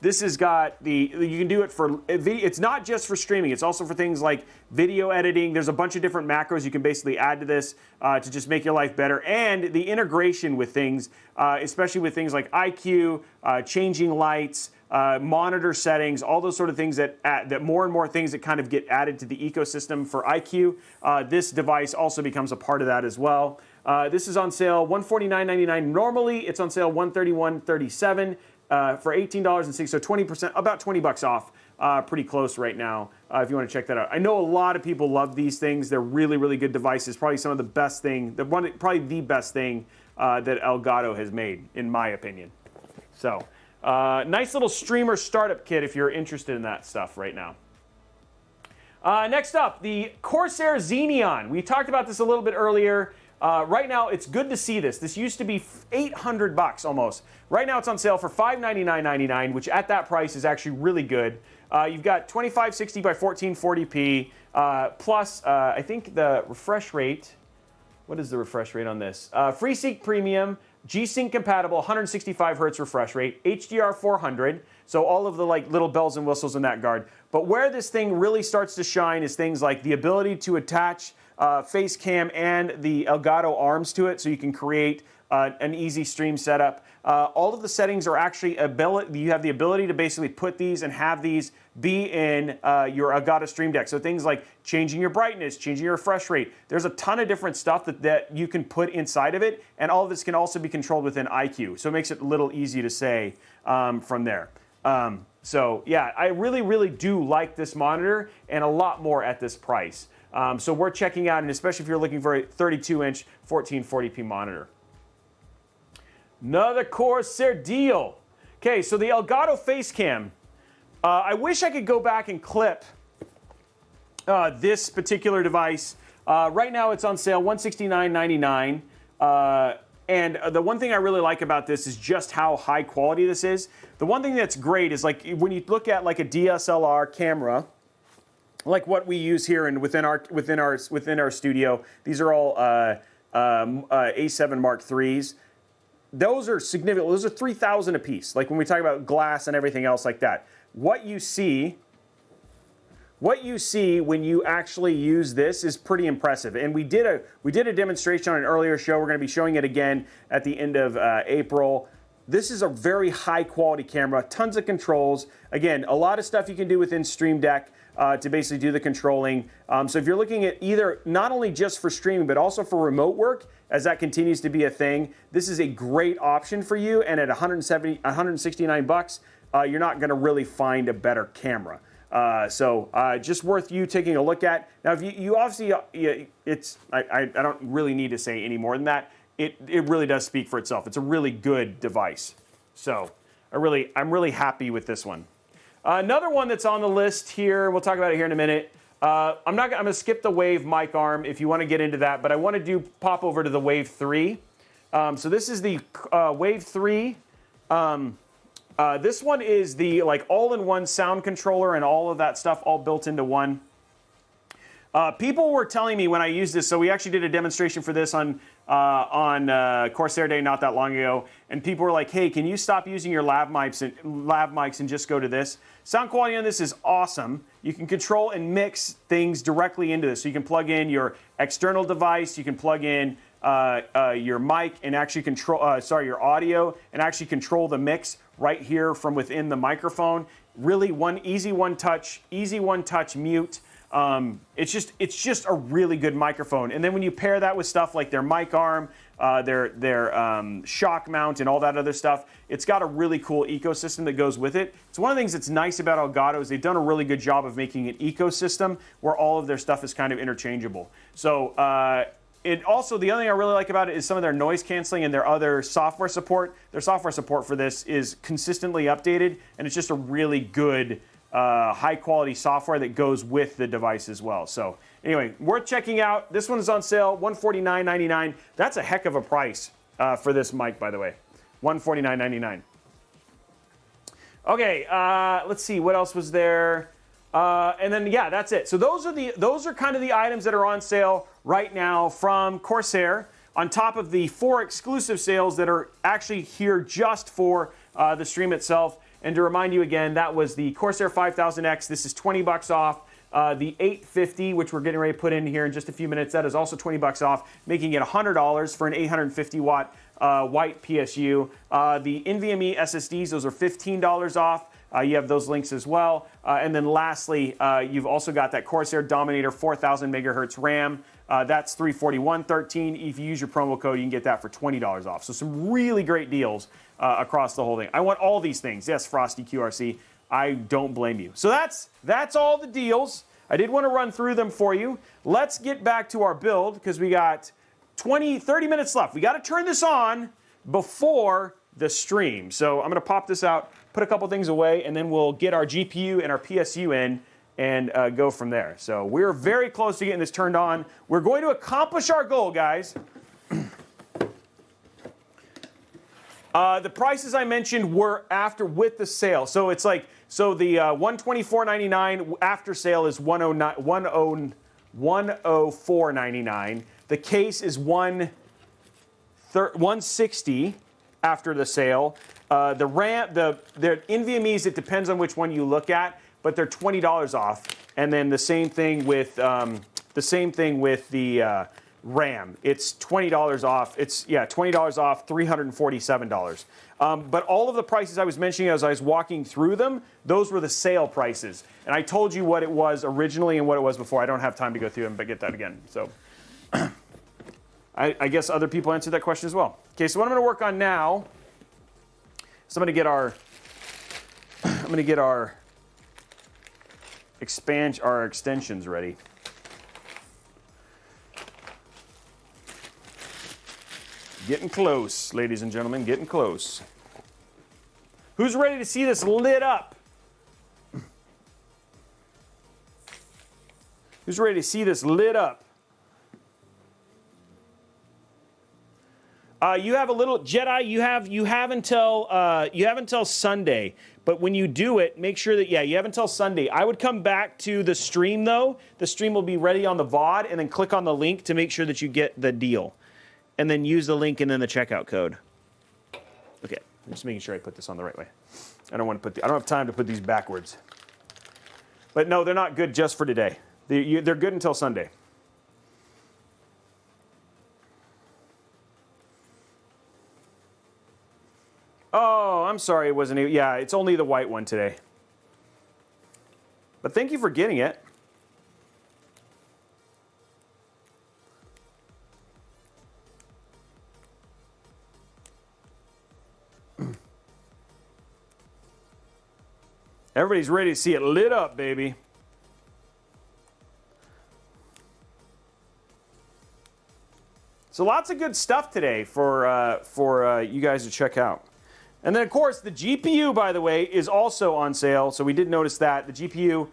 This has got you can do it for, it's not just for streaming, it's also for things like video editing. There's a bunch of different macros you can basically add to this to just make your life better. And the integration with things, especially with things like IQ, changing lights, monitor settings, all those sort of things that more and more things that kind of get added to the ecosystem for IQ. This device also becomes a part of that as well. This is on sale $149.99. Normally it's on sale $131.37. For $18.06, so 20%, about 20 bucks off. Pretty close right now, if you want to check that out. I know a lot of people love these things. They're really, really good devices. Probably some of the best thing, probably the best thing that Elgato has made, in my opinion. So, nice little streamer startup kit if you're interested in that stuff right now. Next up, the Corsair Xeneon. We talked about this a little bit earlier. Right now, it's good to see this. This used to be $800 almost. Right now, it's on sale for $599.99, which at that price is actually really good. You've got 2560 by 1440p, plus I think the refresh rate. What is the refresh rate on this? FreeSync Premium, G-Sync compatible, 165 hertz refresh rate, HDR 400. So all of the like little bells and whistles in that regard. But where this thing really starts to shine is things like the ability to attach face cam and the Elgato arms to it, so you can create an easy stream setup. All of the settings are actually you have the ability to basically put these and have these be in your Elgato Stream Deck. So things like changing your brightness, changing your refresh rate. There's a ton of different stuff that you can put inside of it, and all of this can also be controlled within iCUE. So it makes it a little easy to say from there. So yeah, I really, really do like this monitor, and a lot more at this price. So we're checking out, and especially if you're looking for a 32-inch 1440p monitor. Another Corsair deal. Okay, so the Elgato Facecam. I wish I could go back and clip this particular device. Right now it's on sale, $169.99. And the one thing I really like about this is just how high quality this is. The one thing that's great is like when you look at like a DSLR camera, like what we use here and within our studio. These are all A7 Mark IIIs. Those are significant. Those are 3,000 a piece. Like when we talk about glass and everything else like that. What you see when you actually use this is pretty impressive. And we did a demonstration on an earlier show. We're going to be showing it again at the end of April. This is a very high quality camera, tons of controls. Again, a lot of stuff you can do within Stream Deck to basically do the controlling. So if you're looking at either not only just for streaming, but also for remote work, as that continues to be a thing, this is a great option for you. And at $169, you're not going to really find a better camera. So just worth you taking a look at. Now, if you obviously, I don't really need to say any more than that. It really does speak for itself. It's a really good device. So I'm really happy with this one. Another one that's on the list here, we'll talk about it here in a minute. I'm going to skip the Wave mic arm if you want to get into that, but I want to pop over to the Wave 3. So this is the Wave 3. This one is the like all-in-one sound controller and all of that stuff all built into one. People were telling me when I used this, so we actually did a demonstration for this on Corsair Day not that long ago, and people were like, hey, can you stop using your lav mics and just go to this? Sound quality on this is awesome. You can control and mix things directly into this. So you can plug in your external device, you can plug in your mic and actually control, your audio, and actually control the mix right here from within the microphone. Really easy one touch mute. It's just a really good microphone. And then when you pair that with stuff like their mic arm, their shock mount and all that other stuff, it's got a really cool ecosystem that goes with it. It's one of the things that's nice about Elgato is they've done a really good job of making an ecosystem where all of their stuff is kind of interchangeable. So the other thing I really like about it is some of their noise canceling and their other software support. Their software support for this is consistently updated, and it's just a really good high quality software that goes with the device as well. So anyway, worth checking out. This one is on sale, $149.99. That's a heck of a price for this mic, by the way. $149.99. Okay, let's see what else was there. And then yeah, that's it. So those are kind of the items that are on sale right now from Corsair, on top of the 4 exclusive sales that are actually here just for the stream itself. And to remind you again, that was the Corsair 5000X. This is $20 off. The 850, which we're getting ready to put in here in just a few minutes, that is also $20 off, making it $100 for an 850 watt white PSU. The NVMe SSDs, those are $15 off. You have those links as well. And then lastly, you've also got that Corsair Dominator 4000 megahertz RAM. That's $341.13. If you use your promo code, you can get that for $20 off. So some really great deals across the whole thing. I want all these things. Yes, Frosty QRC. I don't blame you. So that's all the deals. I did want to run through them for you. Let's get back to our build because we got 30 minutes left. We got to turn this on before the stream. So I'm going to pop this out, put a couple things away, and then we'll get our GPU and our PSU in and go from there. So we're very close to getting this turned on. We're going to accomplish our goal, guys. The prices I mentioned were after with the sale. So it's like, so the $124.99 after sale is $104.99. The case is $160 after the sale. The RAM, the NVMe's, it depends on which one you look at, but they're $20 off. And then the same thing with the RAM. It's $20 off. It's $20 off, $347. But all of the prices I was mentioning as I was walking through them, those were the sale prices. And I told you what it was originally and what it was before. I don't have time to go through them, but get that again. So I guess other people answered that question as well. Okay, so what I'm going to work on now is I'm going to get our extensions ready. Getting close, ladies and gentlemen, getting close. Who's ready to see this lit up? Who's ready to see this lit up? You have a little Jedi. You have until Sunday. But when you do it, make sure that you have until Sunday. I would come back to the stream though. The stream will be ready on the VOD, and then click on the link to make sure that you get the deal, and then use the link and then the checkout code. Okay, I'm just making sure I put this on the right way. I don't have time to put these backwards. But no, they're not good just for today. They're good until Sunday. Oh, I'm sorry it wasn't. Yeah, it's only the white one today. But thank you for getting it. Everybody's ready to see it lit up, baby. So lots of good stuff today for you guys to check out. And then, of course, the GPU, by the way, is also on sale. So we did notice that. The GPU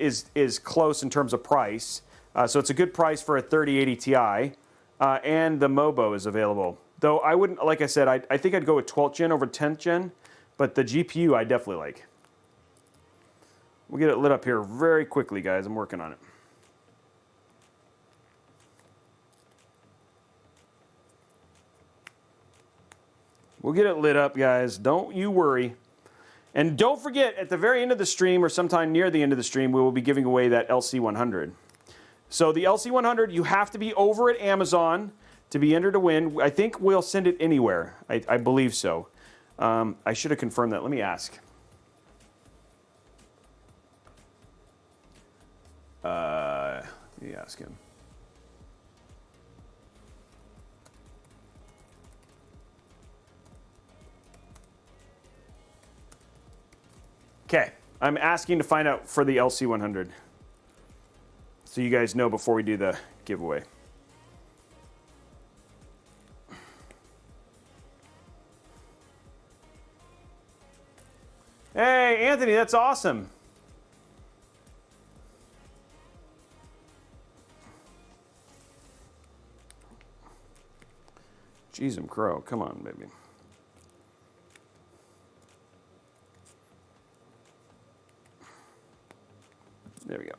is close in terms of price. So it's a good price for a 3080 Ti. And the Mobo is available. Though I wouldn't, like I said, I think I'd go with 12th gen over 10th gen. But the GPU I definitely like. We'll get it lit up here very quickly, guys. I'm working on it. We'll get it lit up, guys. Don't you worry. And don't forget, at the very end of the stream, or sometime near the end of the stream, we will be giving away that LC100. So the LC100, you have to be over at Amazon to be entered to win. I think we'll send it anywhere. I believe so. I should have confirmed that. Let me ask. Let me ask him. Okay, I'm asking to find out for the LC100. So you guys know before we do the giveaway. Hey, Anthony, that's awesome. Jeez, I'm crow. Come on, baby. There we go.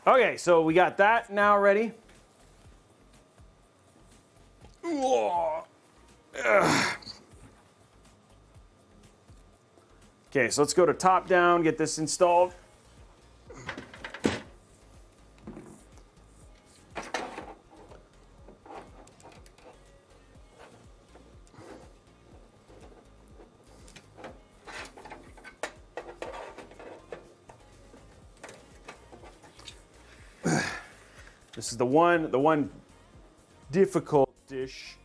Okay, so we got that now ready. Okay, so let's go to top down, get this installed. This is the one difficult-ish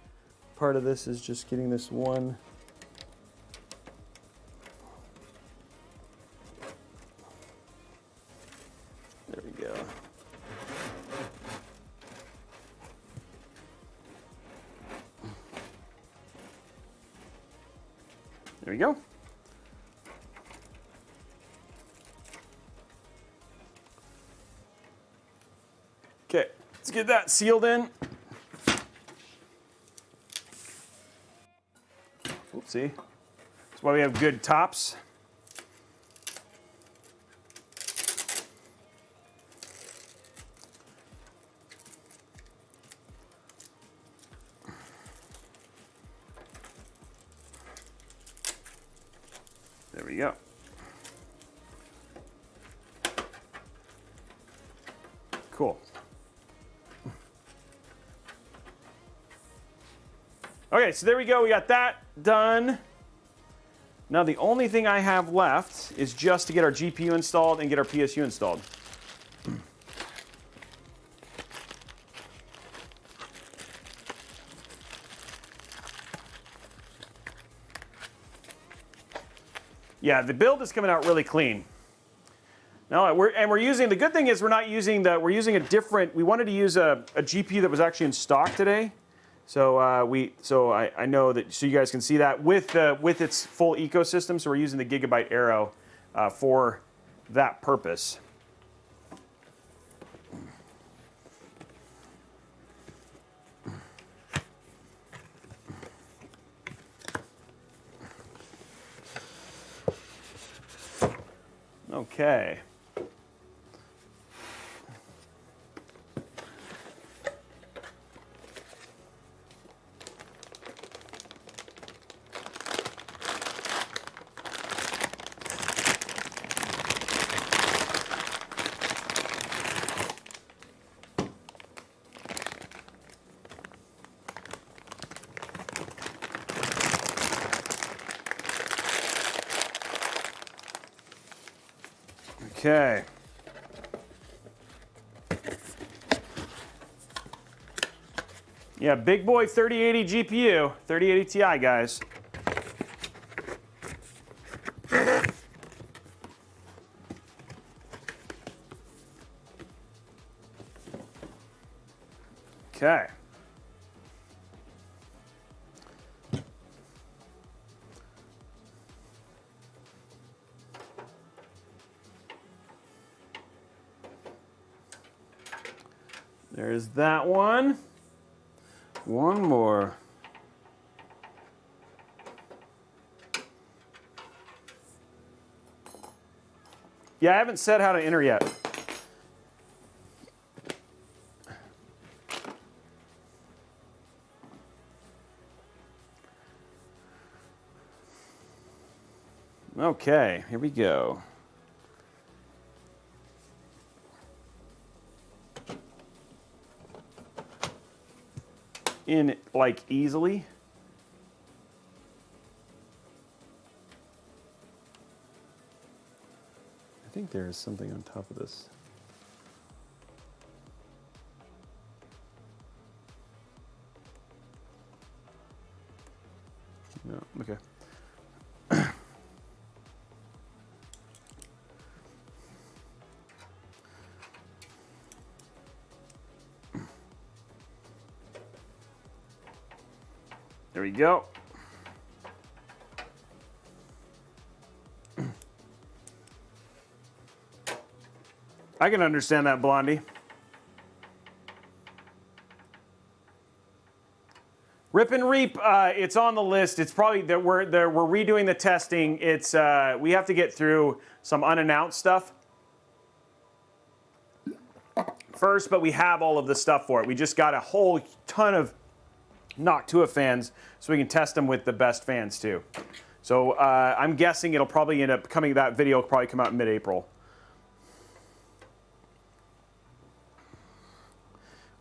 part of this is just getting this one. There we go. There we go. Okay, let's get that sealed in. Oopsie. That's why we have good tops. There we go. Cool. Okay, so there we go. We got that done. Now the only thing I have left is just to get our GPU installed and get our PSU installed. Yeah, the build is coming out really clean. No, we're using, the good thing is we're using a different, we wanted to use a GPU that was actually in stock today. So I know that, so you guys can see that with its full ecosystem. So we're using the Gigabyte Aero for that purpose. Okay. Okay. Yeah, big boy 3080 GPU, 3080 Ti, guys. Okay. There's that one. One more. Yeah, I haven't said how to enter yet. Okay, here we go. In like easily. I think there is something on top of this. No, okay. There we go. I can understand that, Blondie. Rip and Reap, it's on the list. It's probably that we're redoing the testing. It's we have to get through some unannounced stuff first, but we have all of the stuff for it. We just got a whole ton of Noctua fans, so we can test them with the best fans too. So I'm guessing it'll probably end up coming. That video will probably come out in mid-April,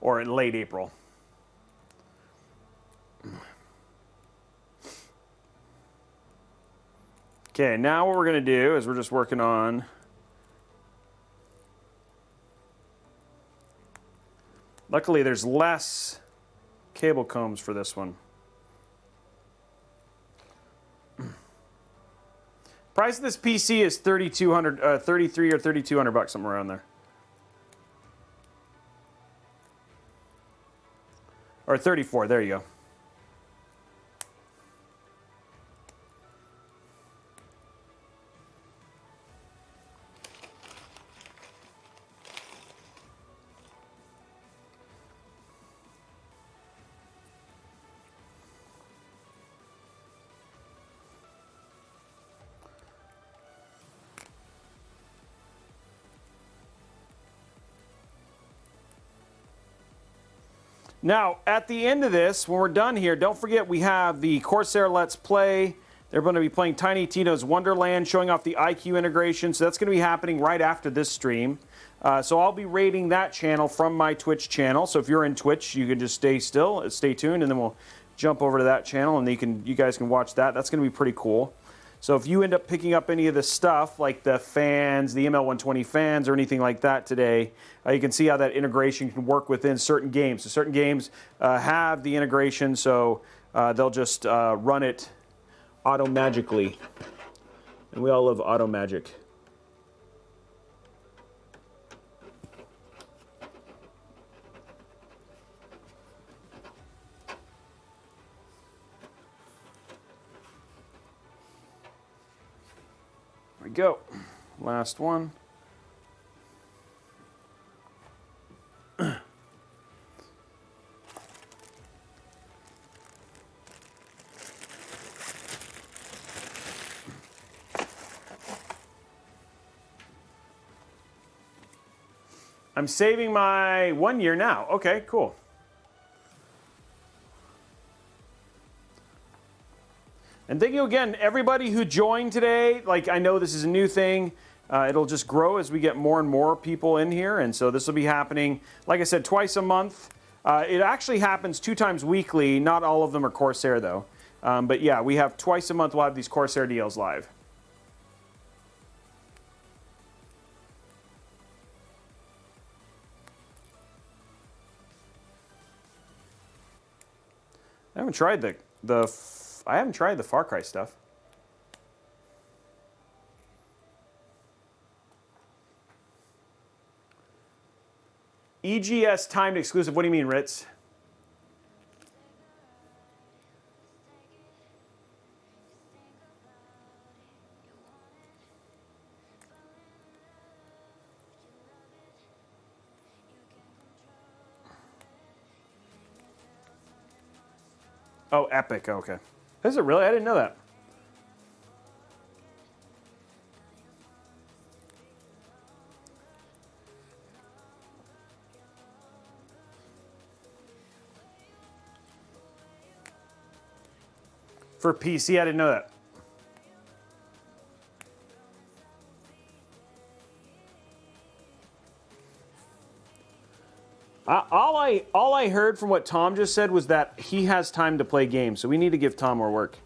or in late April. Okay, now what we're gonna do is we're just working on. Luckily, there's less cable combs for this one. Price of this PC is $3,200, 33 or $3,200, somewhere around there, or 34. There you go. Now, at the end of this, when we're done here, don't forget we have the Corsair Let's Play. They're going to be playing Tiny Tino's Wonderland, showing off the iQ integration. So that's going to be happening right after this stream. So I'll be rating that channel from my Twitch channel. So if you're in Twitch, you can just stay still, stay tuned, and then we'll jump over to that channel, and you guys can watch that. That's going to be pretty cool. So if you end up picking up any of the stuff, like the fans, the ML120 fans, or anything like that today, you can see how that integration can work within certain games. So certain games have the integration, so they'll just run it auto-magically. And we all love auto-magic. There we go. Last one. I'm saving my 1 year now. Okay, cool. And thank you again, everybody who joined today. Like, I know this is a new thing. It'll just grow as we get more and more people in here. And so this will be happening, like I said, twice a month. It actually happens 2 times weekly. Not all of them are Corsair, though. But yeah, we have twice a month we'll have these Corsair deals live. I haven't tried the Far Cry stuff. EGS timed exclusive. What do you mean, Ritz? Oh, Epic. Okay. Is it really? I didn't know that. For PC, I didn't know that. All I heard from what Tom just said was that he has time to play games, so we need to give Tom more work.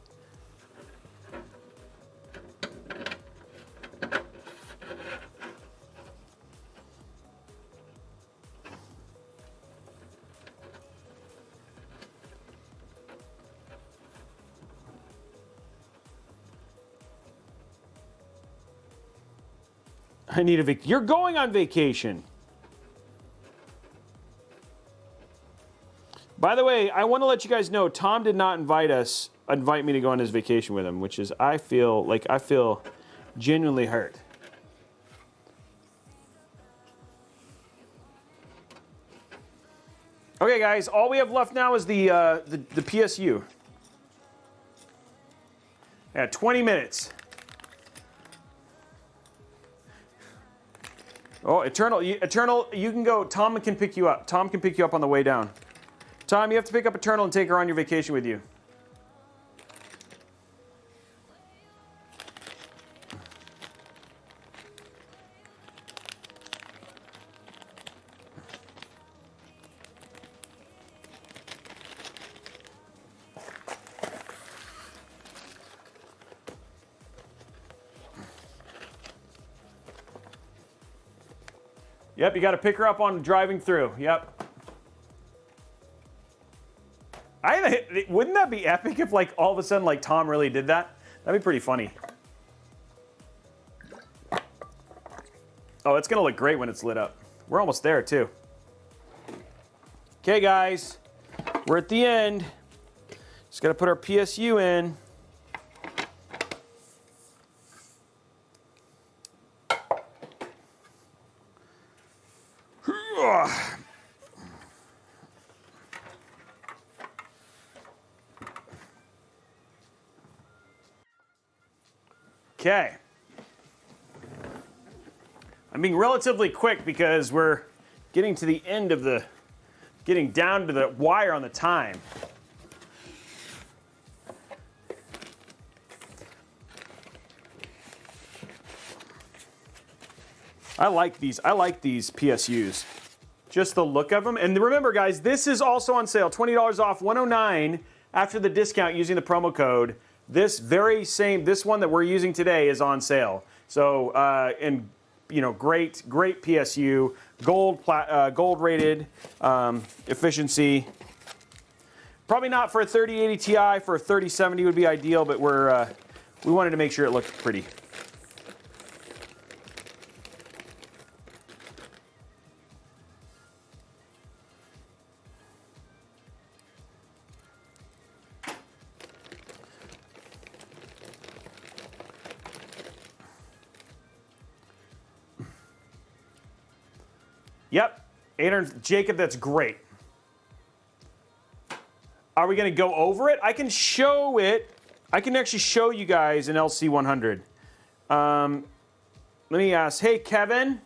I need a vacation. You're going on vacation. By the way, I want to let you guys know, Tom did not invite me to go on his vacation with him, which is, I feel genuinely hurt. Okay, guys, all we have left now is the PSU. Yeah, 20 minutes. Oh, Eternal, you can go. Tom can pick you up. Tom can pick you up on the way down. Tom, you have to pick up Eternal and take her on your vacation with you. Yep, you got to pick her up on driving through. Yep. Wouldn't that be epic if, like, all of a sudden, like, Tom really did that? That'd be pretty funny. Oh, it's going to look great when it's lit up. We're almost there, too. Okay, guys. We're at the end. Just got to put our PSU in. Okay. I'm being relatively quick because we're getting to the end of the getting down to the wire on the time. I like these PSUs. Just the look of them. And remember, guys, this is also on sale. $20 off, $109 after the discount using the promo code. This one that we're using today is on sale. So, and you know, great PSU, gold rated, efficiency. Probably not for a 3080 Ti. For a 3070 would be ideal, but we wanted to make sure it looked pretty. Yep, 800, Jacob, that's great. Are we going to go over it? I can show it. I can actually show you guys an LC100. Let me ask, hey, Kevin.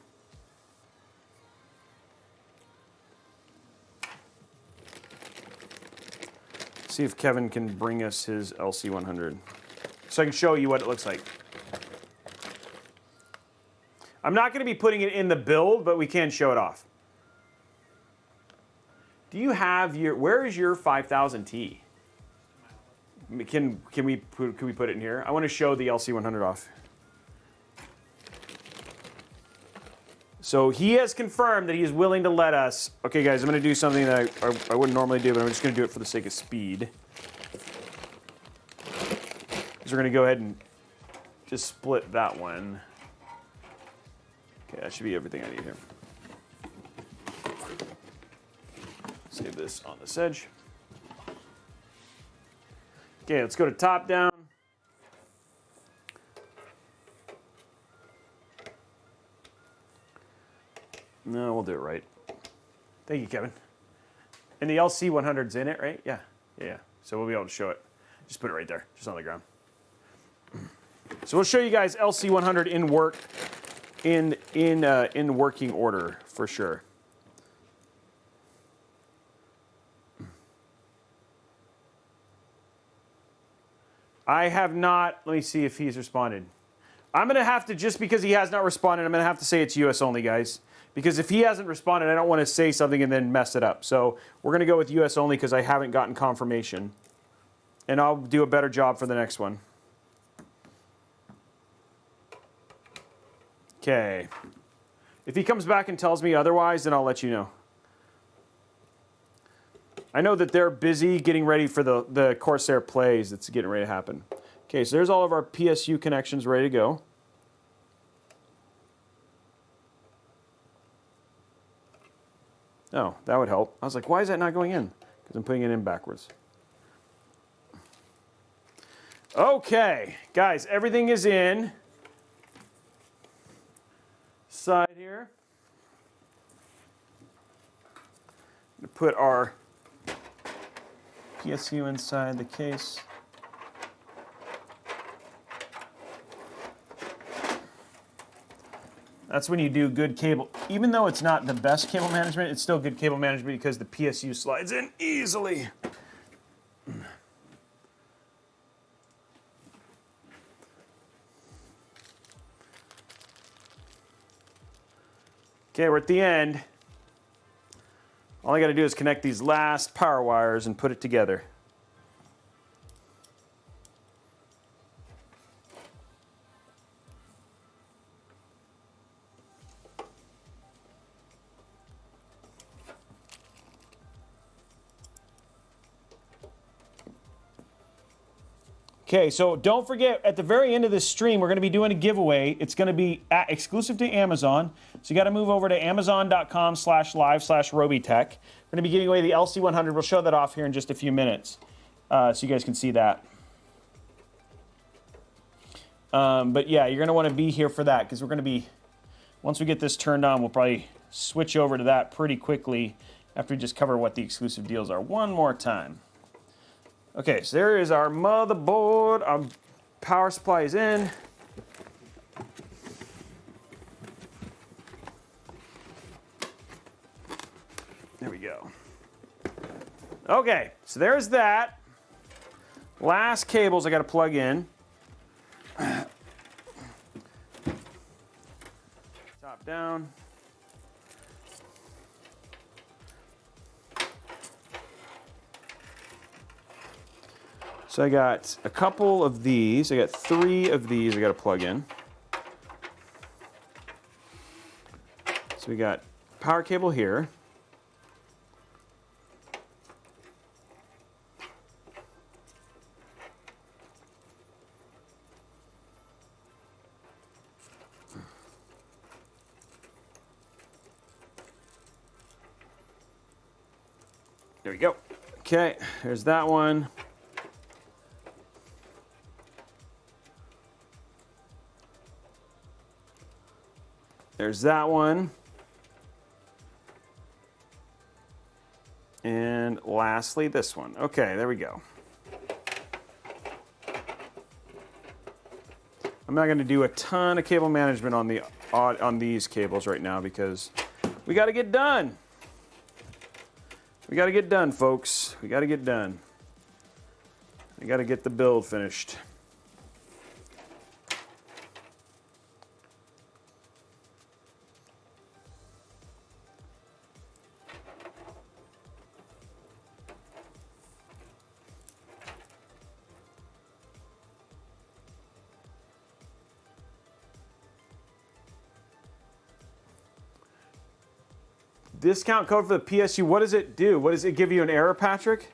See if Kevin can bring us his LC100. So I can show you what it looks like. I'm not going to be putting it in the build, but we can show it off. Do you have where is your 5000T? Can we put it in here? I want to show the LC100 off. So he has confirmed that he is willing to let us. Okay, guys, I'm going to do something that I wouldn't normally do, but I'm just going to do it for the sake of speed. So we're going to go ahead and just split that one. Okay, that should be everything I need here. Save this on this edge. Okay, let's go to top down. No, we'll do it right. Thank you, Kevin. And the LC100's in it, right? Yeah. So we'll be able to show it. Just put it right there, just on the ground. So we'll show you guys LC100 in work. In working order, for sure. I have not, let me see if he's responded. I'm going to have to, just because he has not responded, I'm going to have to say it's US only, guys. Because if he hasn't responded, I don't want to say something and then mess it up. So we're going to go with US only because I haven't gotten confirmation. And I'll do a better job for the next one. Okay. If he comes back and tells me otherwise, then I'll let you know. I know that they're busy getting ready for the Corsair plays that's getting ready to happen. Okay, so there's all of our PSU connections ready to go. Oh, that would help. I was like, why is that not going in? Because I'm putting it in backwards. Okay, guys, everything is in. Side here. I'm going to put our PSU inside the case. That's when you do good cable. Even though it's not the best cable management, it's still good cable management because the PSU slides in easily. Okay, we're at the end. All I got to do is connect these last power wires and put it together. Okay, so don't forget, at the very end of this stream, we're going to be doing a giveaway. It's going to be exclusive to Amazon. So you got to move over to amazon.com/live/Robeytech. We're going to be giving away the LC100. We'll show that off here in just a few minutes, so you guys can see that. But yeah, you're going to want to be here for that because we're going to be, once we get this turned on, we'll probably switch over to that pretty quickly after we just cover what the exclusive deals are one more time. Okay, so there is our motherboard. Our power supply is in. There we go. Okay, so there's that. Last cables I got to plug in. Top down. So I got a couple of these. I got 3 of these I got to plug in. So we got power cable here. There we go. Okay, there's that one. There's that one. And lastly, this one. Okay, there we go. I'm not going to do a ton of cable management on these cables right now because we got to get done. We got to get done, folks. We got to get done. We got to get the build finished. Discount code for the PSU. What does it do? What does it give you an error, Patrick?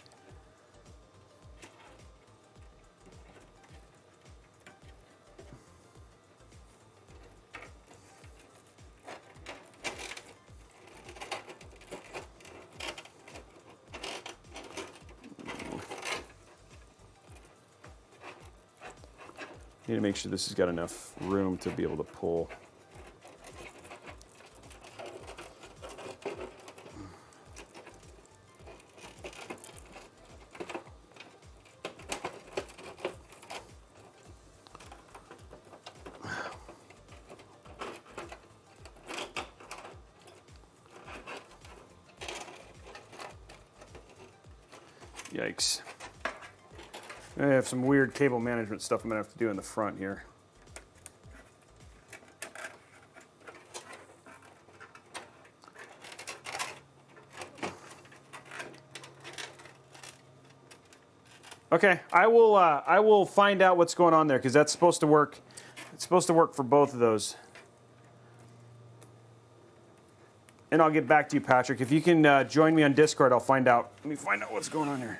Need to make sure this has got enough room to be able to pull. Yikes. I have some weird cable management stuff I'm going to have to do in the front here. Okay, I will find out what's going on there because that's supposed to work. It's supposed to work for both of those. And I'll get back to you, Patrick. If you can join me on Discord, I'll find out. Let me find out what's going on here.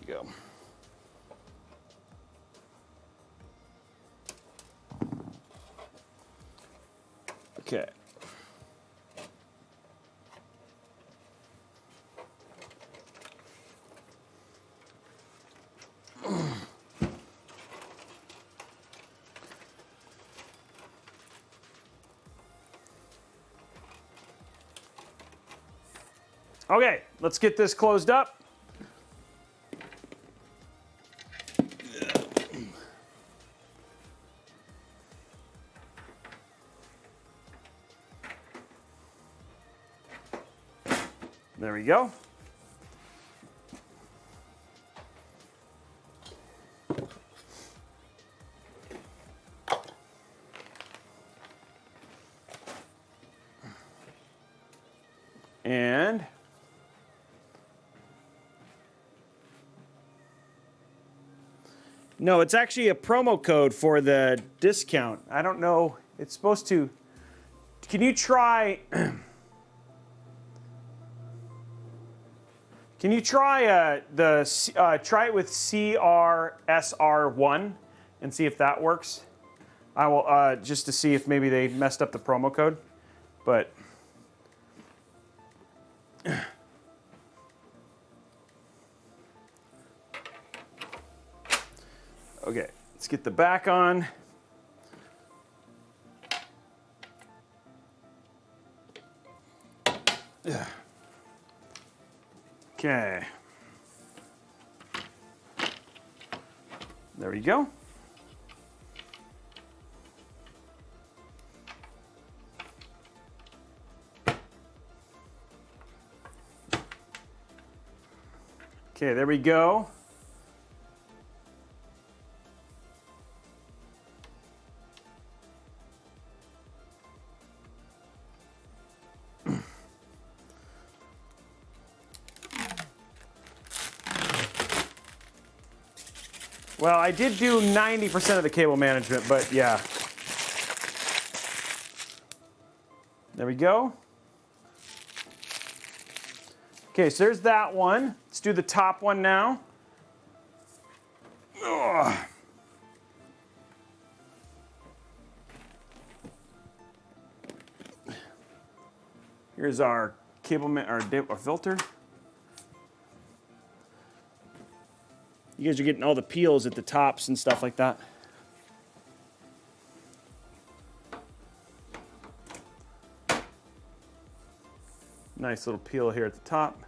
Go. Okay. Okay, let's get this closed up. There we go. No, it's actually a promo code for the discount. I don't know. It's supposed to. Can you try? Can you try try it with CRSR1 and see if that works? I will just to see if maybe they messed up the promo code, but. Okay, let's get the back on. Yeah. Okay. There we go. Okay, there we go. Well, I did do 90% of the cable management, but yeah. There we go. Okay, so there's that one. Let's do the top one now. Ugh. Here's our our filter. You guys are getting all the peels at the tops and stuff like that. Nice little peel here at the top.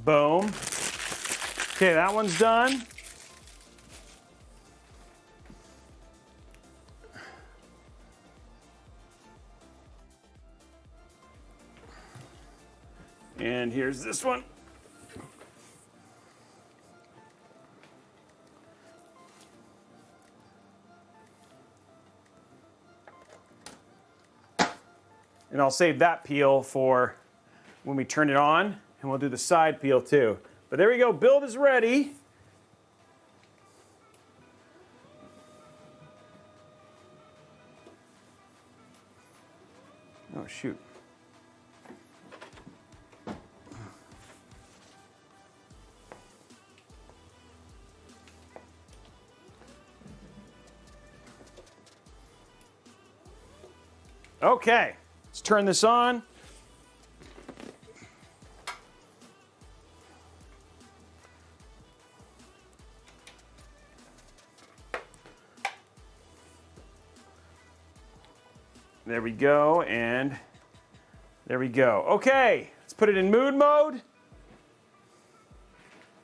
Boom. Okay, that one's done. And here's this one. And I'll save that peel for when we turn it on, and we'll do the side peel too. But there we go, build is ready. Oh shoot. Okay, let's turn this on. There we go, and there we go. Okay, let's put it in mood mode.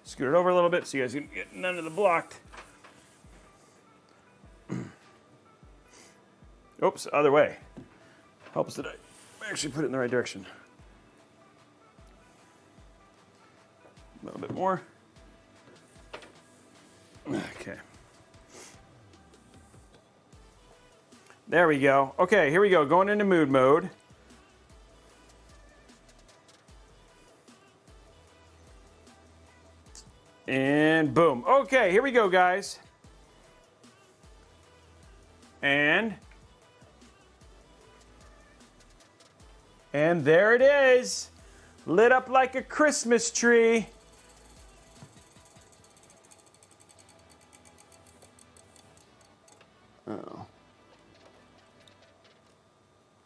Scoot it over a little bit so you guys can get none of the blocked. Oops, other way. Helps that I actually put it in the right direction. A little bit more. Okay. There we go. Okay, here we go. Going into mood mode. And boom. Okay, here we go, guys. And there it is. Lit up like a Christmas tree. Uh-oh.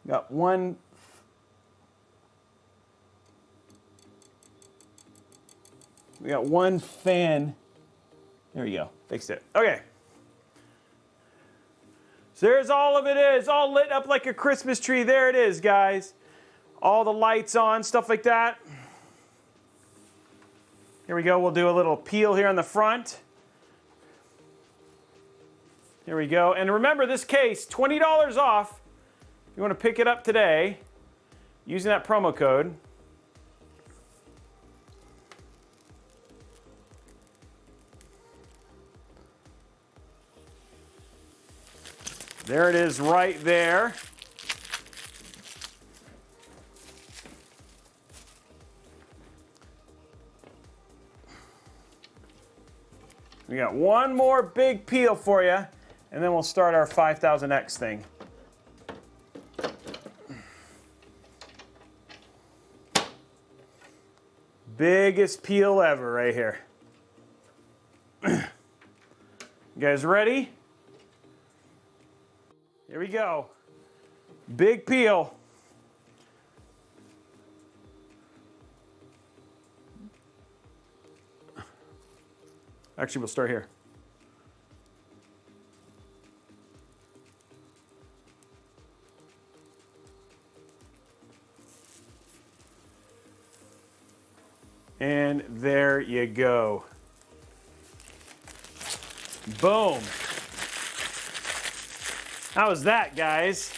Got one. We got one fan. There we go. Fixed it. Okay. So there's all of it is. All lit up like a Christmas tree. There it is, guys. All the lights on, stuff like that. Here we go. We'll do a little peel here on the front. Here we go. And remember this case, $20 off. If you want to pick it up today using that promo code. There it is right there. We got one more big peel for you, and then we'll start our 5000X thing. Biggest peel ever right here. You guys ready? Here we go. Big peel. Actually, we'll start here. And there you go. Boom. How was that, guys?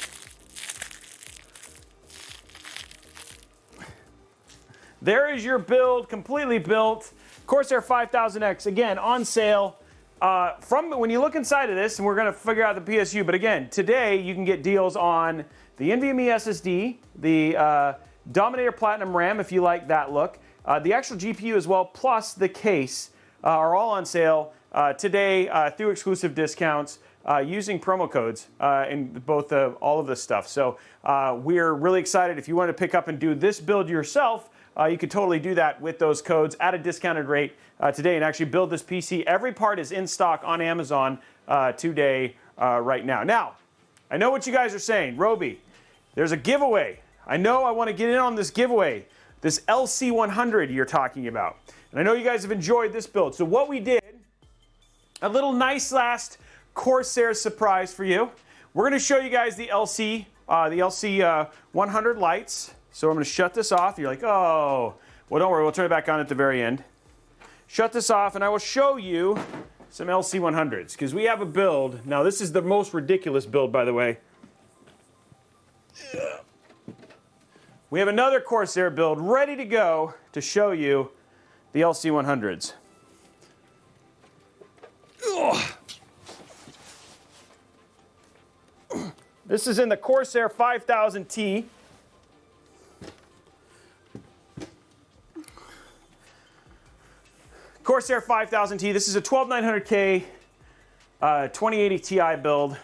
There is your build, completely built. Corsair 5000X, again, on sale. From when you look inside of this, and we're going to figure out the PSU, but again, today you can get deals on the NVMe SSD, the Dominator Platinum RAM, if you like that look, the actual GPU as well, plus the case are all on sale today through exclusive discounts using promo codes in both all of this stuff. So we're really excited. If you want to pick up and do this build yourself, you could totally do that with those codes at a discounted rate today and actually build this PC. Every part is in stock on Amazon today right now. Now, I know what you guys are saying. Robey, there's a giveaway. I know I want to get in on this giveaway, this LC100 you're talking about. And I know you guys have enjoyed this build. So what we did, a little nice last Corsair surprise for you. We're going to show you guys the LC100 lights. So I'm going to shut this off. You're like, oh, well, don't worry. We'll turn it back on at the very end. Shut this off, and I will show you some LC100s, because we have a build. Now, this is the most ridiculous build, by the way. We have another Corsair build ready to go to show you the LC100s. This is in the Corsair 5000T. Corsair 5000T. This is a 12900K 2080 Ti build.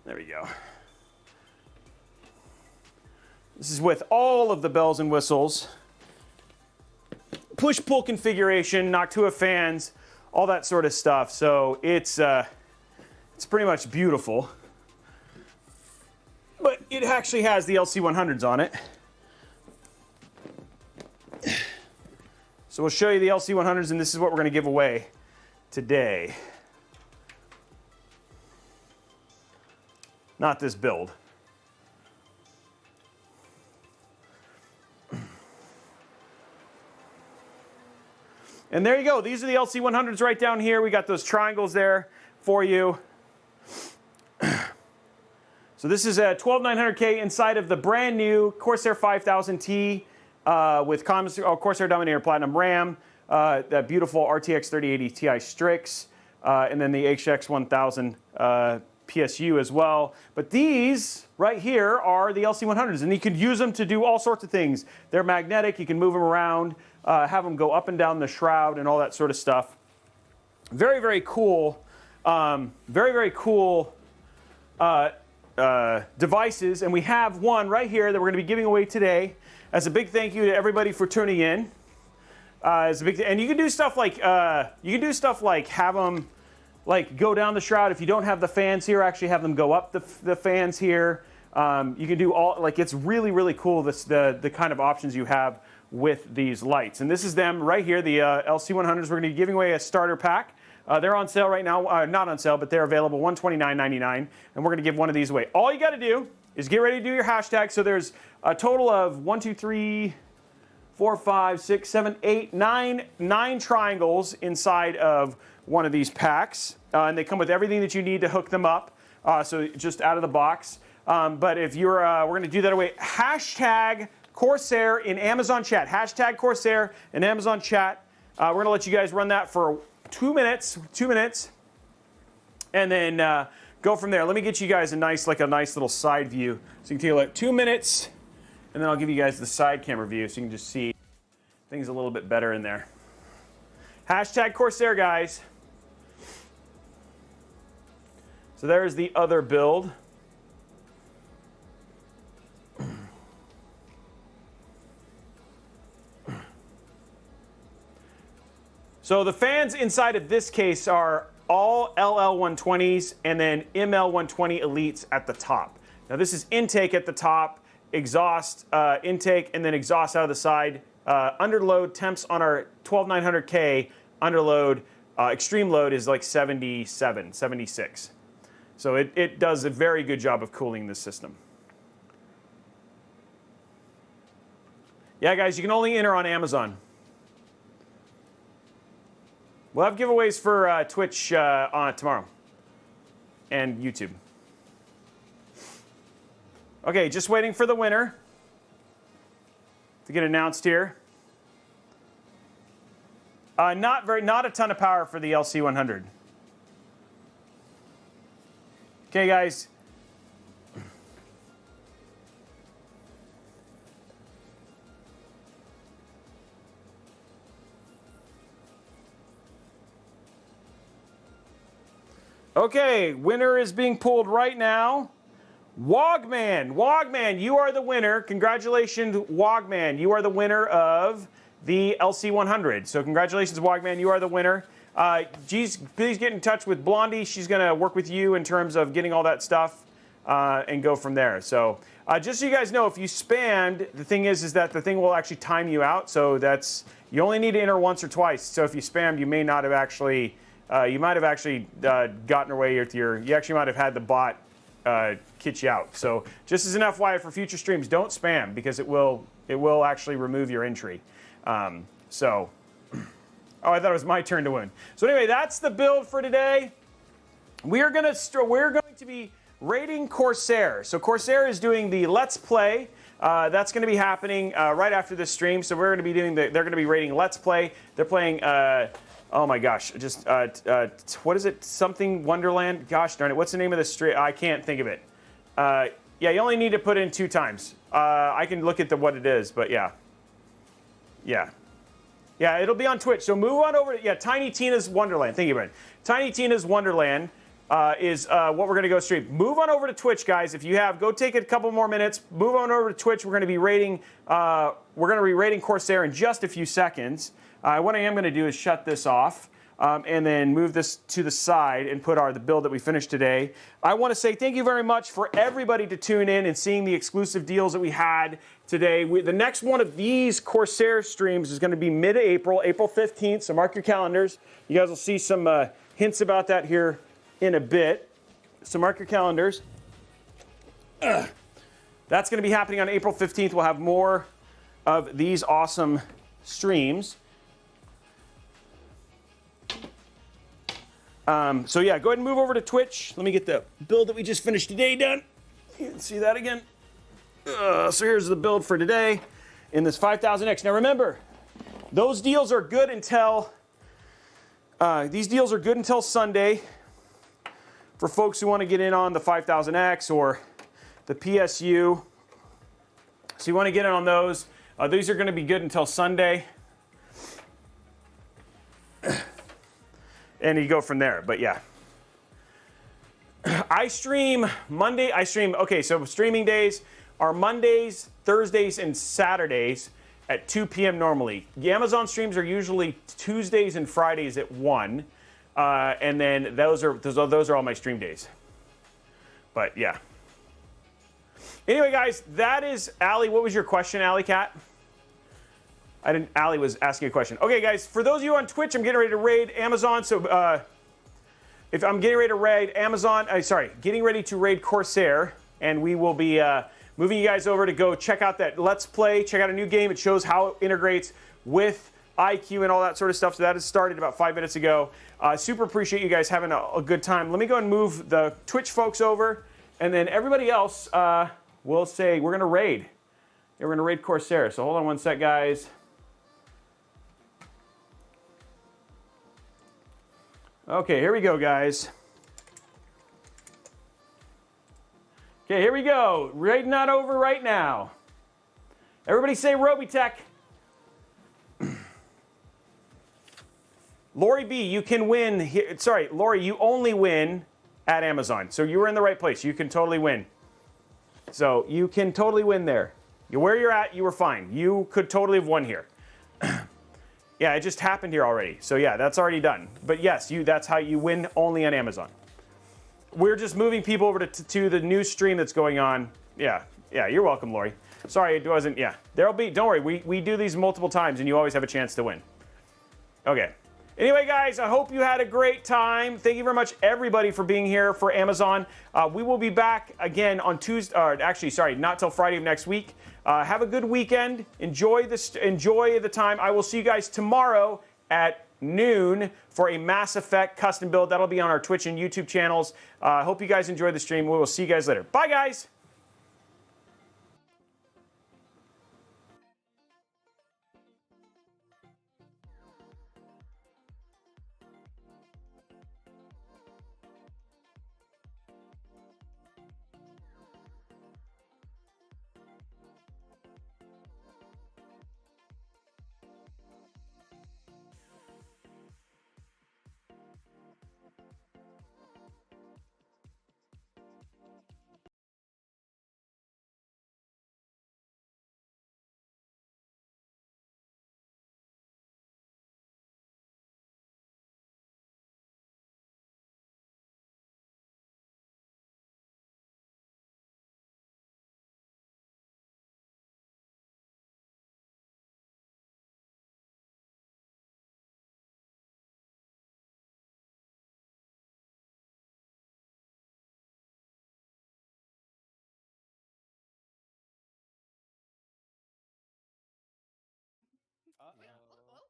There we go. This is with all of the bells and whistles. Push-pull configuration, Noctua fans, all that sort of stuff. So it's pretty much beautiful. But it actually has the LC100s on it. So we'll show you the LC100s, and this is what we're going to give away today. Not this build. And there you go. These are the LC100s right down here. We got those triangles there for you. So this is a 12900K inside of the brand new Corsair 5000T with Corsair Dominator Platinum RAM, that beautiful RTX 3080 Ti Strix, and then the HX 1000 PSU as well. But these right here are the LC100s, and you can use them to do all sorts of things. They're magnetic. You can move them around, have them go up and down the shroud and all that sort of stuff. Very, very cool. Very, very cool devices, and we have one right here that we're going to be giving away today as a big thank you to everybody for tuning in. And you can do stuff like have them like go down the shroud. If you don't have the fans here, actually have them go up the fans here. You can do all, like, it's really, really cool, the kind of options you have with these lights. And this is them right here, the LC100s. We're going to be giving away a starter pack. They're on sale right now. Not on sale, but they're available, $129.99. And we're going to give one of these away. All you got to do is get ready to do your hashtag. So there's a total of 1, 2, 3, 4, 5, 6, 7, 8, 9 triangles inside of one of these packs. And they come with everything that you need to hook them up. So just out of the box. But if you're, we're going to do that away. Hashtag Corsair in Amazon chat. Hashtag Corsair in Amazon chat. We're going to let you guys run that for 2 minutes, and then go from there. Let me get you guys a nice little side view. So you can take like 2 minutes, and then I'll give you guys the side camera view so you can just see things a little bit better in there. Hashtag Corsair, guys. So there's the other build. So the fans inside of this case are all LL120s and then ML120 Elites at the top. Now this is intake at the top, exhaust intake, and then exhaust out of the side. Underload temps on our 12900K underload, extreme load is like 77, 76. So it does a very good job of cooling this system. Yeah, guys, you can only enter on Amazon. We'll have giveaways for Twitch on tomorrow and YouTube. Okay, just waiting for the winner to get announced here. Not a ton of power for the LC100. Okay, guys. Okay, winner is being pulled right now. Wogman, you are the winner. Congratulations, Wogman. You are the winner of the LC100. So congratulations, Wogman. You are the winner. Please get in touch with Blondie. She's going to work with you in terms of getting all that stuff and go from there. So just so you guys know, if you spammed, the thing is that the thing will actually time you out. So you only need to enter once or twice. So if you spammed, you may not have actually, you might have actually gotten away with you actually might have had the bot kit you out. So just as an FYI for future streams, don't spam because it will actually remove your entry. Oh, I thought it was my turn to win. So anyway, that's the build for today. We're going to be rating Corsair. So Corsair is doing the Let's Play. That's going to be happening right after this stream. So we're going to be doing they're going to be rating Let's Play. They're playing. Oh my gosh, just what is it? Something Wonderland. Gosh darn it, what's the name of the stream? I can't think of it. Yeah, you only need to put in 2 times. I can look at what it is, but yeah. Yeah, it'll be on Twitch. So move on over. Yeah, Tiny Tina's Wonderland. Thank you, Brian. Tiny Tina's Wonderland is what we're going to go stream. Move on over to Twitch, guys. If you have, go take a couple more minutes. Move on over to Twitch. We're going to be rating. Corsair in just a few seconds. What I am going to do is shut this off and then move this to the side and put the build that we finished today. I want to say thank you very much for everybody to tune in and seeing the exclusive deals that we had today. The next one of these Corsair streams is going to be mid-April, April 15th, so mark your calendars. You guys will see some hints about that here in a bit. So mark your calendars. That's going to be happening on April 15th. We'll have more of these awesome streams. So yeah, go ahead and move over to Twitch. Let me get the build that we just finished today done. You can see that again. So here's the build for today in this 5000X. Now remember, those deals are good until Sunday for folks who want to get in on the 5000X or the PSU. So you want to get in on those. These are going to be good until Sunday. And you go from there, but yeah. I stream Monday. Okay, so streaming days are Mondays, Thursdays, and Saturdays at 2 p.m. normally. The Amazon streams are usually Tuesdays and Fridays at 1. And then those are all my stream days. But yeah. Anyway, guys, that is Allie. What was your question, Alley Cat? Allie was asking a question. Okay, guys, for those of you on Twitch, I'm getting ready to raid Amazon. So if I'm getting ready to raid Amazon, getting ready to raid Corsair, and we will be moving you guys over to go check out that Let's Play, check out a new game. It shows how it integrates with IQ and all that sort of stuff. So that has started about 5 minutes ago. Super appreciate you guys having a good time. Let me go and move the Twitch folks over, and then everybody else will say we're going to raid. Yeah, we're going to raid Corsair. So hold on one sec, guys. Okay, here we go, guys. Okay, here we go. Raid not over right now. Everybody say Robeytech. Lori B, you can win here. Sorry, Lori, you only win at Amazon. So you were in the right place. You can totally win. So you can totally win there. Where you're at, you were fine. You could totally have won here. Yeah, it just happened here already. So yeah, that's already done. But yes, that's how you win only on Amazon. We're just moving people over to the new stream that's going on. Yeah, you're welcome, Lori. Sorry, it wasn't, yeah. There'll be, don't worry, we do these multiple times and you always have a chance to win. Okay. Anyway, guys, I hope you had a great time. Thank you very much, everybody, for being here for Amazon. We will be back again on Tuesday, or actually, sorry, not till Friday of next week. Have a good weekend. Enjoy the time. I will see you guys tomorrow at noon for a Mass Effect custom build. That'll be on our Twitch and YouTube channels. I hope you guys enjoyed the stream. We will see you guys later. Bye, guys.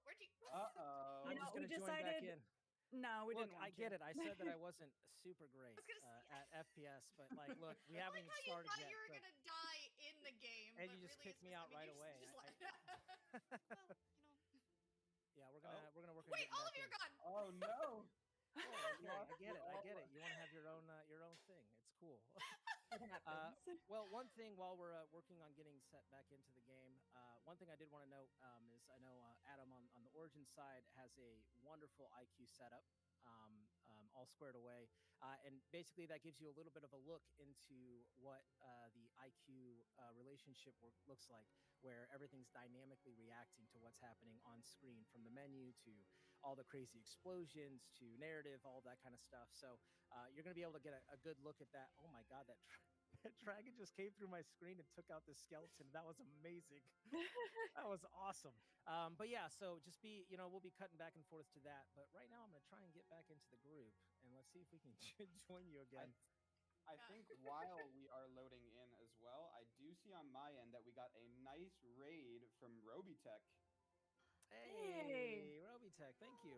Where'd you? I'm just gonna join back in. No, we Look, didn't want I get to. it. I said that I wasn't super great at FPS, but like, look, we haven't even started yet. You were gonna die in the game, and but you just really kicked me out right away. Well, Yeah, we're gonna work on. Wait, all of you are gone. Oh no! I get it. You want to have your own thing. It's cool. It happens. Well, one thing while we're working on getting set back into the game, one thing I did want to note is I know Adam on the Origin side has a wonderful IQ setup, all squared away, and basically that gives you a little bit of a look into what the IQ relationship looks like, where everything's dynamically reacting to what's happening on screen, from the menu to all the crazy explosions to narrative, all that kind of stuff. So you're going to be able to get a good look at that. Oh my God, that dragon just came through my screen and took out the skeleton. That was amazing. That was awesome. But yeah, so just we'll be cutting back and forth to that. But right now I'm going to try and get back into the group and let's see if we can join you again. I think while we are loading in as well, I do see on my end that we got a nice raid from Robeytech. Hey, Robeytech, thank you.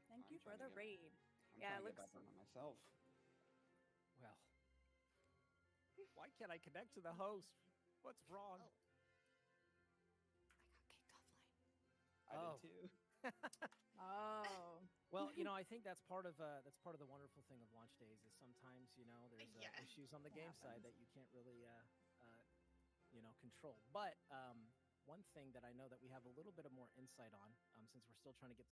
Thank you for the raid. I'm trying to get back on myself. Well, why can't I connect to the host? What's wrong? I got kicked offline. I did too. Oh. Well, I think that's part of the wonderful thing of launch days is sometimes there's issues on the game side that you can't really control. But one thing that I know that we have a little bit of more insight on, since we're still trying to get